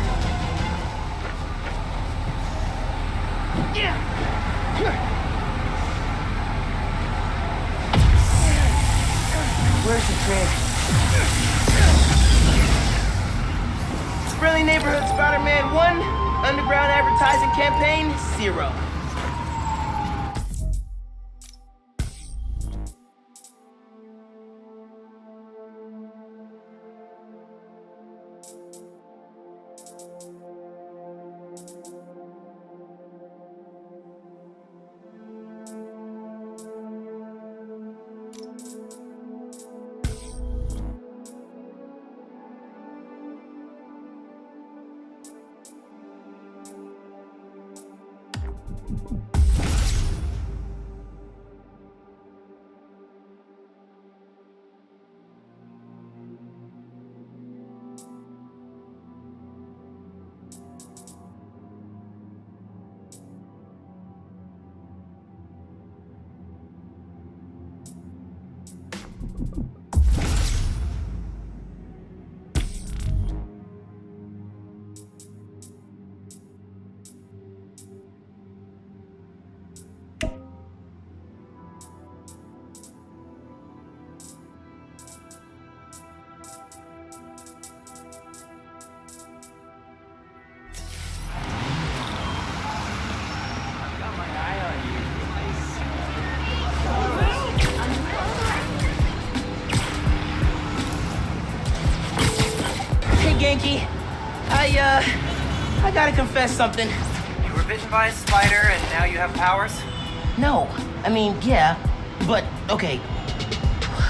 Where's the transmitter? Friendly Neighborhood Spider-Man 1, underground advertising campaign 0. Genki. I gotta confess something. You were bitten by a spider and now you have powers? No, I mean, yeah, but okay.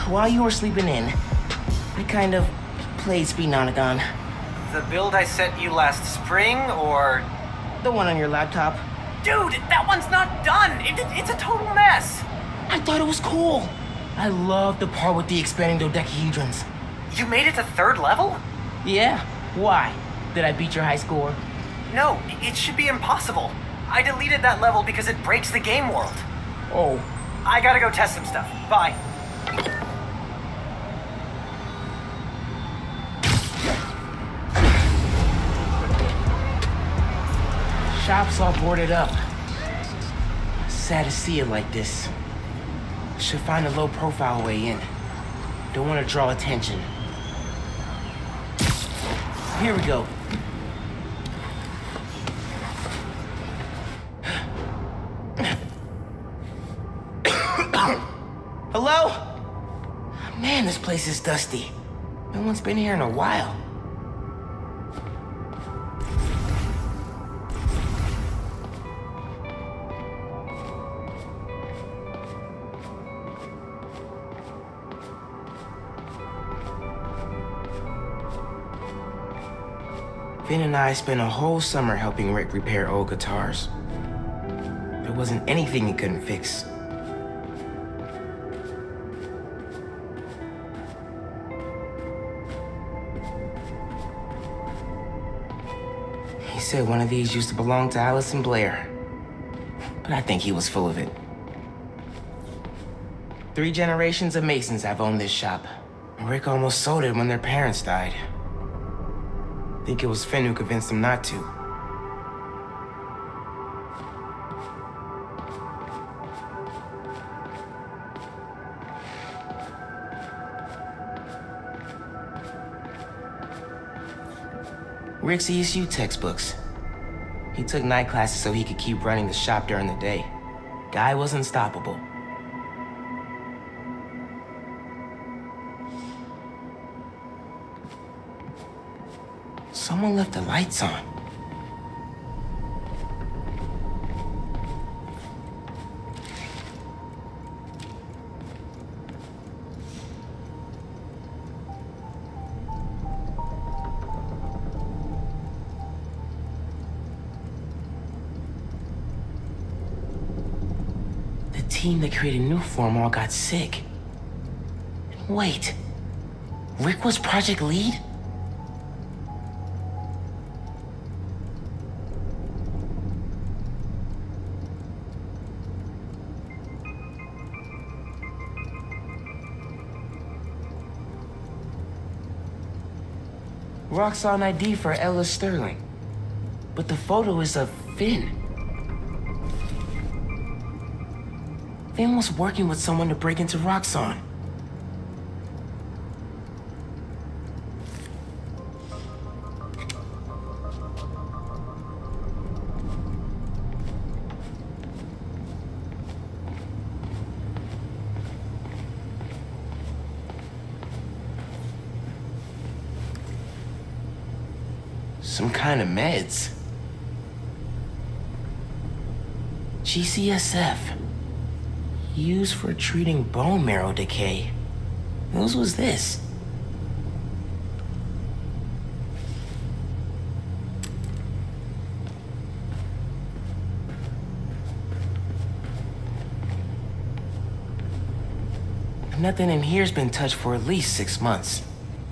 While you were sleeping in, I kind of played Speed Nonagon. The build I sent you last spring, or...? The one on your laptop. Dude, that one's not done! It's a total mess! I thought it was cool. I love the part with the expanding dodecahedrons. You made it to 3rd level? Yeah, why? Did I beat your high score? No, it should be impossible. I deleted that level because it breaks the game world. Oh. I gotta go test some stuff. Bye. Shop's all boarded up. Sad to see it like this. Should find a low-profile way in. Don't want to draw attention. Here we go. Hello? Man, this place is dusty. No one's been here in a while. Finn and I spent a whole summer helping Rick repair old guitars. There wasn't anything he couldn't fix. He said one of these used to belong to Allison Blair, but I think he was full of it. 3 generations of Masons have owned this shop. Rick almost sold it when their parents died. I think it was Finn who convinced him not to. Rick's ESU textbooks. He took night classes so he could keep running the shop during the day. Guy was unstoppable. Someone left the lights on. The team that created Nuform all got sick. And wait, Rick was project lead? Roxxon ID for Ella Sterling. But the photo is of Finn. Finn was working with someone to break into Roxxon. Some kind of meds. GCSF. Used for treating bone marrow decay. Whose was this? Nothing in here's been touched for at least 6 months.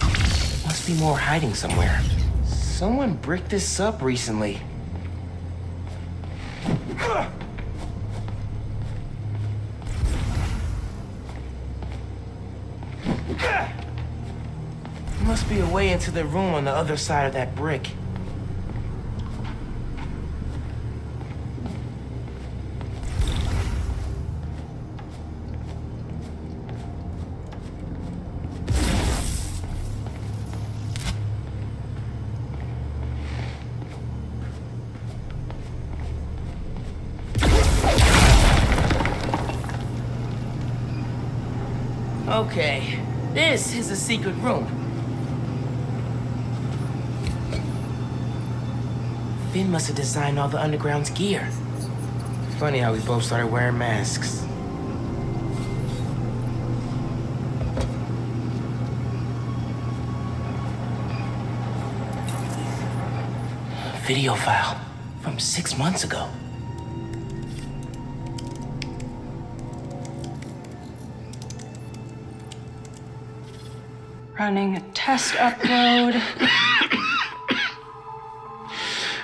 Must be more hiding somewhere. Someone bricked this up recently. Must be a way into the room on the other side of that brick. Okay, this is a secret room. Finn must have designed all the Underground's gear. Funny how we both started wearing masks. A video file from 6 months ago. Running a test upload.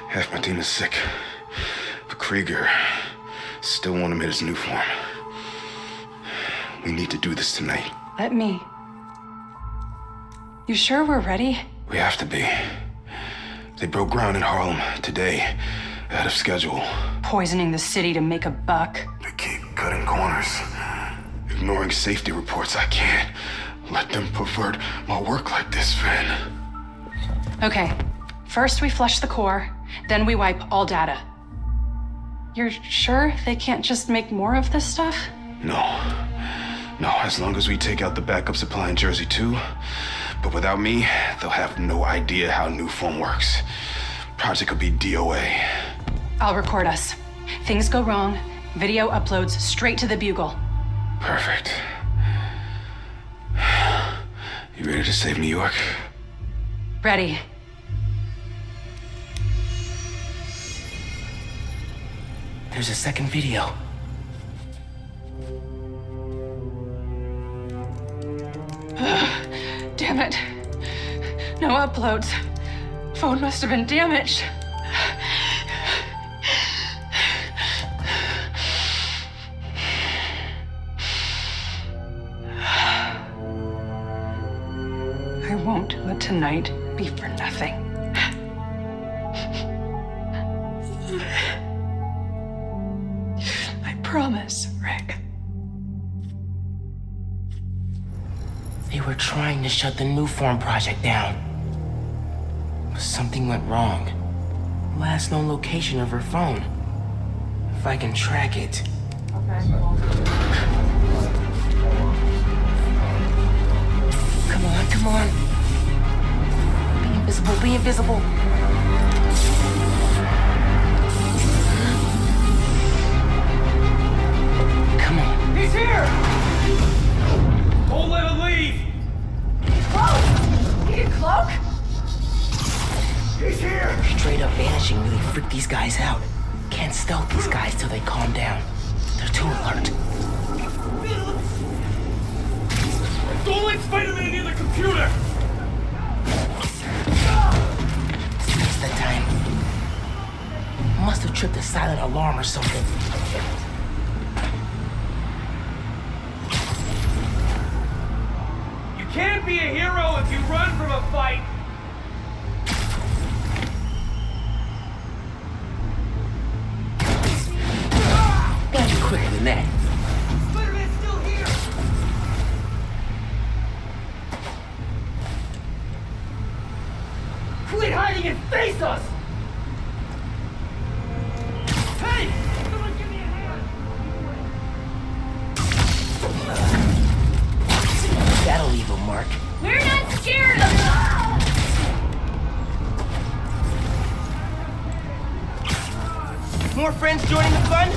Half my team is sick. But Krieger still won't admit his new form. We need to do this tonight. Let me. You sure we're ready? We have to be. They broke ground in Harlem today, ahead of schedule. Poisoning the city to make a buck. They keep cutting corners, ignoring safety reports. I can't let them pervert my work like this, Finn. Okay, first we flush the core, then we wipe all data. You're sure they can't just make more of this stuff? No, as long as we take out the backup supply in Jersey too. But without me, they'll have no idea how new form works. Project could be DOA. I'll record us. Things go wrong, video uploads straight to the Bugle. Perfect. You ready to save New York? Ready. There's a second video. Damn it. No uploads. Phone must have been damaged. I won't let tonight be for nothing. I promise, Rick. They were trying to shut the New Form project down. But something went wrong. Last known location of her phone. If I can track it. Okay. Come on. Be invisible. Come on. He's here! Don't let him leave! Cloak! Need a cloak? He's here! Straight up vanishing really freaked these guys out. Can't stealth these guys till they calm down. They're too alert. Don't let Spider-Man near the computer! It's that time. Must have tripped a silent alarm or something. You can't be a hero if you run from a fight! Gotta be quicker than that. Spider-Man's still here! Quit hiding and face us! Hey! Someone give me a hand! That'll leave a mark. We're not scared of More friends joining the fun?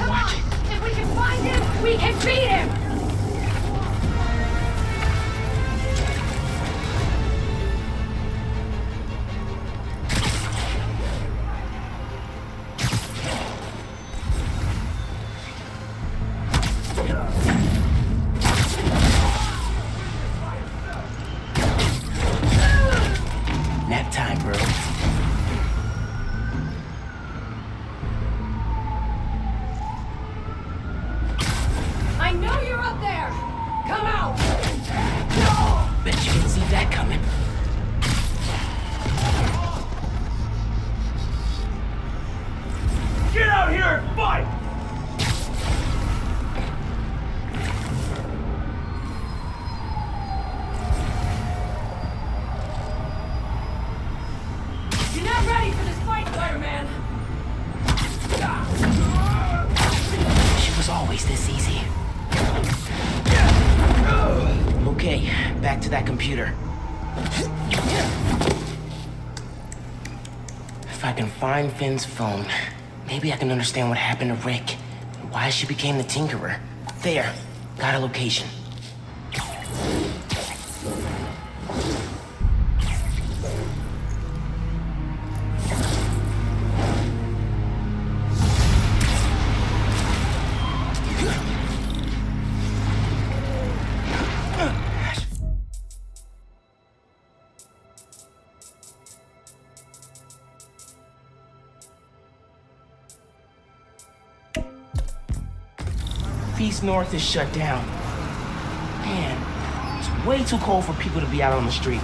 Watch it. If we can find him, we can beat him! Nap time, bro. I know you're up there! Come out! Bet you didn't see that coming. Get out here and fight! You're not ready for this fight, Spider-Man! She was always this easy. back to that computer. If I can find Finn's phone, maybe I can understand what happened to Rick and why she became the Tinkerer. There, got a location. Feast North is shut down. Man, it's way too cold for people to be out on the street.